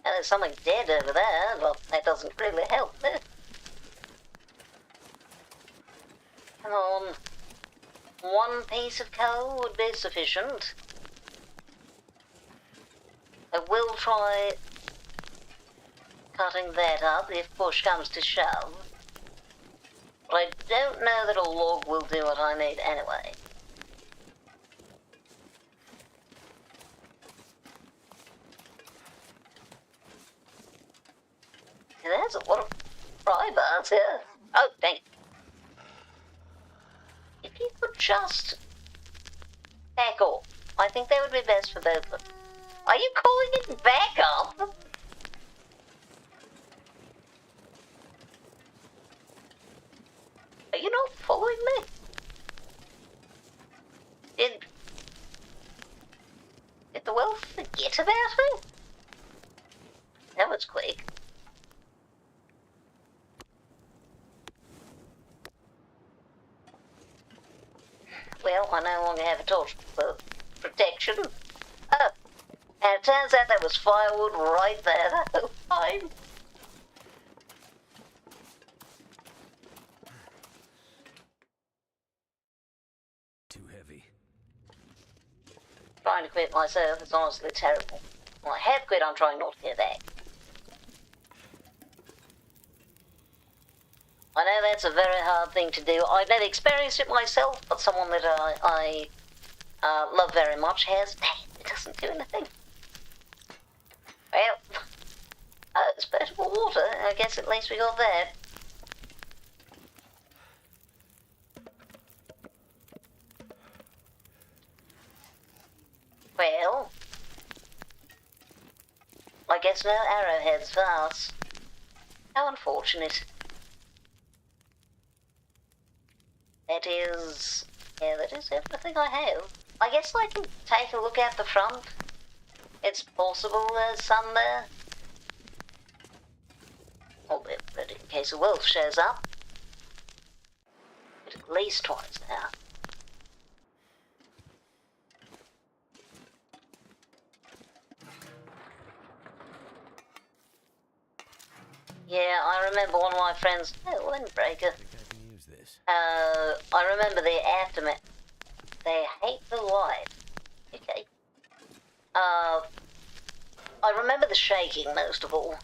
And there's something dead over there, but that doesn't really help. Come on. One piece of coal would be sufficient. I will try cutting that up if push comes to shove. But I don't know that a log will do what I need anyway. There's a lot of fry bars here. Oh, dang it. If you could just back off, I think that would be best for both of them. Are you calling it back up? Are you not following me? Did the wolf forget about me? That was quick. Well, I no longer have a torch for protection. Oh, and it turns out there was firewood right there the whole time. Too heavy. Trying to quit myself is honestly terrible. Well, I have quit, I'm trying not to get back. I know that's a very hard thing to do. I've never experienced it myself, but someone that I love very much has. It doesn't do anything. Well, it's potable water. I guess at least we got that. Well, I guess no arrowheads for us. How unfortunate. That is everything I have. I guess I can take a look at the front. It's possible there's some there. Oh, but in case a wolf shows up. But at least twice now. Yeah, I remember one of my friends. Oh, windbreaker. I think I can use this. I remember the aftermath. They hate the light. Okay. I remember the shaking most of all.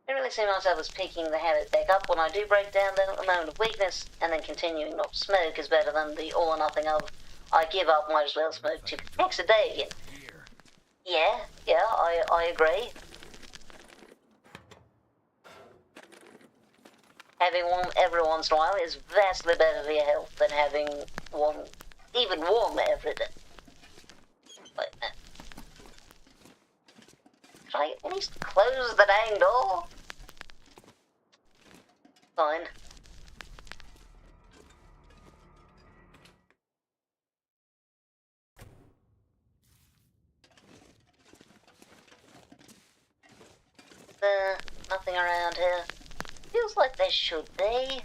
I don't really see myself as picking the habit back up. When I do break down, then at the moment of weakness, and then continuing not to smoke is better than the all or nothing of I give up, might as well smoke 2 packs a day again. Here. Yeah, I agree. Having one every once in a while is vastly better for your health than having one, even one every day. Like that. Should I at least close the dang door? Fine. Nothing around here. Feels like there should be.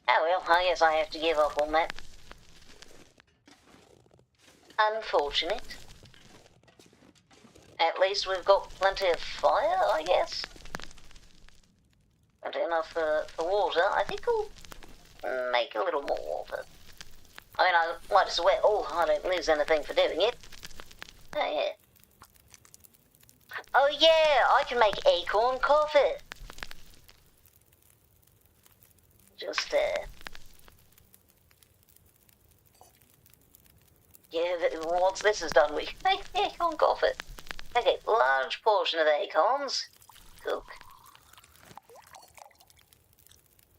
Oh well, I guess I have to give up on that. Unfortunate. At least we've got plenty of fire, I guess. Plenty enough for water. I think I'll make a little more water. I mean, I might as well. Oh, I don't lose anything for doing it. Oh yeah. Oh yeah, I can make acorn coffee. Just, yeah, once this is done, we can make acorn coffee. Okay, large portion of acorns. Cook.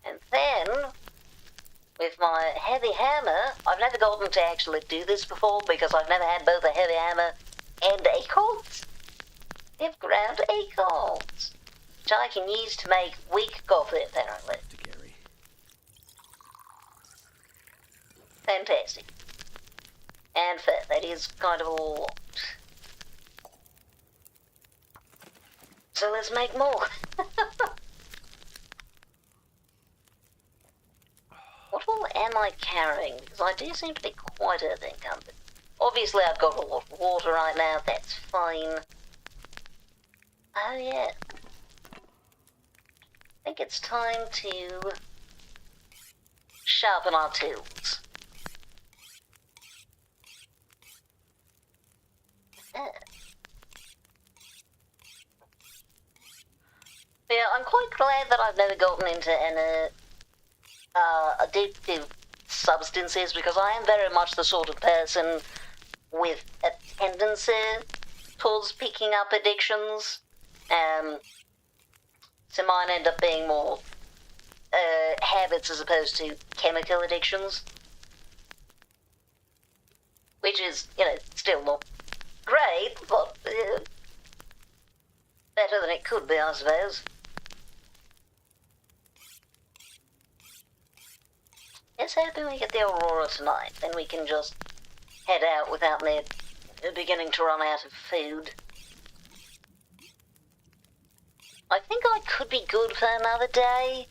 And then, with my heavy hammer, I've never gotten to actually do this before because I've never had both a heavy hammer and acorns. They've ground acorns, which I can use to make weak coffee, apparently. To carry. Fantastic. And fair, that is kind of a lot. So let's make more. What all am am I carrying? Because I do seem to be quite encumbered. Obviously, I've got a lot of water right now. That's fine. Oh, yeah. I think it's time to sharpen our tools. Yeah, I'm quite glad that I've never gotten into any addictive substances, because I am very much the sort of person with a tendency towards picking up addictions. So mine end up being more habits as opposed to chemical addictions. Which is, still not great, but better than it could be, I suppose. Let's hope we get the Aurora tonight, then we can just head out without me beginning to run out of food. I think I could be good for another day,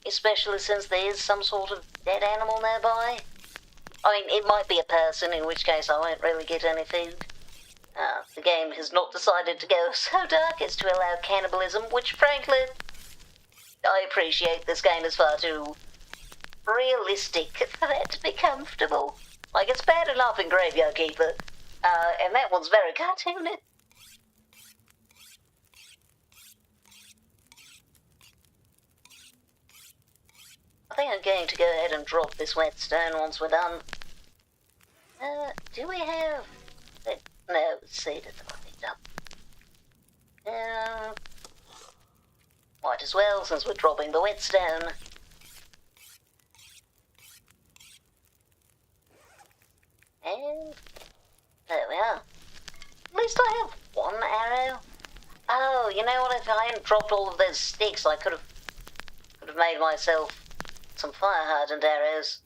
especially since there is some sort of dead animal nearby. I mean, it might be a person, in which case I won't really get any food. The game has not decided to go so dark as to allow cannibalism, which frankly, I appreciate. This game is far too realistic for that to be comfortable. Like, it's bad enough in Graveyard Keeper, and that one's very cartoony. I think I'm going to go ahead and drop this whetstone once we're done. Do we have... No, seed at the moment. Might as well, since we're dropping the whetstone. And there we are. At least I have one arrow. Oh, you know what? If I hadn't dropped all of those sticks, I could have made myself some fire-hardened arrows.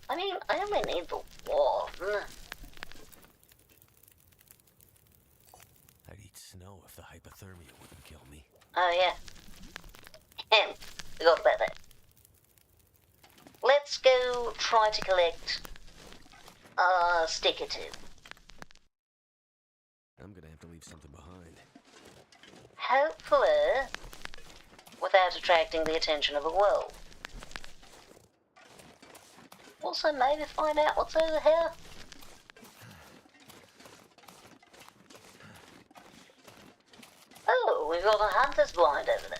I mean, I only need the one. I'd eat snow if the hypothermia wouldn't kill me. Oh, yeah. Forgot about that. Let's go try to collect a stick or two. I'm gonna have to leave something behind. Hopefully, without attracting the attention of a wolf. Also, maybe find out what's over here. Oh, we've got a hunter's blind over there.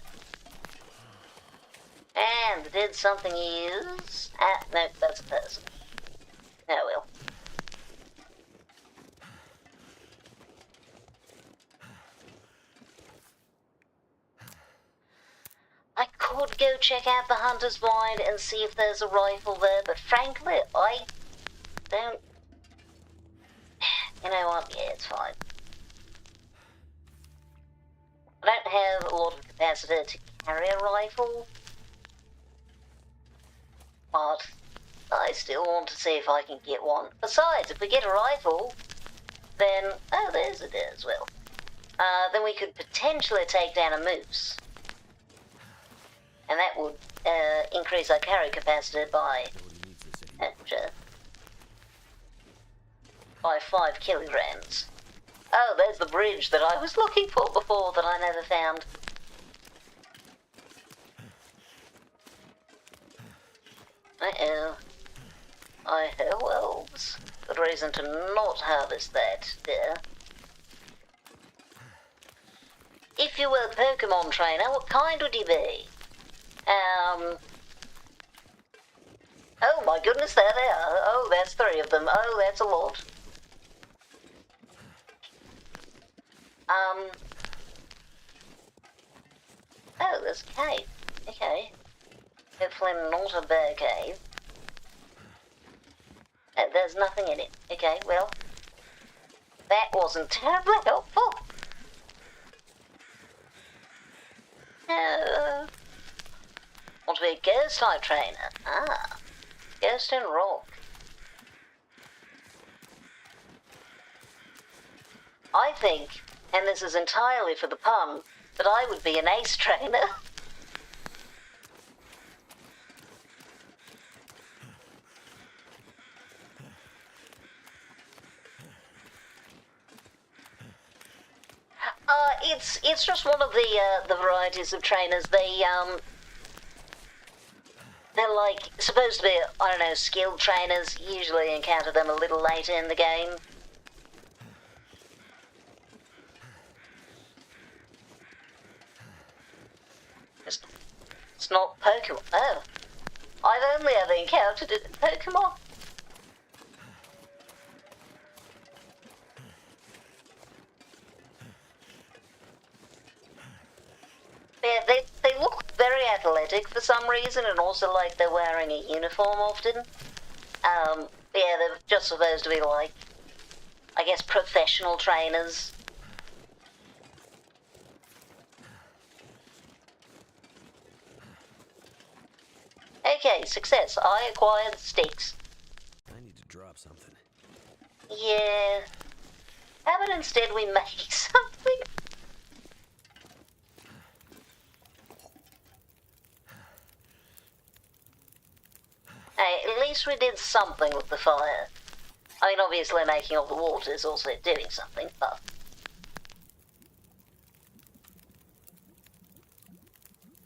And did something use... no, that's a person. Oh well. I could go check out the hunter's blind and see if there's a rifle there, but frankly, I don't... You know what? Yeah, it's fine. I don't have a lot of capacity to carry a rifle, but I still want to see if I can get one. Besides, if we get a rifle, then... Oh, there's a deer as well. Then we could potentially take down a moose. And that would increase our carry capacity by... by 5 kilograms. Oh, there's the bridge that I was looking for before that I never found. Uh-oh. I hear wolves. Good reason to not harvest that, dear. If you were a Pokemon trainer, what kind would you be? Oh my goodness, there they are. Oh, that's 3 of them. Oh, that's a lot. Oh, there's a cave. Okay. Hopefully not a bear cave. There's nothing in it. Okay, well, that wasn't terribly helpful. Want to be a ghost-type trainer? Ah, ghost and rock. I think, and this is entirely for the pun, that I would be an ace trainer. it's just one of the varieties of trainers. They're like supposed to be, I don't know, skilled trainers. You usually encounter them a little later in the game. It's not Pokemon. Oh, I've only ever encountered it in Pokemon. Yeah, they look very athletic for some reason, and also like they're wearing a uniform often. Yeah, they're just supposed to be like, I guess, professional trainers. Okay, success. I acquired sticks. I need to drop something. Yeah. How about instead we make something? Hey, at least we did something with the fire. I mean, obviously making all the water is also doing something, but...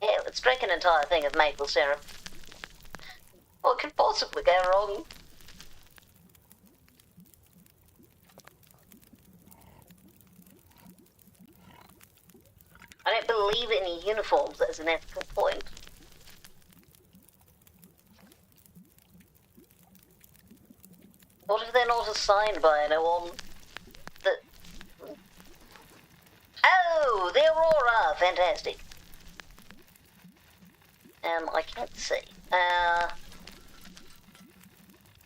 yeah, let's drink an entire thing of maple syrup. What could possibly go wrong? I don't believe in uniforms as an ethical point. What if they're not assigned by anyone? Oh, the Aurora! Fantastic. I can't see.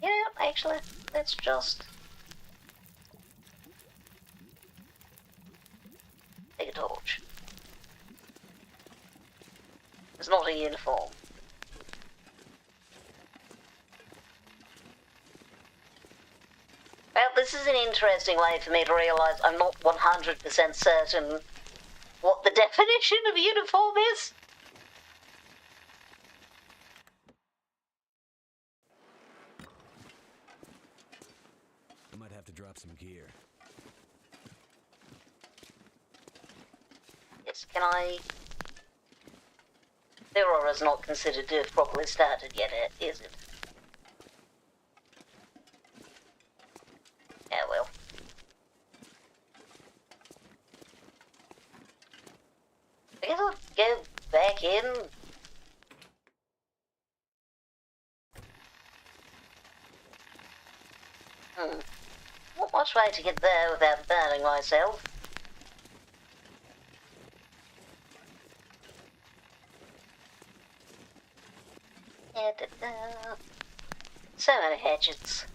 You know, actually, let's just... take a torch. It's not a uniform. Well, this is an interesting way for me to realise I'm not 100% certain what the definition of uniform is. I might have to drop some gear. Yes, can I... the Aurora's not considered to have properly started yet, is it? Yeah, well. I guess I'll go back in. Not much way to get there without burning myself. So many hatchets.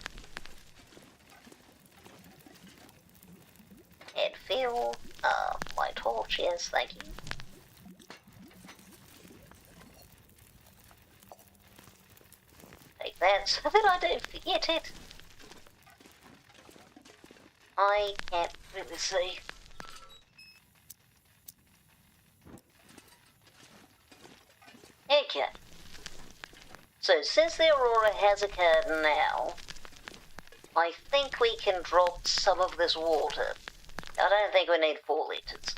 Head fuel. My torch, yes, thank you. Take that so that I don't forget it. I can't really see. Okay. So since the Aurora has occurred now, I think we can drop some of this water. I don't think we need 4 litres.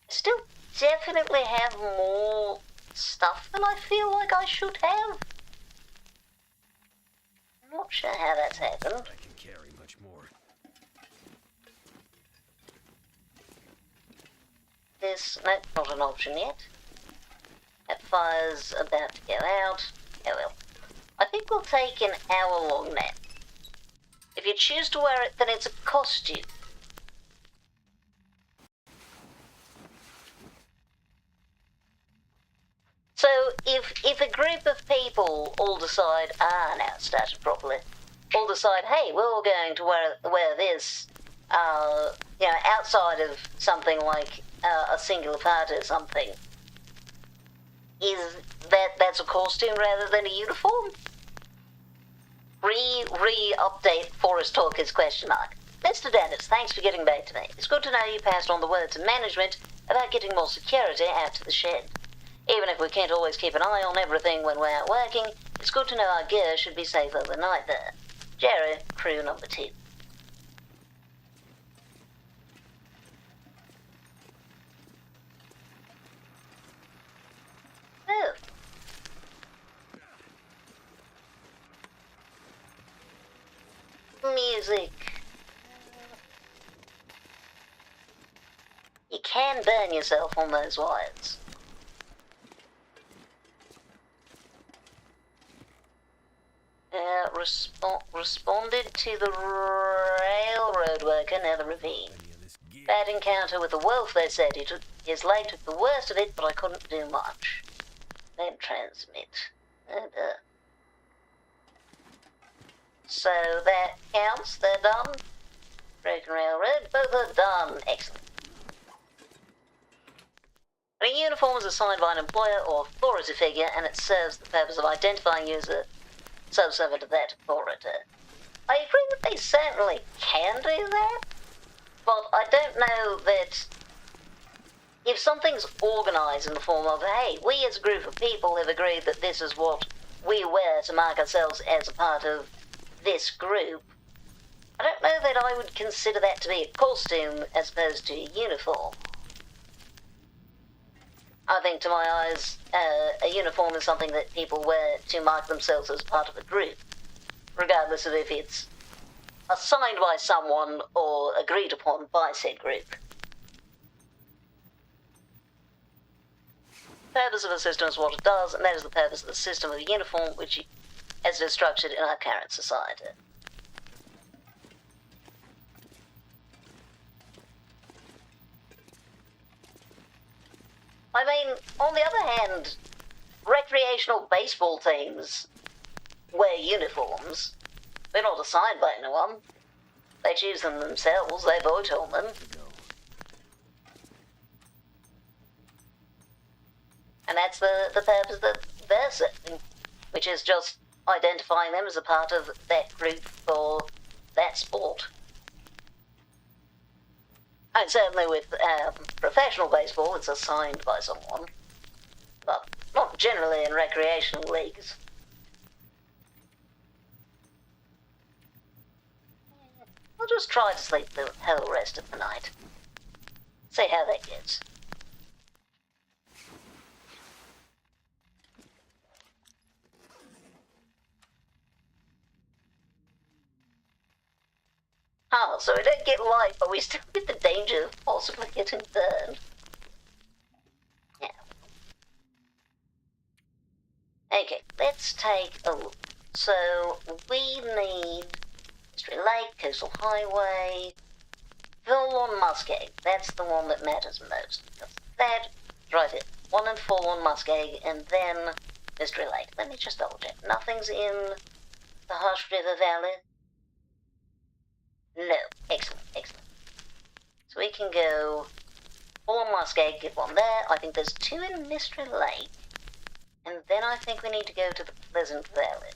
Still definitely have more stuff than I feel like I should have. I'm not sure how that's happened. I can carry much more. This, no, not an option yet. That fire's about to go out. Oh well. I think we'll take an hour-long nap. If you choose to wear it, then it's a costume. So, if a group of people all decide, now it's started properly, all decide, hey, we're all going to wear this, you know, outside of something like a singular party or something, is that's a costume rather than a uniform? Re-update Forest Talkers question mark. Mr. Dennis, thanks for getting back to me. It's good to know you passed on the word to management about getting more security out to the shed. Even if we can't always keep an eye on everything when we're out working, it's good to know our gear should be safe overnight there. Jerry, crew number 2. music. You can burn yourself on those wires. Responded to the railroad worker near the ravine. Bad encounter with the wolf, they said. His leg took the worst of it, but I couldn't do much. Then transmit. So that counts, they're done. Broken railroad, both are done. Excellent. A uniform is assigned by an employer or authority figure, and it serves the purpose of identifying you as a subservient of that authority. I agree that they certainly can do that, but I don't know that if something's organised in the form of, hey, we as a group of people have agreed that this is what we wear to mark ourselves as a part of this group, I don't know that I would consider that to be a costume as opposed to a uniform. I think to my eyes, a uniform is something that people wear to mark themselves as part of a group, regardless of if it's assigned by someone or agreed upon by said group. The purpose of a system is what it does, and that is the purpose of the system of a uniform, which as it is structured in our current society. I mean, on the other hand, recreational baseball teams wear uniforms. They're not assigned by anyone. They choose them themselves, they vote on them. And that's the purpose that they're serving, which is just identifying them as a part of that group for that sport. And certainly with professional baseball, it's assigned by someone, but not generally in recreational leagues. I'll just try to sleep the whole rest of the night. See how that gets. Oh, so we don't get light, but we still get the danger of possibly getting burned. Yeah. Okay, let's take a look. So, we need Mystery Lake, Coastal Highway, Full-on Muskeg. That's the one that matters most. That's right here. 1 and 4 on Muskeg, and then Mystery Lake. Let me just double check. Nothing's in the Hush River Valley. No. Excellent, excellent. So we can go 4 on Muskeg, get 1 there. I think there's 2 in Mystery Lake. And then I think we need to go to the Pleasant Valley.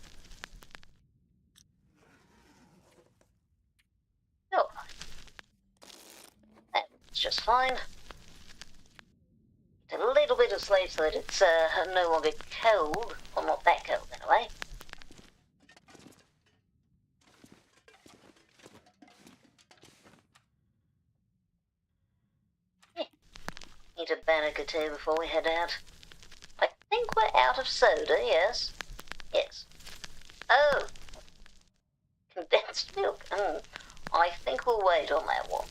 Oh, that's just fine. Get a little bit of sleep so that it's no longer cold. Well, not that cold anyway. Need a bannock or 2 before we head out. I think we're out of soda, yes? Yes. Oh! Condensed milk. I think we'll wait on that one.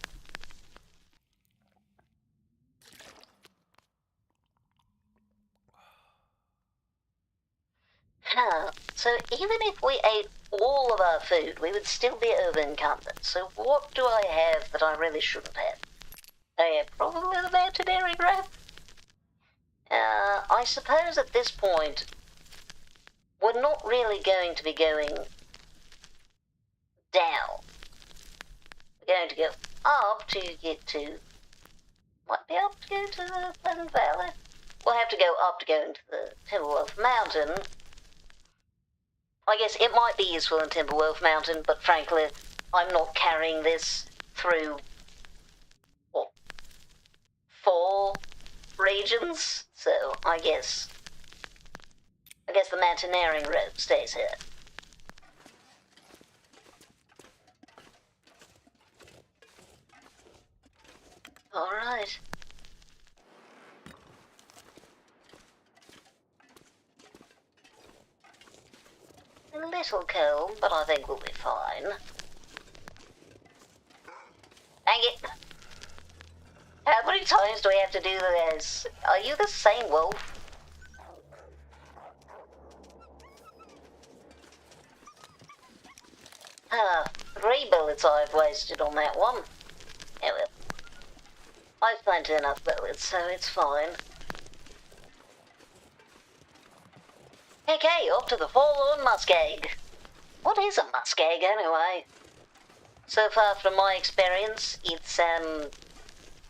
So even if we ate all of our food, we would still be over-encumbered. So what do I have that I really shouldn't have? Oh yeah, probably the veterinary grab. I suppose at this point, we're not really going to be going down. We're going to go up to get to... Might be up to go to the Pleasant Valley. We'll have to go up to go into the Timberwolf Mountain. I guess it might be useful in Timberwolf Mountain, but frankly, I'm not carrying this through... 4 regions, so I guess the mountaineering road stays here. Alright. A little cold, but I think we'll be fine. times do we have to do this? Are you the same wolf? Ah, 3 bullets I've wasted on that one. Yeah, well, I've plenty enough bullets, so it's fine. Okay, off to the forlorn muskeg. What is a muskeg, anyway? So far from my experience, it's,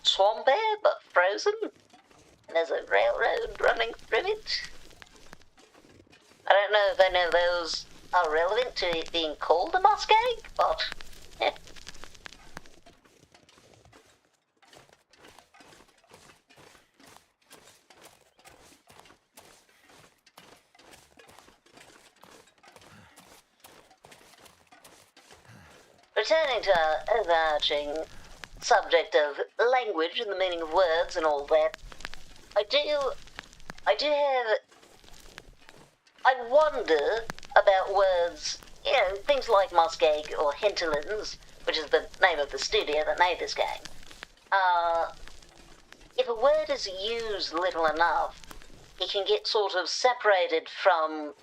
swamp air, but frozen. And there's a railroad running through it. I don't know if any of those are relevant to it being called a muskeg, but... eh. Returning to our overarching subject of language and the meaning of words and all that, I wonder about words, you know, things like muskeg or hinterlands, which is the name of the studio that made this game. If a word is used little enough, it can get sort of separated from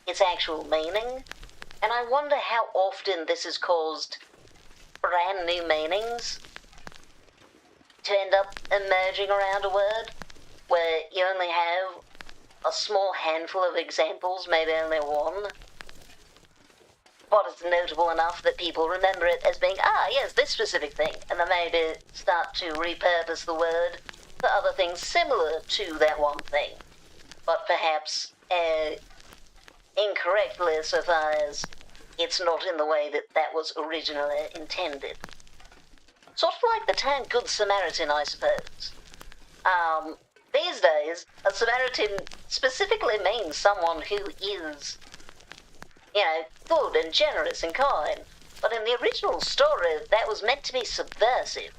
its actual meaning, and I wonder how often this has caused brand new meanings to end up emerging around a word, where you only have a small handful of examples, maybe only one, but it's notable enough that people remember it as being, ah, yes, this specific thing, and then maybe start to repurpose the word for other things similar to that one thing, but perhaps incorrectly so far as it's not in the way that that was originally intended. Sort of like the term Good Samaritan, I suppose. These days, a Samaritan specifically means someone who is, you know, good and generous and kind. But in the original story, that was meant to be subversive.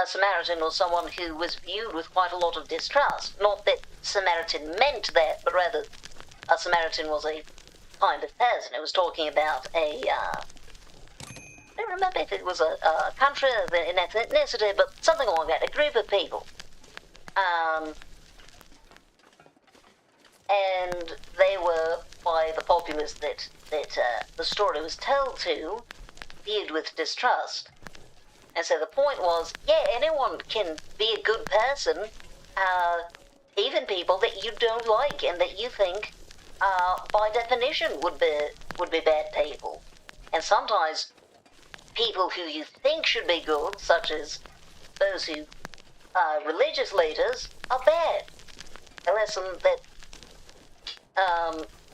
A Samaritan was someone who was viewed with quite a lot of distrust. Not that Samaritan meant that, but rather a Samaritan was a kind of person. It was talking about a, I don't remember if it was a country, an ethnicity, but something like that, a group of people. And they were, by the populace that the story was told to, viewed with distrust. And so the point was, yeah, anyone can be a good person, even people that you don't like and that you think, by definition, would be bad people. And sometimes people who you think should be good, such as those who are religious leaders, are bad. A lesson that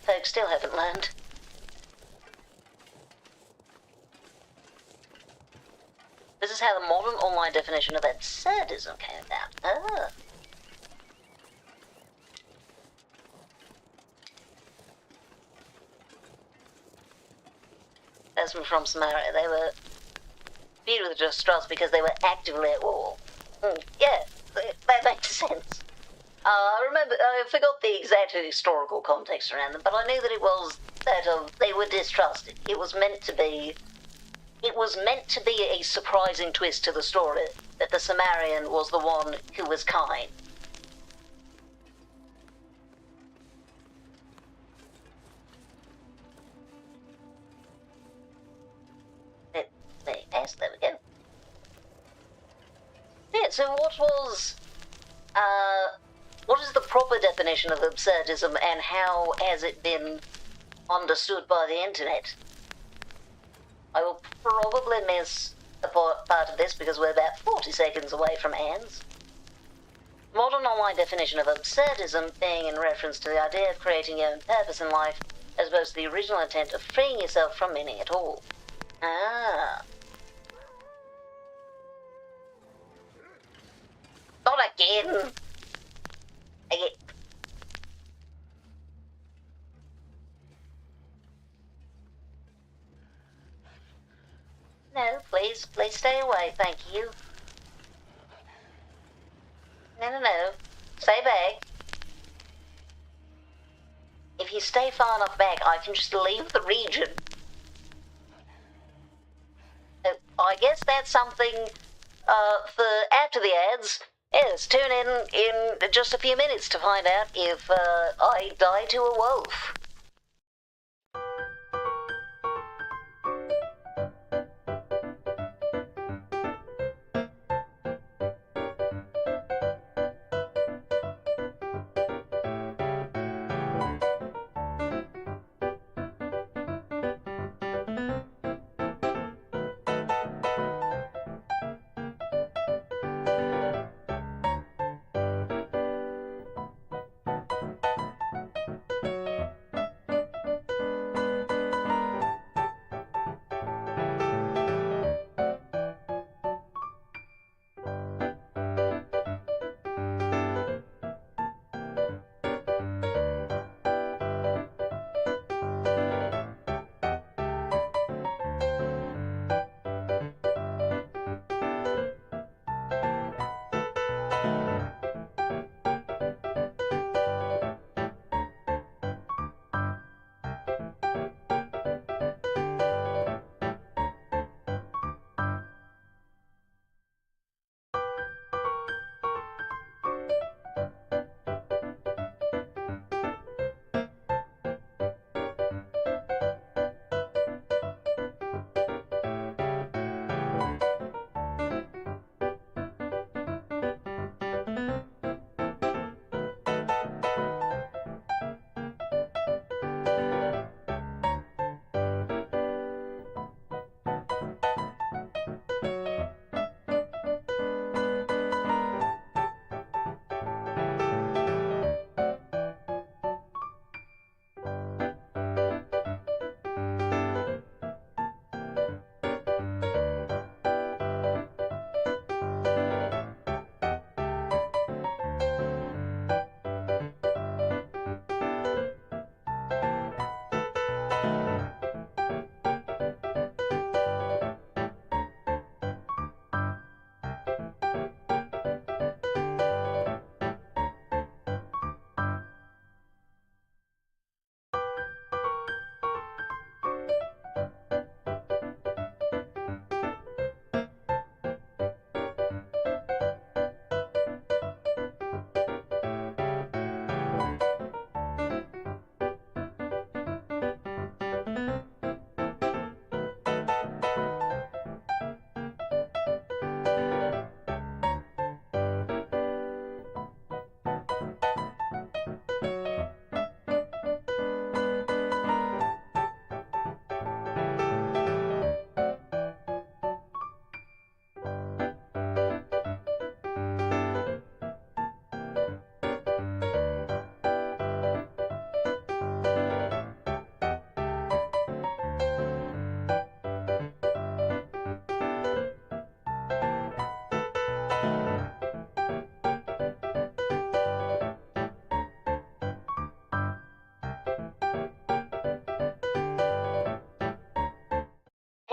folks still haven't learned. This is how the modern online definition of absurdism came about. Ah. As from Samaria, they were viewed with distrust because they were actively at war. Yeah, that makes sense. I forgot the exact historical context around them, but I knew that it was that they were distrusted. It was meant to be a surprising twist to the story that the Samaritan was the one who was kind. Yes, there we go. Yeah, so what is the proper definition of absurdism and how has it been understood by the internet? I will probably miss a part of this because we're about 40 seconds away from hands. Modern online definition of absurdism being in reference to the idea of creating your own purpose in life as opposed to the original intent of freeing yourself from meaning at all. Ah. Not again! No, please stay away, thank you. No. Stay back. If you stay far enough back, I can just leave the region. I guess that's something for after the ads. Yes, tune in just a few minutes to find out if I die to a wolf.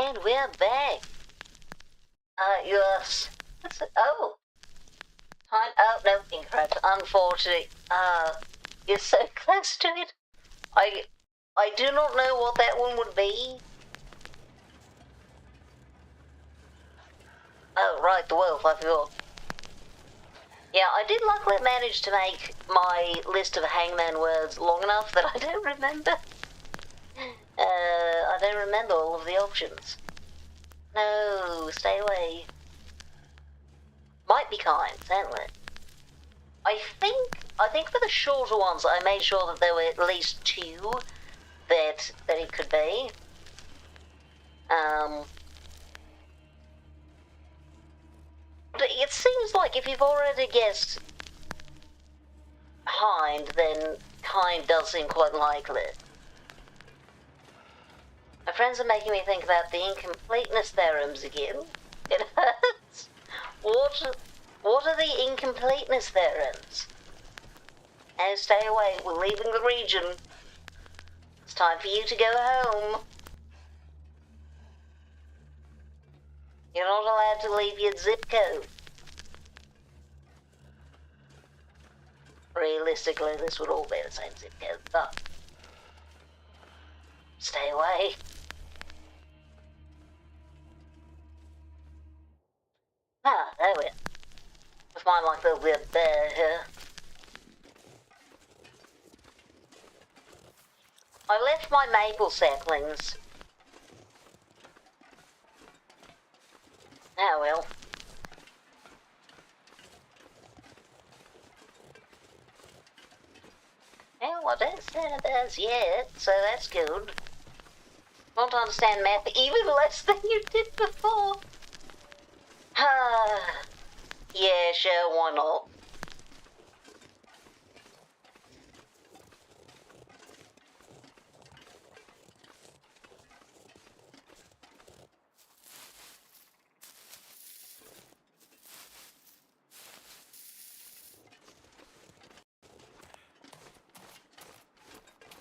And we're back. Yes. Oh. Oh, no, incorrect. Unfortunately. You're so close to it. I do not know what that one would be. Oh, right, the wolf, I forgot. Yeah, I did luckily manage to make my list of hangman words long enough that I don't remember. I don't remember all of the options. No, stay away. Might be kind, certainly. I think for the shorter ones, I made sure that there were at least two that it could be. But it seems like if you've already guessed hind, then kind does seem quite likely. My friends are making me think about the incompleteness theorems again. It hurts. What are the incompleteness theorems? Oh, stay away. We're leaving the region. It's time for you to go home. You're not allowed to leave your zip code. Realistically, this would all be the same zip code, but stay away. Ah, there we are. With my luck, there'll be a bear here. I left my maple saplings. Oh well. Well, I don't see any bears yet, so that's good. Want to understand map even less than you did before. Ah, yeah, sure, why not?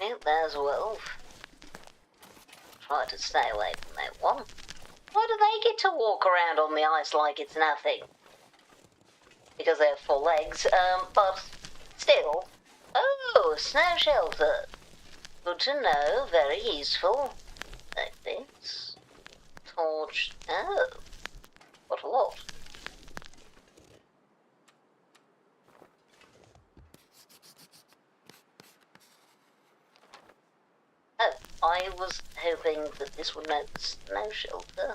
Well, there's a wolf. Try to stay away from that one. Why do they get to walk around on the ice like it's nothing? Because they have 4 legs, but still. Oh, snow shelter. Good to know, very useful. Like this. Torch. Oh, what a lot. Oh, I was hoping that this would note the snow shelter.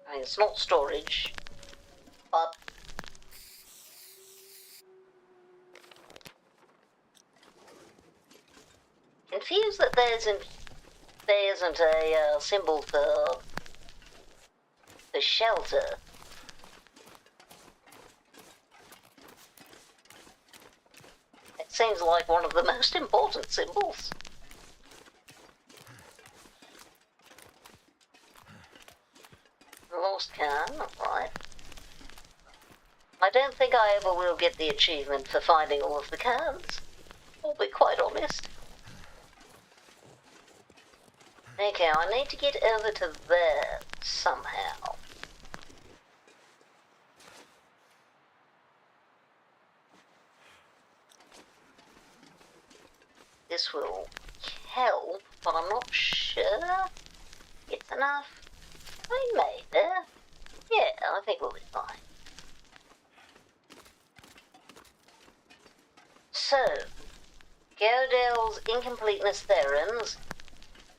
I mean, it's not storage, but confused that there isn't a symbol for the shelter. It seems like one of the most important symbols. Lost can, right. I don't think I ever will get the achievement for finding all of the cans. I'll be quite honest. Okay, I need to get over to there somehow. This will help, but I'm not sure it's enough. I made there. Yeah, I think we'll be fine. So, Gödel's incompleteness theorems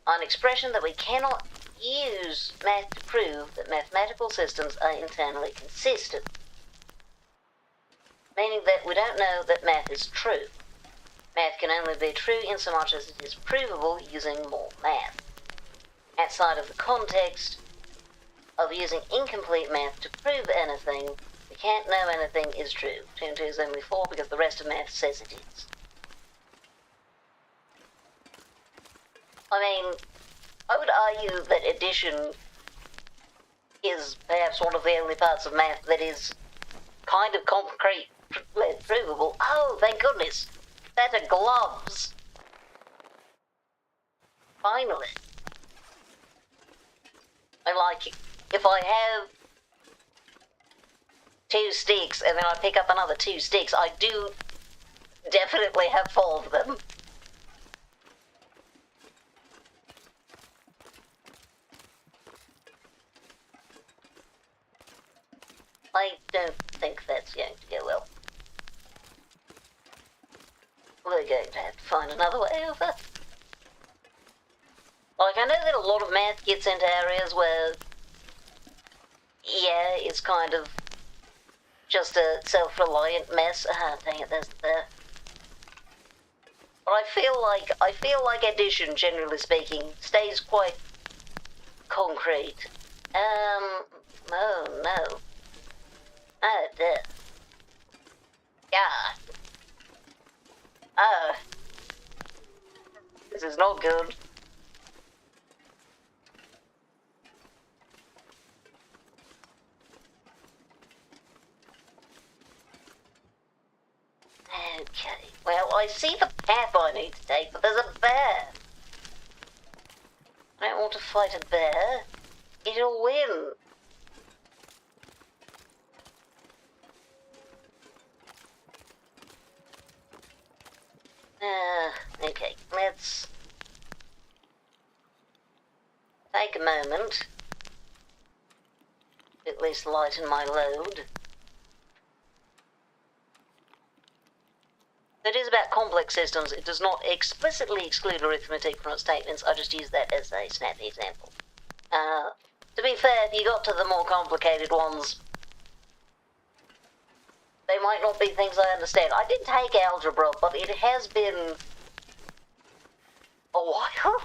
are an expression that we cannot use math to prove that mathematical systems are internally consistent, meaning that we don't know that math is true. Math can only be true insomuch as it is provable using more math. Outside of the context of using incomplete math to prove anything, we can't know anything is true. 2 and 2 is only 4 because the rest of math says it is. I mean, I would argue that addition is perhaps one of the only parts of math that is kind of concrete, provable. Oh, thank goodness. That are gloves. Finally. I like it. If I have 2 sticks and then I pick up another 2 sticks, I do definitely have 4 of them. I don't think that's going to go well. We're going to have to find another way over. Like, I know that a lot of math gets into areas where, yeah, it's kind of just a self-reliant mess. Ah, dang it, there's the bear. But I feel like addition, generally speaking, stays quite concrete. Oh no. Oh dear. Yeah. Oh. This is not good. Okay, well, I see the path I need to take, but there's a bear. I don't want to fight a bear. It'll win. take a moment to at least lighten my load. It is about complex systems. It does not explicitly exclude arithmetic from its statements. I just use that as a snappy example. To be fair, if you got to the more complicated ones, they might not be things I understand. I did take algebra, but it has been a while.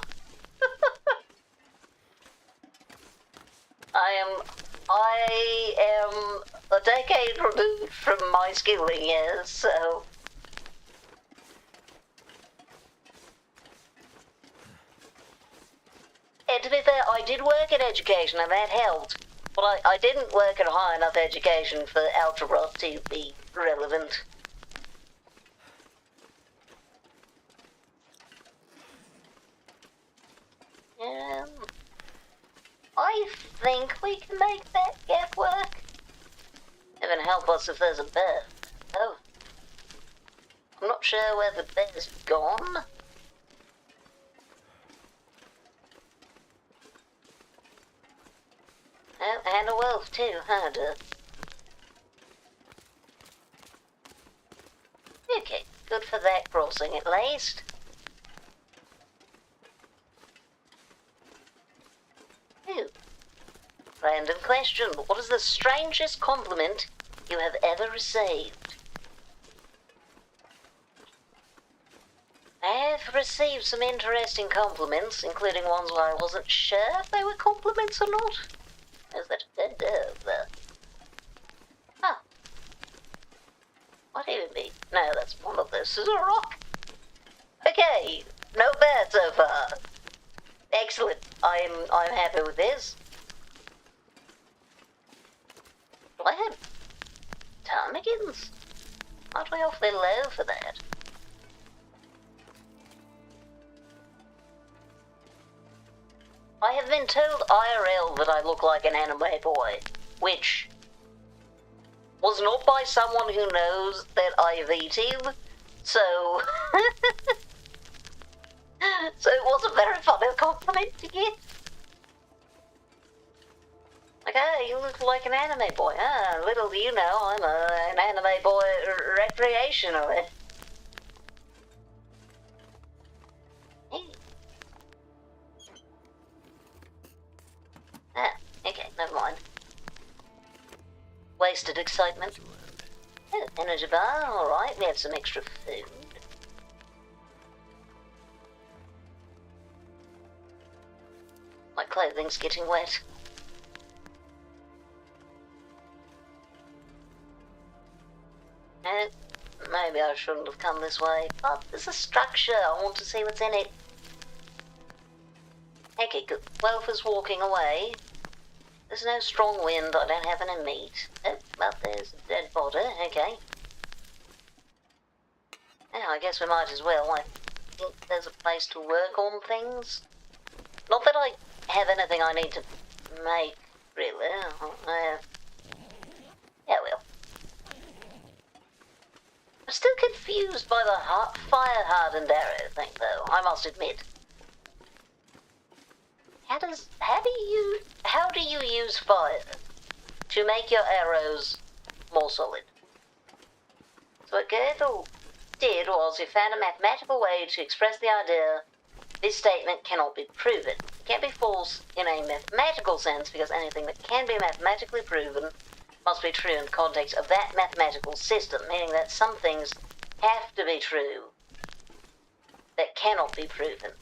I am a decade removed from my schooling years, so... And to be fair, I did work in education, and that helped. But I didn't work in high enough education for algebra to be relevant. I think we can make that gap work. Heaven help us if there's a bear. Oh. I'm not sure where the bear's gone. Oh, and a wolf too, huh, duh? Okay, good for that crossing at least. Ooh. Random question. What is the strangest compliment you have ever received? I have received some interesting compliments, including ones where I wasn't sure if they were compliments or not. Is that a dead dove there? Oh. What even be? No, that's one of those. This is a rock. Okay, no bad so far. Excellent. I'm happy with this. Do I have ptarmigans? Aren't we awfully low for that? I have been told IRL that I look like an anime boy, which was not by someone who knows that I VTube, so... so it was a very funny compliment to get. Like, hey, you look like an anime boy. Ah, little do you know, I'm an anime boy recreationally. Hey. Ah, okay, never mind. Wasted excitement. Oh, energy bar, alright, we have some extra food. My clothing's getting wet. Maybe I shouldn't have come this way, but there's a structure, I want to see what's in it. Okay, good. Wolf is walking away. There's no strong wind, I don't have any meat. Oh, but there's a dead body, okay. Yeah, I guess we might as well. I think there's a place to work on things. Not that I have anything I need to make, really. Yeah, well. I'm still confused by the fire-hardened arrow thing, though, I must admit. How do you use fire to make your arrows more solid? So what Gödel did was he found a mathematical way to express the idea this statement cannot be proven. It can't be false in a mathematical sense because anything that can be mathematically proven must be true in the context of that mathematical system, meaning that some things have to be true that cannot be proven.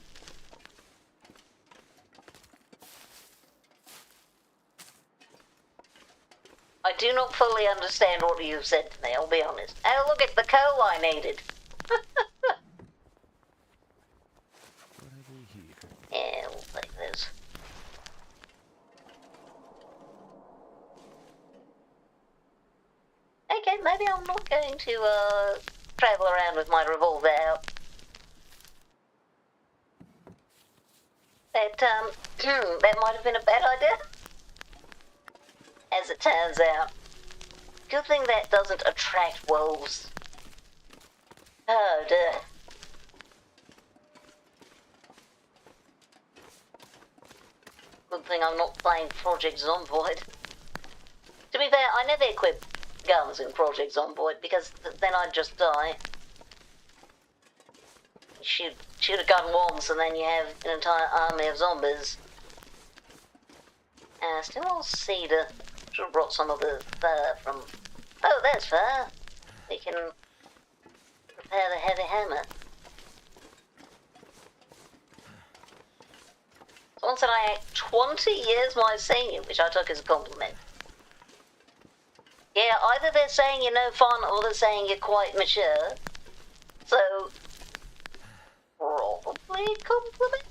I do not fully understand what you've said to me, I'll be honest. Oh, look at the coal I needed. Yeah, we'll take this. Okay, maybe I'm not going to travel around with my revolver out. That might have been a bad idea. As it turns out. Good thing that doesn't attract wolves. Oh dear. Good thing I'm not playing Project Zomboid. To be fair, I never equip guns in Project Zomboid because then I'd just die. Shoot a gun once and then you have an entire army of zombies. Still on cedar. Should have brought some of the fur from... Oh, there's fur. We can repair the heavy hammer. Someone said I act 20 years my senior, which I took as a compliment. Yeah, either they're saying you're no fun or they're saying you're quite mature. So, probably a compliment.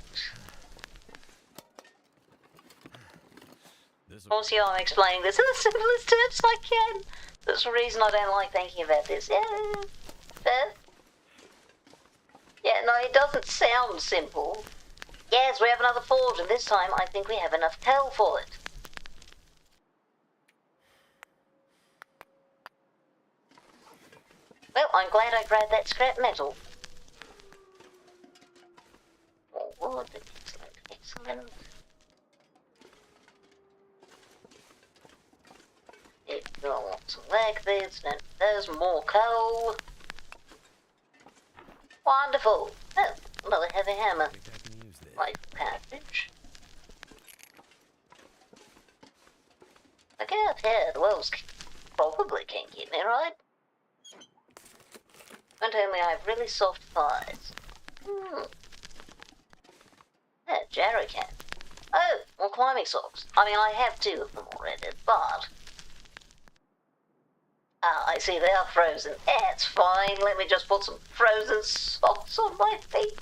Obviously, I'm explaining this in the simplest terms I can. There's a reason I don't like thinking about this. Yeah, fair. Yeah, no, it doesn't sound simple. Yes, we have another forge, and this time I think we have enough coal for it. Well, I'm glad I grabbed that scrap metal. More wood, excellent, excellent. If you want some leg bits, then there's more coal. Wonderful. Oh, another heavy hammer. Like cartridge. Okay, up here, the wolves probably can't get me, right? Don't tell me I have really soft thighs. Yeah, jerrycan. Oh, more climbing socks. I mean, I have 2 of them already, but... Ah, I see they are frozen. It's fine, let me just put some frozen socks on my feet.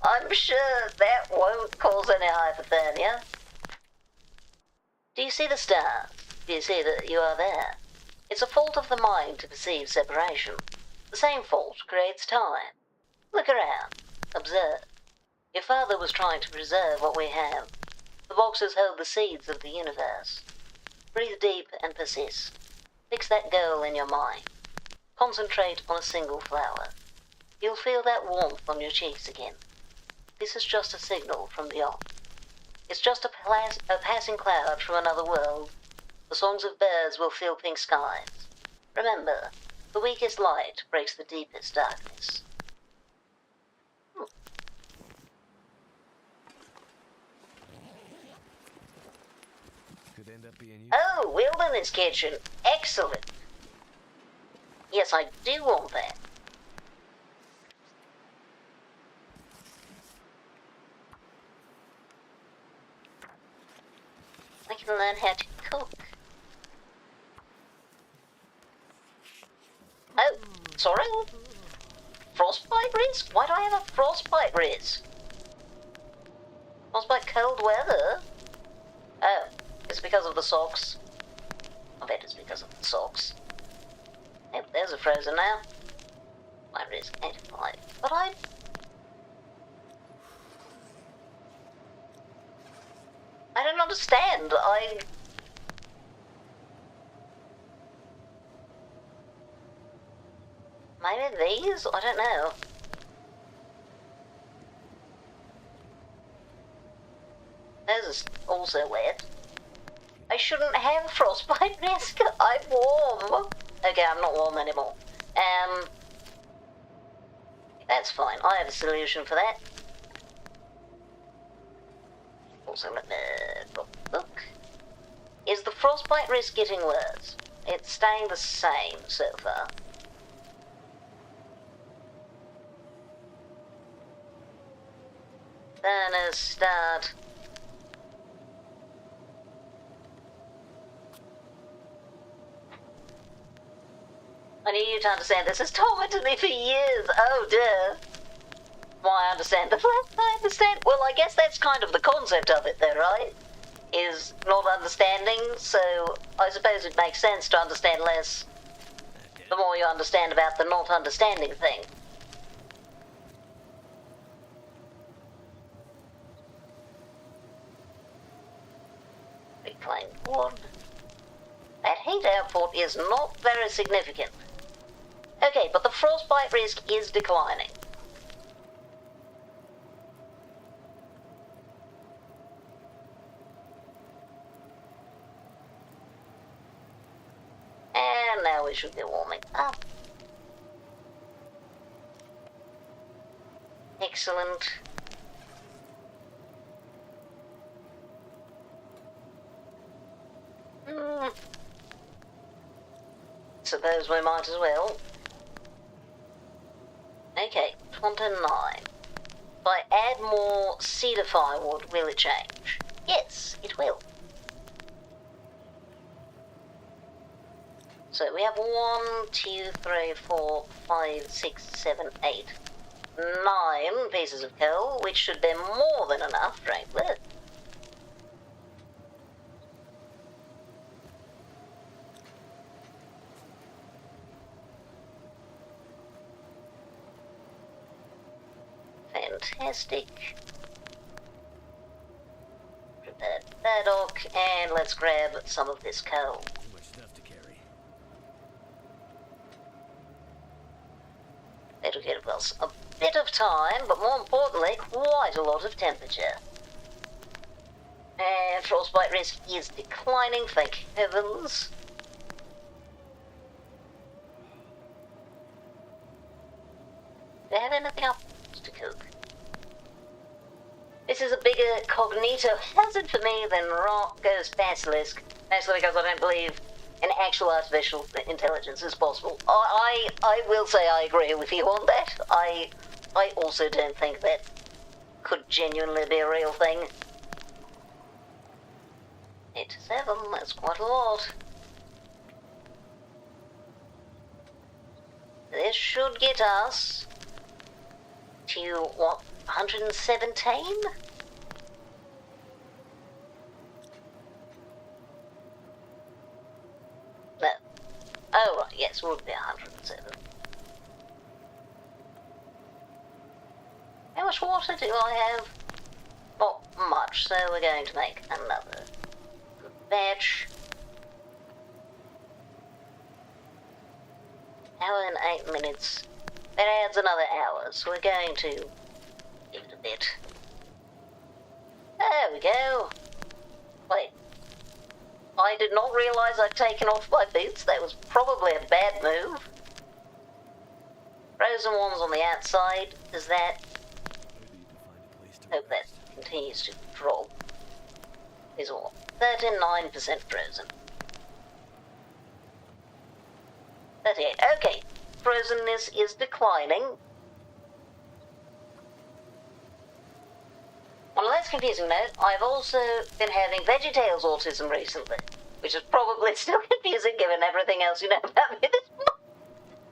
I'm sure that won't cause any hypothermia. Do you see the stars? Do you see that you are there? It's a fault of the mind to perceive separation. The same fault creates time. Look around. Observe. Your father was trying to preserve what we have. The boxes hold the seeds of the universe. Breathe deep and persist. Fix that goal in your mind. Concentrate on a single flower. You'll feel that warmth on your cheeks again. This is just a signal from beyond. It's just a passing cloud from another world. The songs of birds will fill pink skies. Remember, the weakest light breaks the deepest darkness. Could end up being you. Oh, wilderness kitchen. Excellent. Yes, I do want that. I can learn how to cook. Oh, sorry? Frostbite risk? Why do I have a frostbite risk? Caused by cold weather? Oh, it's because of the socks. I bet it's because of the socks. Yep, there's a frozen now. My risk 85. But I don't understand. Maybe these? I don't know. Those are also wet. I shouldn't have frostbite risk. I'm warm. Okay, I'm not warm anymore. That's fine. I have a solution for that. Also, let me look. Is the frostbite risk getting worse? It's staying the same so far. Burners start. I need you to understand this has tormented me for years. Oh dear. Well, I understand. I understand. Well, I guess that's kind of the concept of it, though, right? Is not understanding, so I suppose it makes sense to understand less the more you understand about the not understanding thing. Reclaimed wood. That heat output is not very significant. Okay, but the frostbite risk is declining. now we should be warming up. Excellent. Suppose we might as well. Okay, 29. If I add more cedar firewood, will it change? Yes, it will. So we have 1, 2, 3, 4, 5, 6, 7, 8, 9 pieces of coal, which should be more than enough, frankly. Fantastic. Prepare paddock, and let's grab some of this coal. Too much stuff to carry. That'll give us a bit of time, but more importantly, quite a lot of temperature. And frostbite risk is declining, thank heavens. Do they have anything else to cook? This is a bigger cognito hazard for me than rock goes basilisk, mostly because I don't believe an actual artificial intelligence is possible. I will say I agree with you on that. I also don't think that could genuinely be a real thing. 87, that's quite a lot. This should get us to, what, 117? No. Oh, right, yes, it would be 107. How much water do I have? Not much, so we're going to make another batch. Hour and 8 minutes. That adds another hour, so we're going to give it a bit. There we go. Wait. I did not realise I'd taken off my boots. That was probably a bad move. Frozen ones on the outside. Is that... Hope that continues to drop. Is all. 39% frozen. 38. Okay. Frozenness is declining. On a less confusing note, I've also been having VeggieTales autism recently, which is probably still confusing given everything else you know about me.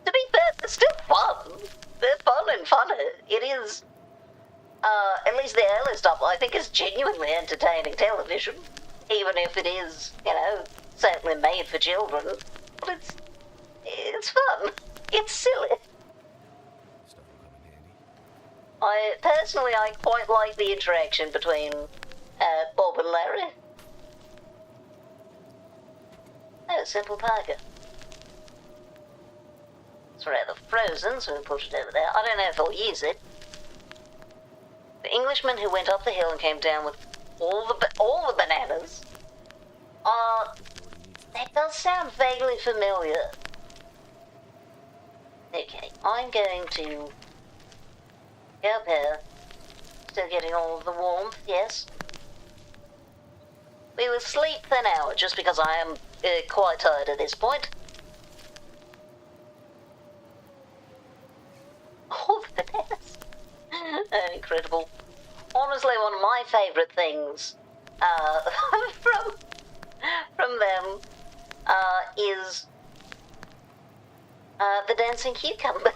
To be fair, they're still fun. They're fun and funner. It is, at least the early stuff I think is genuinely entertaining television, even if it is, you know, certainly made for children. But it's fun. It's silly. Stuff will come in handy. Personally, I quite like the interaction between Bob and Larry. Oh, Simple Parker. It's rather frozen, so we'll put it over there. I don't know if I'll use it. The Englishman who went up the hill and came down with all the bananas. That does sound vaguely familiar. Okay, I'm going to go up here. Still getting all of the warmth, yes. We will sleep for an hour, just because I am quite tired at this point. Oh, the bananas. Incredible. Honestly, one of my favourite things from them is the dancing cucumber.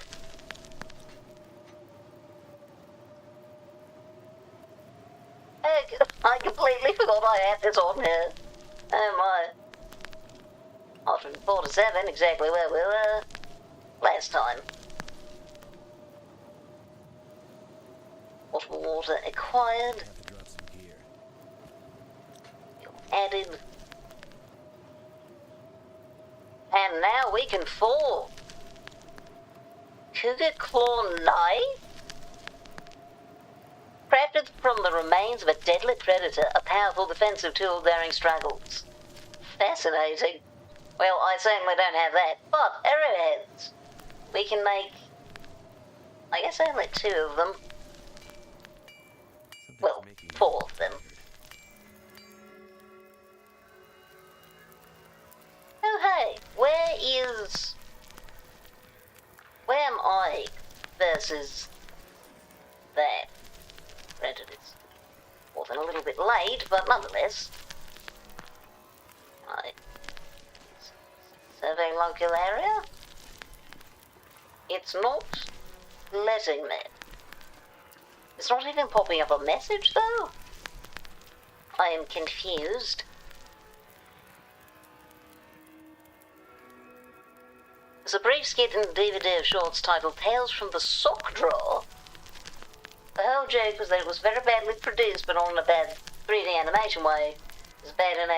I completely forgot I had this on here. Oh my. 147, exactly where we were last time. Water acquired. Have to drop some gear. Added. And now we can fall. Cougar Claw Knife? Crafted from the remains of a deadly predator, a powerful defensive tool during struggles. Fascinating. Well, I certainly don't have that, but arrowheads. We can make, I guess, only 2 of them. Well, 4 of them. Oh hey, where am I versus that? Granted, it's more than a little bit late, but nonetheless. Survey local area? It's not letting me. It's not even popping up a message, though. I am confused. There's a brief skit in the DVD of shorts titled Tales from the Sock Drawer. The whole joke was that it was very badly produced, but not in a bad 3D animation way. It was bad in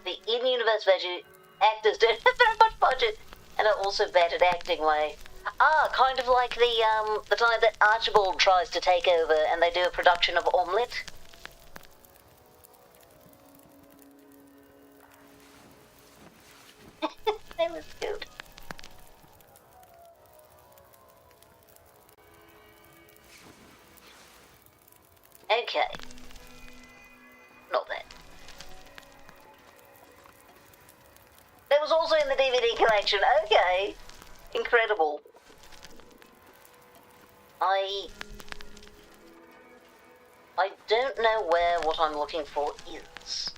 the in-universe version. Actors don't have very much budget, and are also bad at acting way. Kind of like the time that Archibald tries to take over and they do a production of Omelette. That was good. Okay. Not bad. That was also in the DVD collection. Okay. Incredible. I don't know where what I'm looking for is.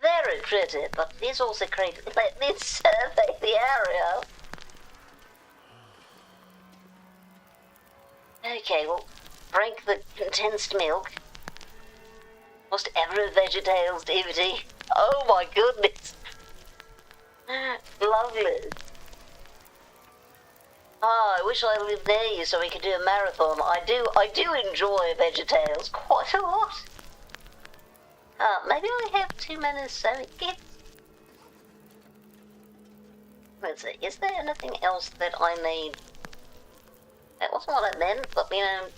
Very pretty, but it is also creepy. Let me survey the area. Okay, well, drink the condensed milk. Must ever VeggieTales DVD. Oh my goodness. Lovely. I wish I lived near you so we could do a marathon. I do enjoy VeggieTales quite a lot. Maybe I have too many sewing kits. Let's see, is there anything else that I need? That wasn't what I meant, but you know...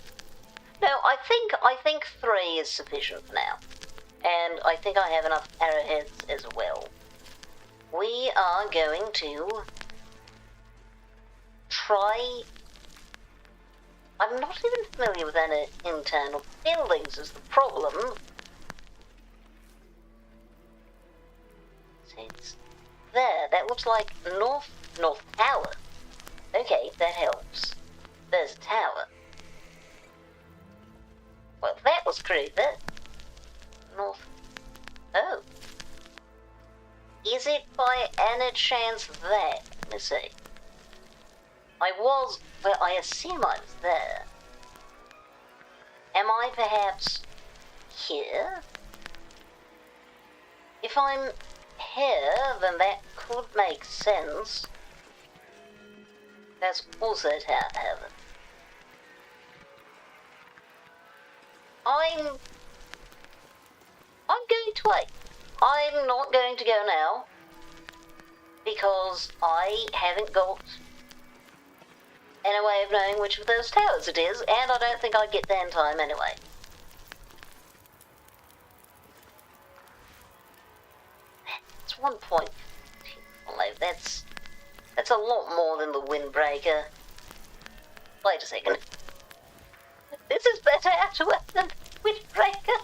No, I think 3 is sufficient for now. And I think I have enough arrowheads as well. We are going to try... I'm not even familiar with any internal buildings is the problem. So it's there. That looks like North Tower. Okay, that helps. There's a tower. Well, that was creepy. North. Oh. Is it by any chance there? Let me see. Well, I assume I was there. Am I perhaps here? If I'm here, then that could make sense. That's also a tower, however. I'm going to wait. I'm not going to go now because I haven't got any way of knowing which of those towers it is, and I don't think I'd get there in time anyway. That's 1.5. That's a lot more than the windbreaker. Wait a second. This is better actually than windbreaker.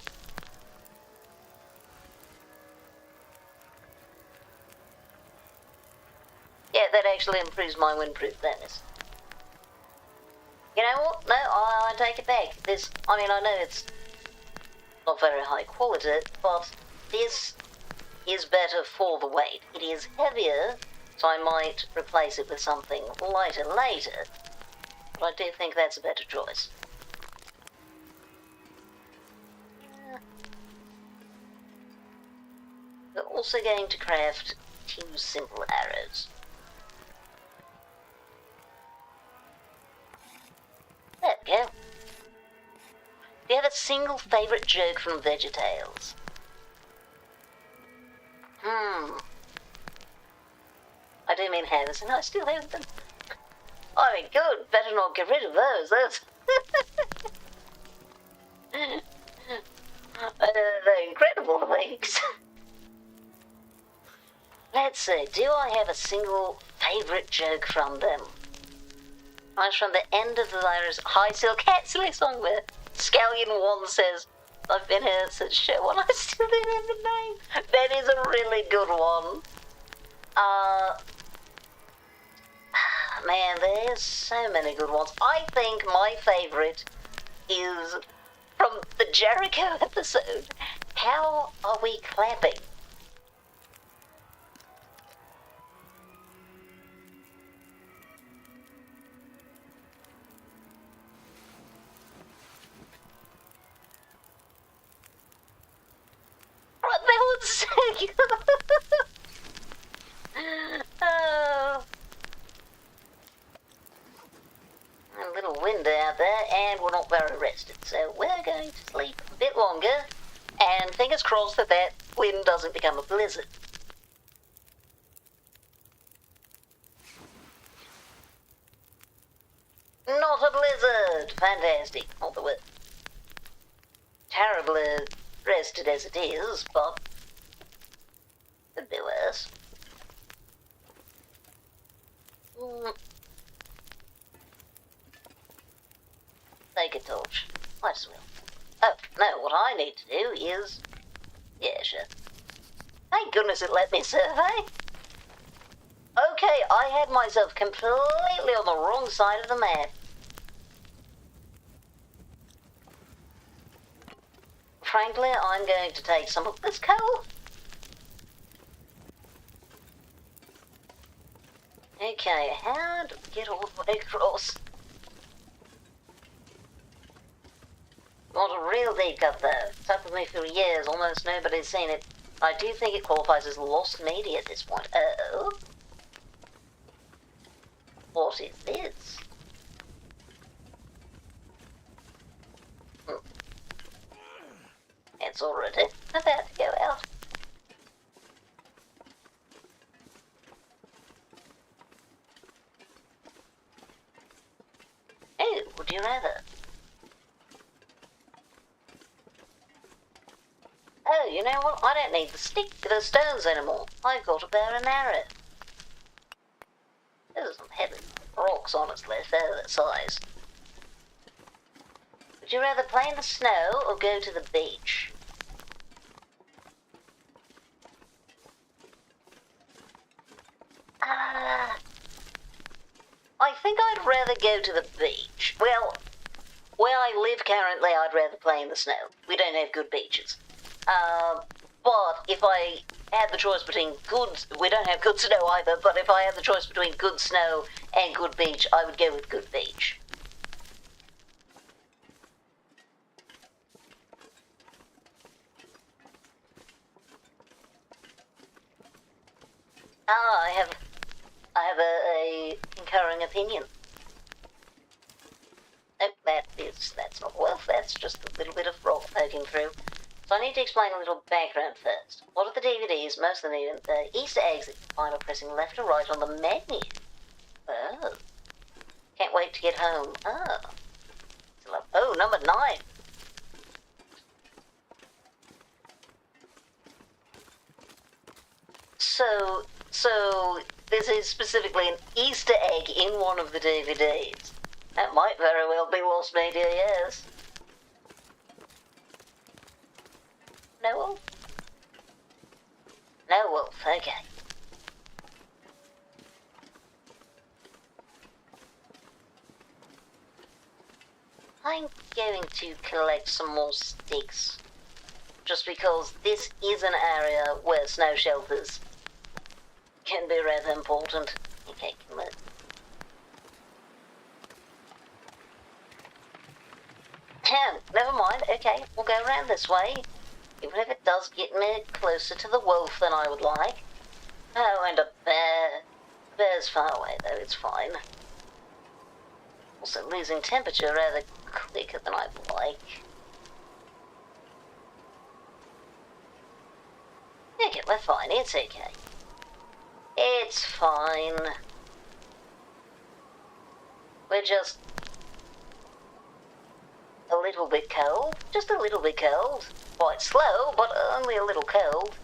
Yeah, that actually improves my windproof bonus. You know what? No, I take it back. I know it's not very high quality, but this is better for the weight. It is heavier, so I might replace it with something lighter later. But I do think that's a better choice. We're also going to craft 2 simple arrows. There we go. Do you have a single favourite joke from VeggieTales? I do mean have, and I still have them. I mean, good. Better not get rid of those. They're incredible things. Let's see, do I have a single favourite joke from them? It's from the end of the Lyra's High Silk Cat Silly Song where Scallion1 says, I've been here since show one, I still don't have the name. That is a really good one. Man, there's so many good ones. I think my favourite is from the Jericho episode. How are we clapping? That was so good. Oh. A little wind out there, and we're not very rested, so we're going to sleep a bit longer, and fingers crossed that that wind doesn't become a blizzard. Not a blizzard! Fantastic. Not the word. Terribly rested as it is, but could be worse. Take a torch. Might as well. Oh, no, what I need to do is... Yeah, sure. Thank goodness it let me survey. Okay, I had myself completely on the wrong side of the map. Frankly, I'm going to take some of this coal. Okay, how do we get all the way across? Not a real deep cut though. It's up with me for years, almost nobody's seen it. I do think it qualifies as lost media at this point. Oh? What is this? It's already about to go out. Oh, would you rather? Oh, you know what? I don't need the stones anymore. I've got a bow and arrow. Those are some heavy rocks, honestly, if they're that size. Would you rather play in the snow or go to the beach? I think I'd rather go to the beach. Well, where I live currently, I'd rather play in the snow. We don't have good beaches. But if I had the choice between we don't have good snow either, but if I had the choice between good snow and good beach, I would go with good beach. I have a concurring opinion. Nope, that's not wealth, that's just a little bit of rock poking through. So I need to explain a little background first. What are the DVDs? Most of them even Easter eggs that you find by pressing left or right on the menu. Oh. Can't wait to get home. Oh, number 9. So this is specifically an Easter egg in one of the DVDs. That might very well be lost media, yes. No wolf? No wolf, okay. I'm going to collect some more sticks. Just because this is an area where snow shelters can be rather important. Okay, come on. Never mind, okay, we'll go around this way. Even if it does get me closer to the wolf than I would like. Oh, and a bear. The bear's far away though, it's fine. Also losing temperature rather quicker than I'd like. Okay, we're fine, it's okay. It's fine. We're just a little bit cold. Just a little bit cold. quite slow, but only a little cold.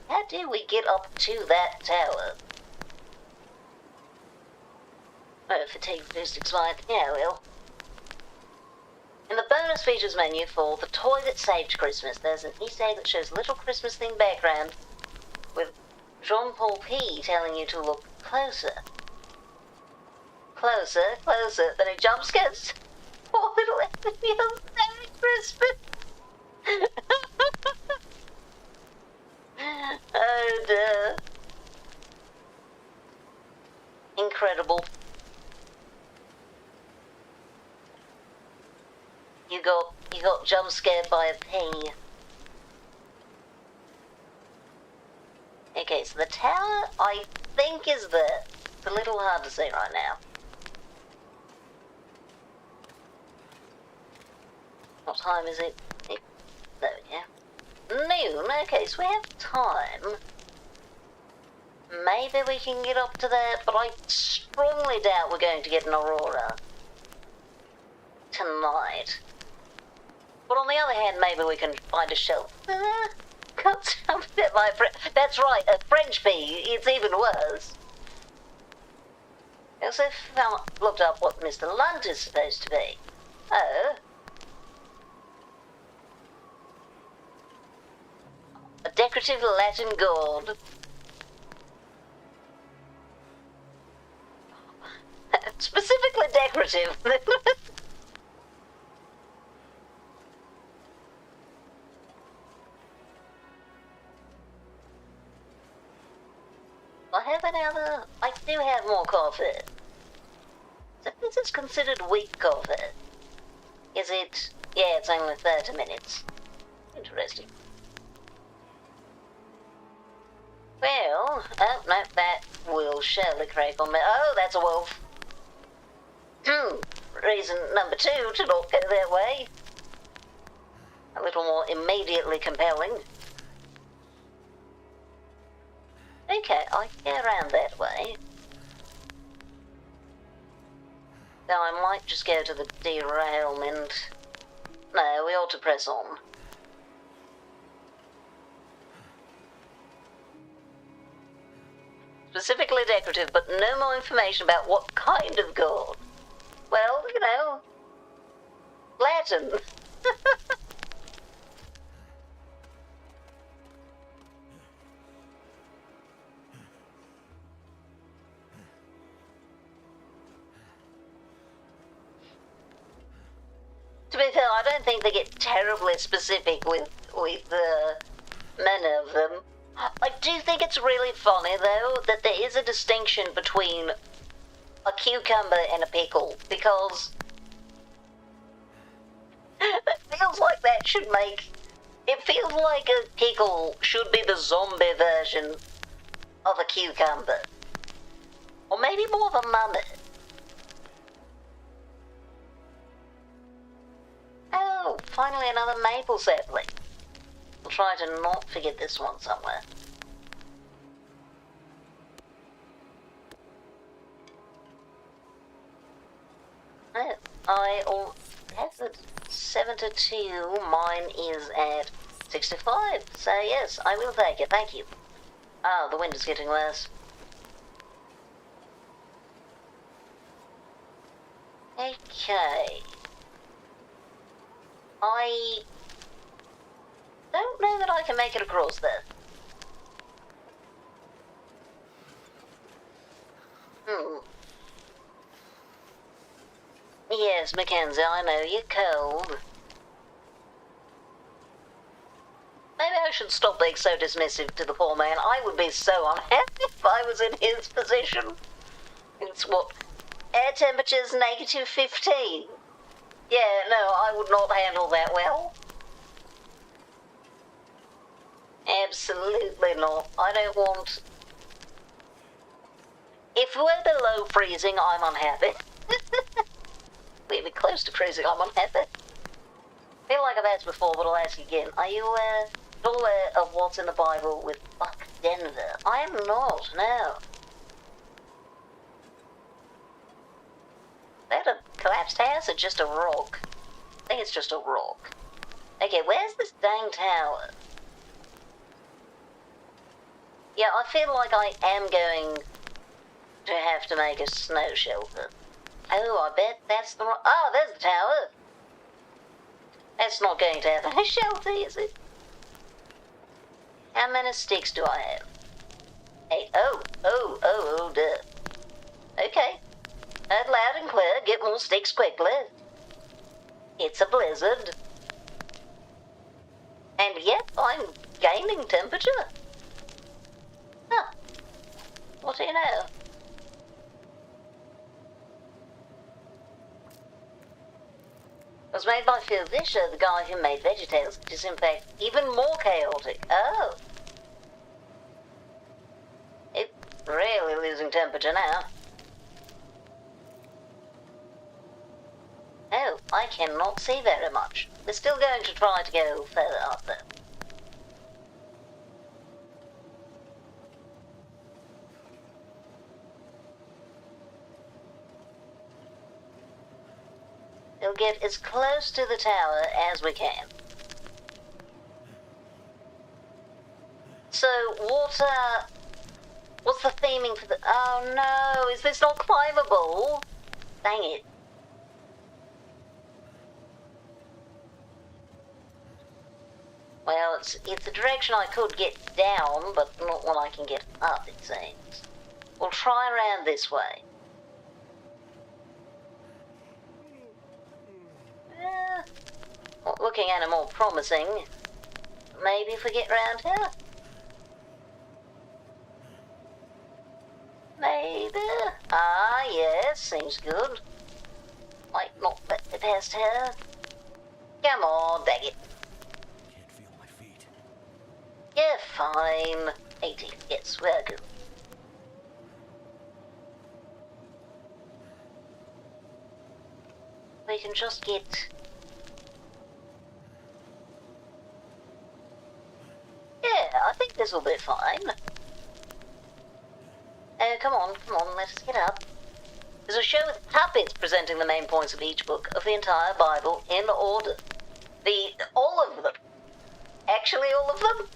How do we get up to that tower? Oh, fatigue reduced expired. Yeah, well. In the bonus features menu for The Toy That Saved Christmas, there's an Easter egg that shows a little Christmas-themed background with Jean-Paul P telling you to look closer. Closer, closer, then he jump scares. Poor little enemy of Merry Christmas. Oh dear. Incredible. You got jump scared by a pea. Okay, so the tower, I think, is there. It's a little hard to see right now. What time is it? There we go. Noon. Okay, so we have time. Maybe we can get up to that, but I strongly doubt we're going to get an aurora tonight. But on the other hand, maybe we can find a shelter. Can't tell me that my friend. That's right, a French bee. It's even worse. I also looked up what Mr. Lunt is supposed to be. Oh. A decorative Latin gourd. Specifically decorative. I have any other... I do have more coffee. So this is considered weak coffee. Is it... Yeah, it's only 30 minutes. Interesting. Well, oh, no, that will surely crack on me. Oh, that's a wolf. Reason number 2 to not go that way. A little more immediately compelling. Okay, I can go around that way. Though I might just go to the derailment. No, we ought to press on. Specifically decorative, but no more information about what kind of gold. Well, you know, Latin. To be fair, I don't think they get terribly specific with many of them. I do think it's really funny, though, that there is a distinction between a cucumber and a pickle, because it feels like that should make... It feels like a pickle should be the zombie version of a cucumber. Or maybe more of a mummy. Oh, finally another maple sapling. I'll try to not forget this one somewhere. Oh, I have it 7 to 2, mine is at 65, so yes, I will take it, thank you. Oh, the wind is getting worse. Okay. I don't know that I can make it across there. Yes, Mackenzie, I know you're cold. Maybe I should stop being so dismissive to the poor man. I would be so unhappy if I was in his position. It's what? Air temperature's -15. Yeah, no, I would not handle that well. Absolutely not. I don't want... If we're below freezing, I'm unhappy. We're close to freezing, I'm unhappy. I feel like I've asked before, but I'll ask again. Are you aware of what's in the Bible with Buck Denver? I am not, no. Is that a collapsed house or just a rock? I think it's just a rock. Okay, Okay, where's this dang tower? Yeah, I feel like I am going to have to make a snow shelter. Oh, I bet that's the... Oh, there's the tower. That's not going to have any shelter, is it? How many sticks do I have? 8. Oh, duh. Okay. Heard loud and clear. Get more sticks quickly. It's a blizzard. And yet I'm gaining temperature. Huh. What do you know? It was made by Phil Vischer, the guy who made VeggieTales. It is in fact even more chaotic. Oh. It's really losing temperature now. Oh, I cannot see very much. We're still going to try to go further up though. We'll get as close to the tower as we can. So, water... What's the theming for the... Oh no, is this not climbable? Dang it. Well, it's a direction I could get down, but not one I can get up, it seems. We'll try around this way. Not looking any more promising. Maybe if we get round here? Maybe. Ah, yes, seems good. Might not let me past here. Come on, dang it. Can't feel my feet. You're fine. 18, yes, we're good. We can just get... Yeah, I think this will be fine. Oh, come on, let us get up. There's a show with puppets presenting the main points of each book of the entire Bible in order. All of them. Actually, all of them.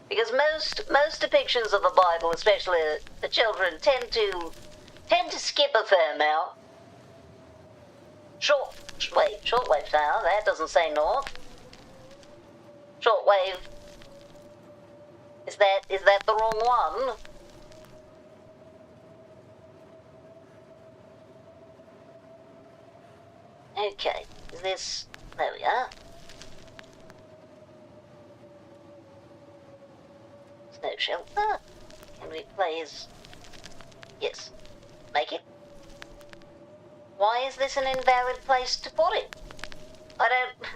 Because most depictions of the Bible, especially for children, tend to skip a fair amount. Shortwave tower, that doesn't say north. Shortwave. Is that the wrong one? Okay, is this... There we are. Snow shelter. Can we please... Yes. Make it. Why is this an invalid place to put it? I don't...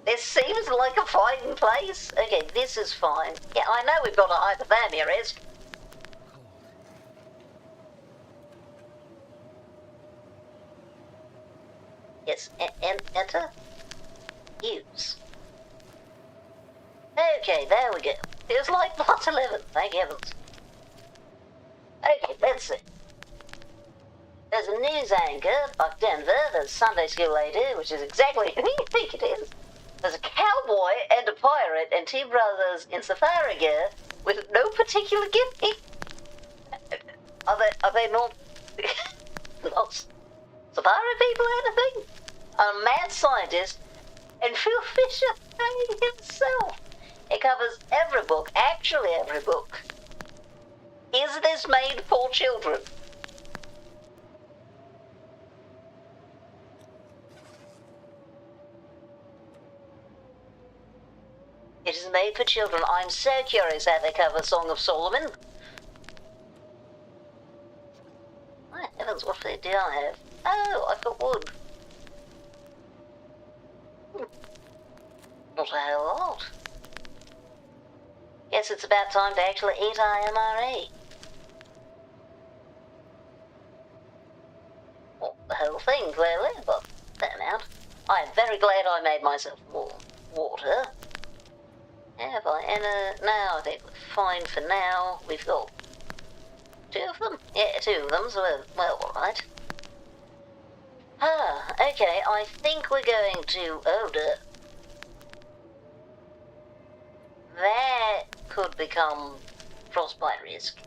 This seems like a fine place. Okay, this is fine. Yeah, I know we've got a hypothermia risk. Yes, enter. Use. Okay, there we go. Feels like plot 11, thank heavens. Okay, let's see. There's a news anchor, Buck Denver, there's Sunday School lady, which is exactly who you think it is. There's a cowboy and a pirate and two brothers in safari gear with no particular gimmick. Are they not, not safari people or anything? A mad scientist and Phil Vischer himself. It covers every book, actually every book. Is this made for children? It is made for children. I'm so curious how they cover Song of Solomon. My heavens, what food do I have? Oh, I've got wood. Not a whole lot. Guess it's about time to actually eat IMRE. Well, the whole thing, clearly, but that amount. I am very glad I made myself more water. Have I any... No, I think we're fine for now. We've got 2 of them? Yeah, 2 of them, so we're well alright. Ah, okay, I think we're going to... Oh, dear. That could become frostbite risk.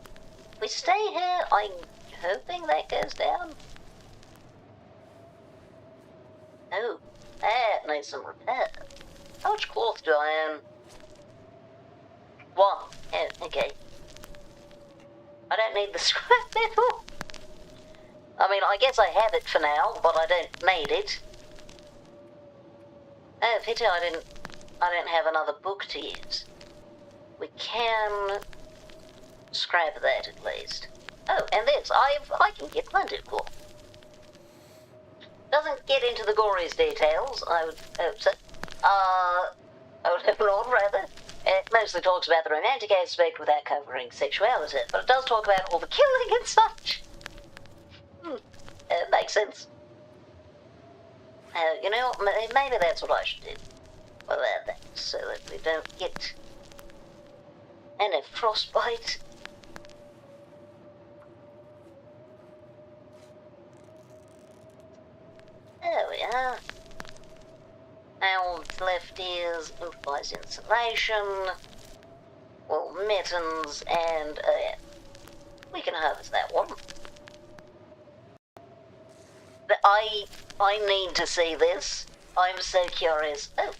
If we stay here, I'm hoping that goes down. Oh, that needs some repair. How much cloth do I own? 1. Oh, okay. I don't need the scrap metal. I mean, I guess I have it for now, but I don't need it. Oh, pity I don't have another book to use. We can scrap that at least. Oh, and this, I can get plenty of cloth. Doesn't get into the goriest details, I would hope so. I would hope not, rather. It mostly talks about the romantic aspect without covering sexuality, but it does talk about all the killing and such. It makes sense. You know, maybe that's what I should do. Well, that, so that we don't get any frostbite. There we are. All that's left is improvised insulation, wool mittens, and we can harvest that one. But I need to see this. I'm so curious. Oh.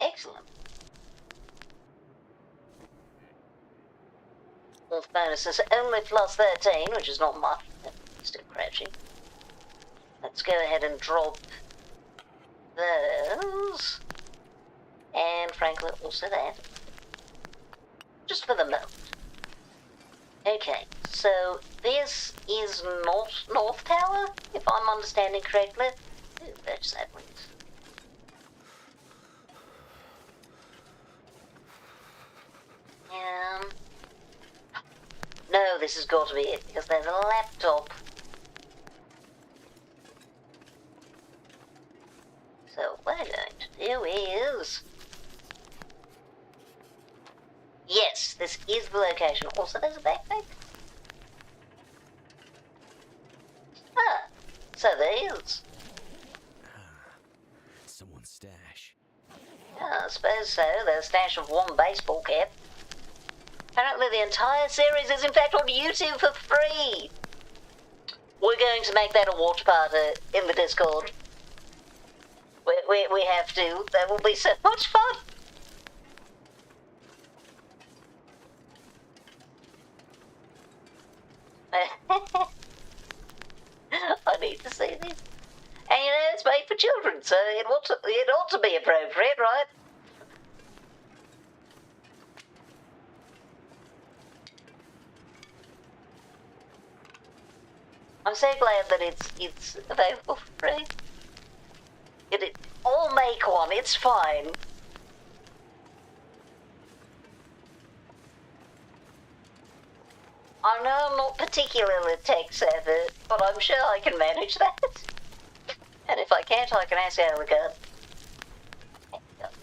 Excellent. Health bonuses only plus 13, which is not much. Still crouching. Let's go ahead and drop those. And frankly, also that. Just for the moment. Okay, so this is North Tower, if I'm understanding correctly. Ooh, purchase that one. No, this has got to be it, because there's a laptop. So what we're going to do is... Yes, this is the location. Also, there's a backpack. Ah, so there is. Someone's stash. Yeah, I suppose so. There's a stash of one baseball cap. Apparently the entire series is in fact on YouTube for free. We're going to make that a watch party in the Discord. We have to. That will be so much fun. I need to see this. And you know, it's made for children, so it ought to be appropriate, right? I'm so glad that it's available for free. I'll make one, it's fine. I know I'm not particularly tech savvy, but I'm sure I can manage that. And if I can't, I can ask our guard.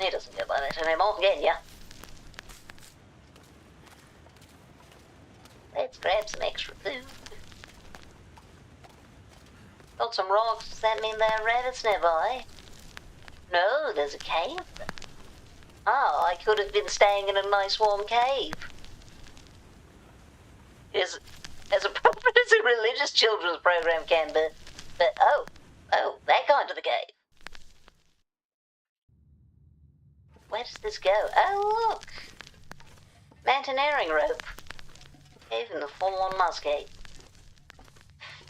He doesn't go by that anymore, again, yeah. Let's grab some extra food. Got some rocks, does that mean there are rabbits nearby? No, there's a cave. Ah, I could have been staying in a nice warm cave. As appropriate as a religious children's program can be. But, oh, that kind of the cave. Where does this go? Oh, look! Mountaineering rope. Even the full-on musket.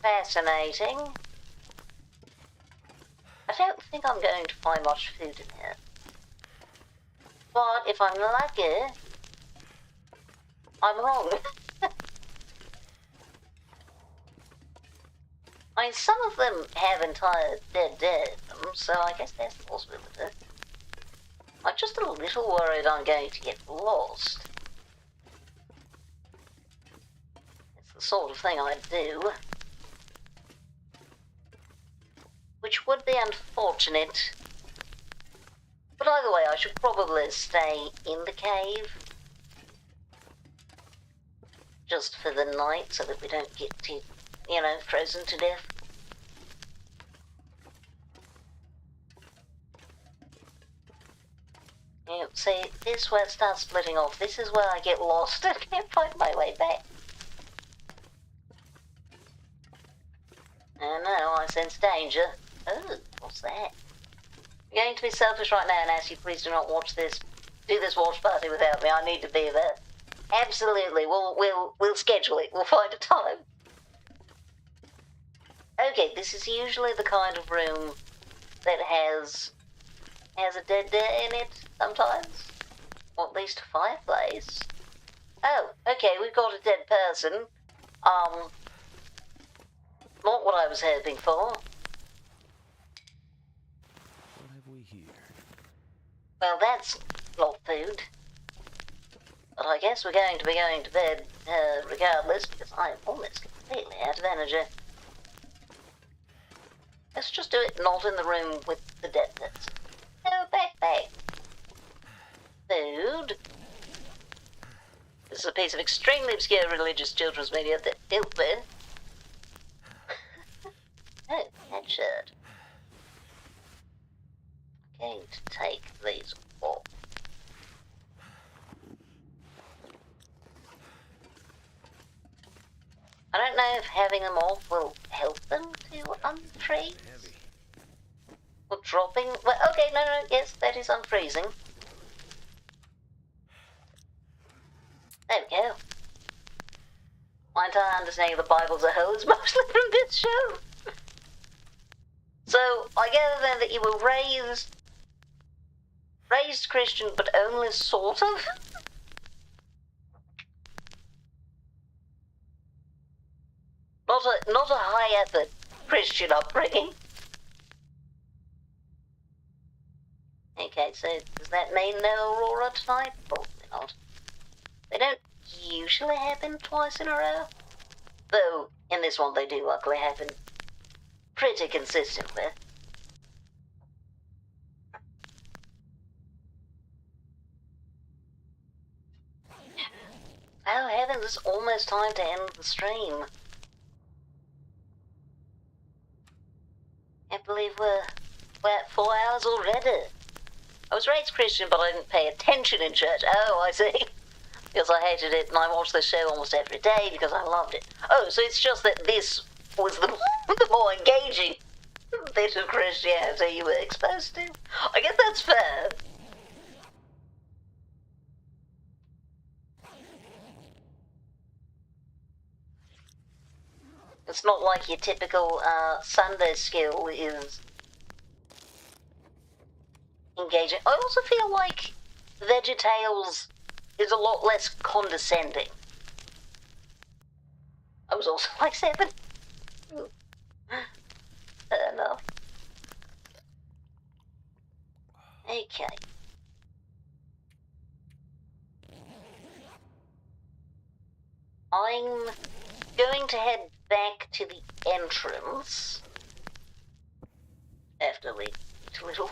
Fascinating. I don't think I'm going to find much food in here. But if I'm lucky, I'm wrong. I mean, some of them have entire dead in them, so I guess that's a possibility. I'm just a little worried I'm going to get lost. It's the sort of thing I'd do. Which would be unfortunate. But But either way, I should probably stay in the cave. Just for the night, so that we don't get too, you know, frozen to death. Yeah, see, this is where it starts splitting off. This is where I get lost and can't find my way back. Oh no, I sense danger. Oh, what's that? I'm going to be selfish right now and ask you please do not watch this, do this watch party without me. I need to be there. Absolutely, we'll schedule it. We'll find a time. Okay, this is usually the kind of room that has a dead in it sometimes, or at least a fireplace. Oh, okay, we've got a dead person. Not what I was hoping for. What have we here? Well, that's not food. But I guess we're going to be going to bed regardless, because I am almost completely out of energy. Let's just do it not in the room with the dead person. Oh, backpack. Food. This is a piece of extremely obscure religious children's media that built me. Oh, that shirt. I'm going to take these off. I don't know if having them off will help them to unfreeze. Heavy. Or dropping. Well, okay, no, yes, that is unfreezing. There we go. My entire understanding of the Bible as a whole is mostly from this show. So, I gather then that you were raised Christian, but only sort of? Not a high effort Christian upbringing. Okay, so does that mean no Aurora tonight? Probably not. They don't usually happen twice in a row. Though, in this one they do luckily happen pretty consistently. Oh heavens, it's almost time to end the stream. Can't believe we're at 4 hours already. I was raised Christian, but I didn't pay attention in church. Oh, I see. Because I hated it, and I watched the show almost every day because I loved it. Oh, so it's just that this was the more engaging bit of Christianity you were exposed to? I guess that's fair. It's not like your typical Sunday skill is engaging. I also feel like VeggieTales is a lot less condescending. I was also like 7. Fair enough. Okay. I'm going to head back to the entrance after we eat a little.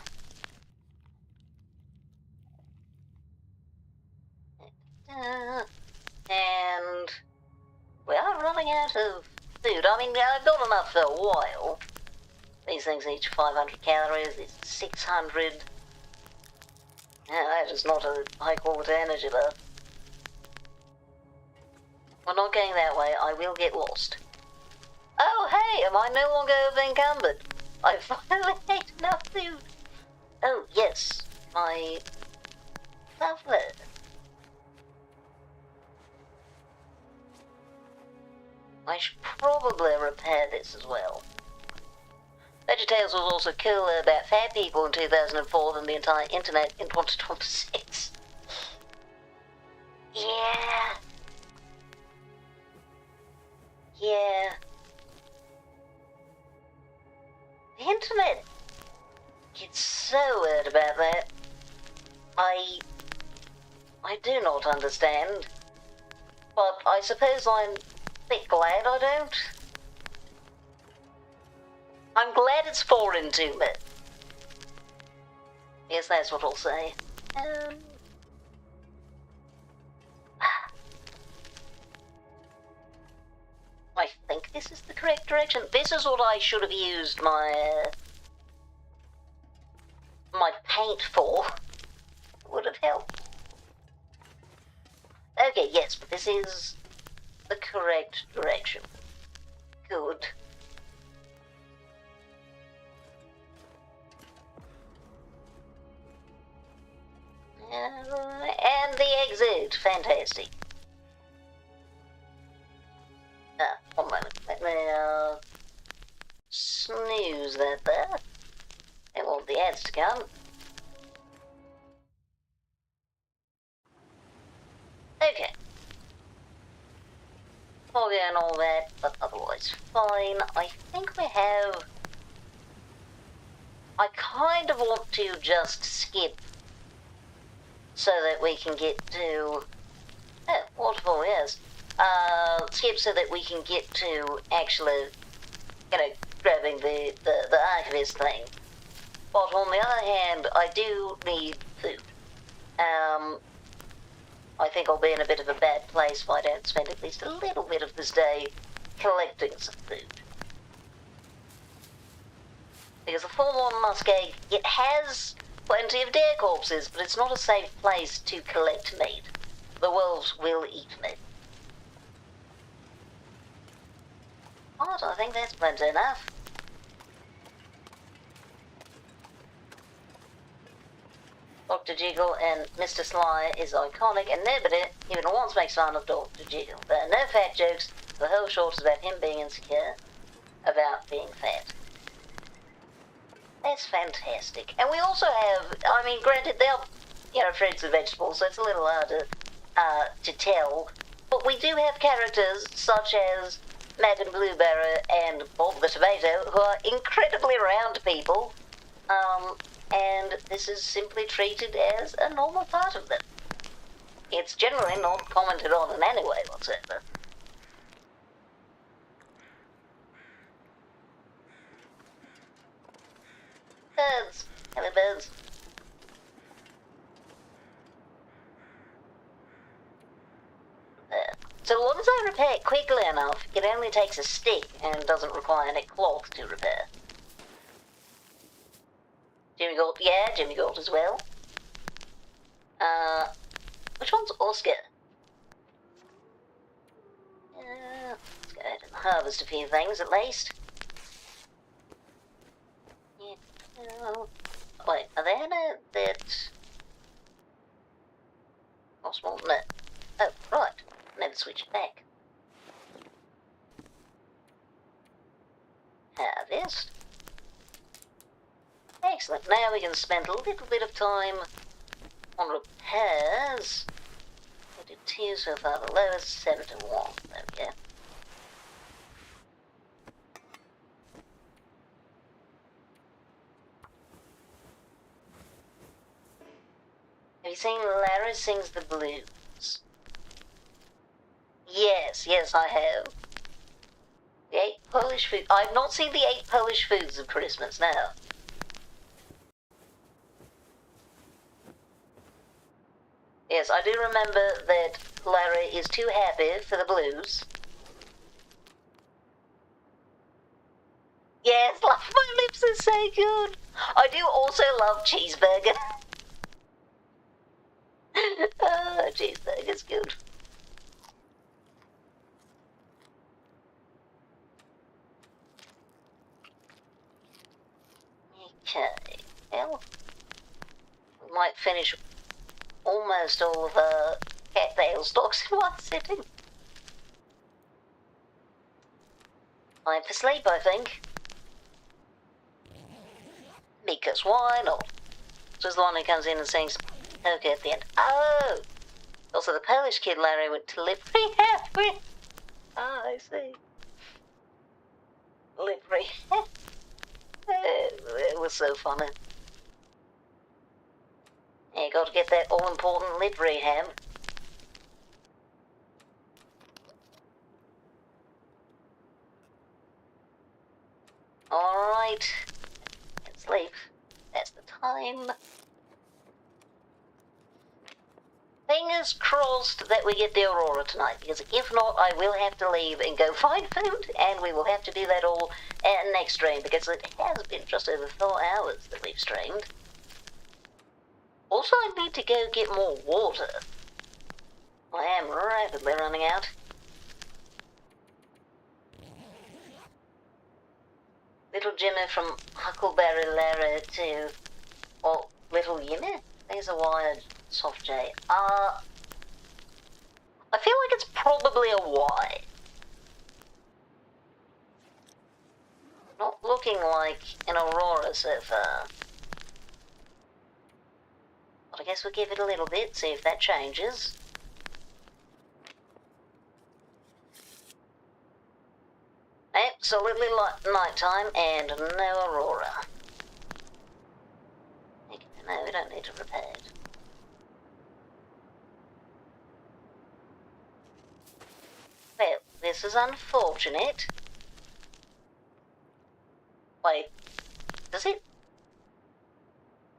And we are running out of food. I mean, I've got enough for a while. These things each 500 calories, this 600. Yeah, that is not a high quality energy bar. We're not going that way, I will get lost. Oh hey, am I no longer over-encumbered? I finally ate enough food. Oh yes, my lovely. I should probably repair this as well. VeggieTales was also cooler about fat people in 2004 than the entire internet in 2026. Yeah. Yeah. The internet gets so weird about that. I do not understand. But I suppose I'm a bit glad I don't. I'm glad it's foreign to me. Yes, that's what I'll say. I think this is the correct direction. This is what I should have used my my paint for. Would have helped. Okay, yes, but this is the correct direction. Good. And the exit. Fantastic. One moment. Let me, snooze that there. I want the ads to come. Okay. Foggy and all that, but otherwise fine. I think we have... I kind of want to just skip so that we can get to... Oh, waterfall, yes. Skip so that we can get to actually, grabbing the archivist thing. But on the other hand, I do need food. I think I'll be in a bit of a bad place if I don't spend at least a little bit of this day collecting some food. Because the forlorn muskeg, it has plenty of deer corpses, but it's not a safe place to collect meat. The wolves will eat me. But I think that's plenty enough. Dr. Jiggle and Mr. Sly is iconic, and nobody even once makes fun of Dr. Jiggle. There are no fat jokes. The whole short is about him being insecure about being fat. That's fantastic. And we also have, I mean, granted, they're, fruits and vegetables, so it's a little harder to tell. But we do have characters such as Madame Blueberry and Bob the Tomato, who are incredibly round people. And this is simply treated as a normal part of them. It's generally not commented on in any way whatsoever. Birds. Hello, birds. So long as I repair it quickly enough, it only takes a stick and doesn't require any cloth to repair. Jimmy Gold, yeah, Jimmy Gold as well. Which one's Oscar? Let's go ahead and harvest a few things at least. Yeah, wait, are there any that... What's more than that? Oh, right. Never switch it back. Harvest. Excellent. Now we can spend a little bit of time on repairs. We did 2 so far, the lowest 7 to 1. There we go. Have you seen Larry Sings the Blues? Yes, I have. The 8 Polish food. I've not seen the 8 Polish foods of Christmas now. Yes, I do remember that Larry is too happy for the blues. Yes, Love My Lips is so good. I do also love cheeseburger. Cheeseburger's good. Okay, well, we might finish almost all of the cattail stalks in one sitting. Time for sleep, I think. Because why not? Just the one who comes in and sings okay at the end. Oh! Also, the Polish kid Larry went to lip rehab with. Ah, I see. Lip rehab. It was so funny. You got to get that all-important lip rehab. Alright. Sleep. That's the time. Fingers crossed that we get the Aurora tonight, because if not, I will have to leave and go find food, and we will have to do that all next stream, because it has been just over 4 hours that we've streamed. Also, I need to go get more water. I am rapidly running out. Little Jimmy from Huckleberry Larry to, well, Little Yimmy? There's a wired soft J. I feel like it's probably a Y. Not looking like an Aurora so far. But I guess we'll give it a little bit, see if that changes. Absolutely nighttime and no Aurora. Okay, no, we don't need to repair it. Well, this is unfortunate. Wait, does it?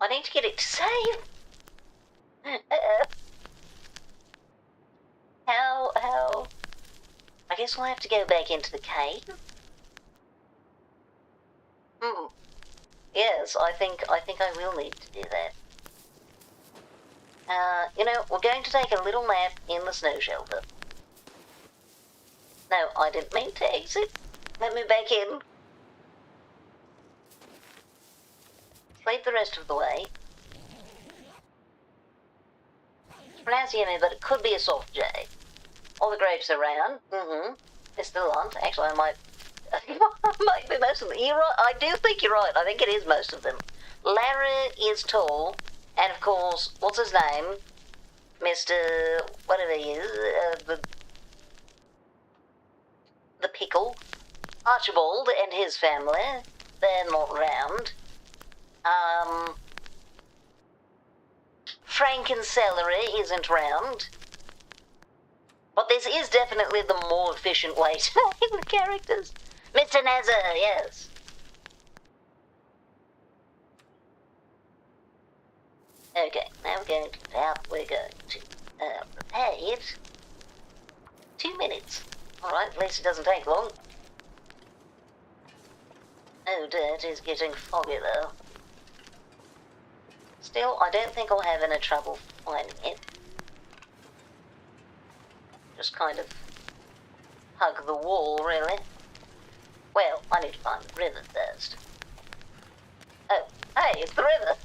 I need to get it to save. How? I guess we'll have to go back into the cave. Yes, I think I will need to do that. You know, we're going to take a little nap in the snow shelter. No, I didn't mean to exit. Let me back in. Sleep the rest of the way. Pronounce Yemi, but it could be a soft J. All the grapes are round. They still aren't. Actually, I might be most of them. You're right. I do think you're right. I think it is most of them. Larry is tall, and of course, what's his name? Mr. whatever he is, the pickle. Archibald and his family. They're not round. Frank and Celery isn't round. But this is definitely the more efficient way to name the characters. Mr. Nazar, yes. Okay, now we're going to get out. We're going to repair it. 2 minutes. Alright, at least it doesn't take long. Oh dear, it is getting foggy though. Still, I don't think I'll have any trouble finding it. Just kind of hug the wall, really. Well, I need to find the river first. Oh, hey, it's the river!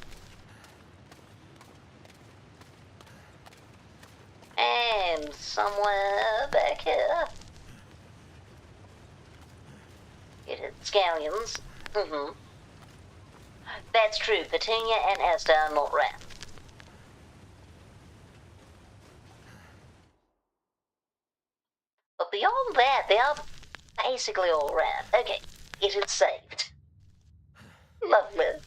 And somewhere back here. Get it, scallions. That's true, Petunia and Esther are not round. But beyond that, they are basically all round. Okay, it is saved. Lovely.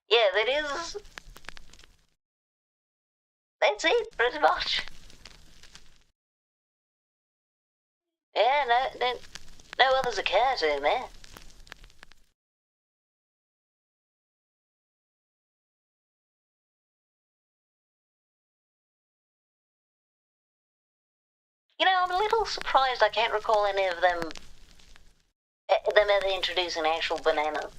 Yeah, that is... That's it, pretty much. Yeah, no others occur to me. You know, I'm a little surprised I can't recall any of them ever introducing actual banana.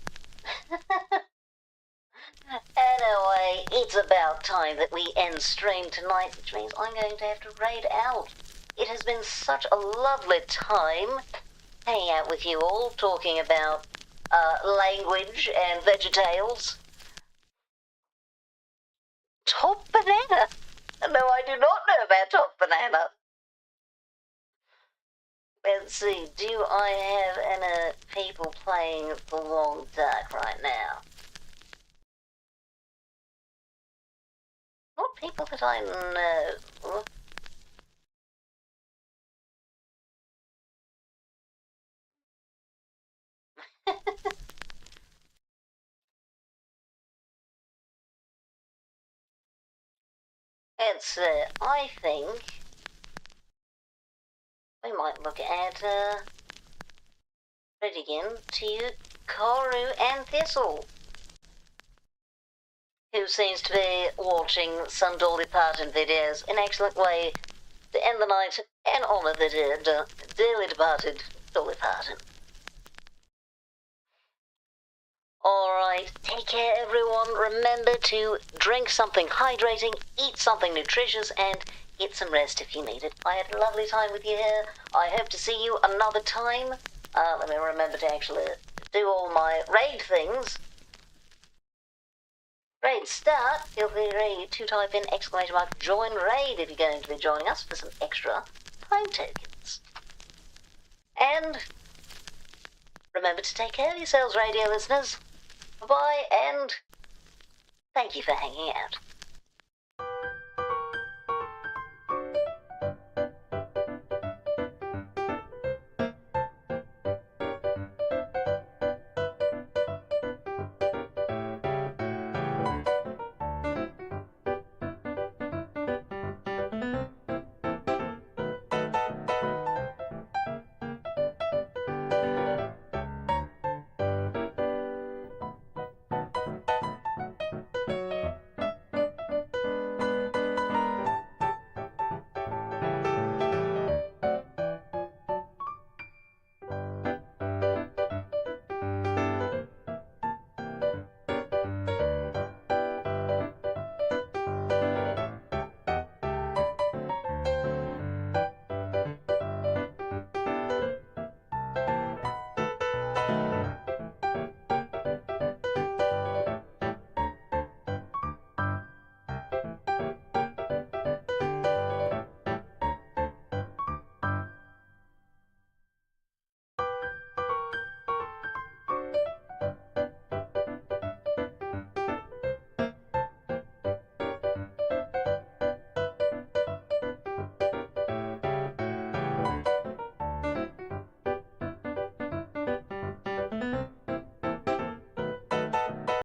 Anyway, it's about time that we end stream tonight, which means I'm going to have to raid out. It has been such a lovely time hanging out with you all, talking about language and VeggieTales. Top Banana? No, I do not know about Top Banana. Let's see, do I have any people playing The Long Dark right now? Not people that I know. It's, I think we might look at, read again to Koru and Thistle. who seems to be watching some Dolly Parton videos. An excellent way to end the night and honour the dearly departed Dolly Parton. Alright, take care everyone. Remember to drink something hydrating, eat something nutritious, and get some rest if you need it. I had a lovely time with you here. I hope to see you another time. Let me remember to actually do all my raid things. Raid start. Feel free to type in !join raid if you're going to be joining us for some extra time tokens. And remember to take care of yourselves, radio listeners. Bye-bye, and thank you for hanging out.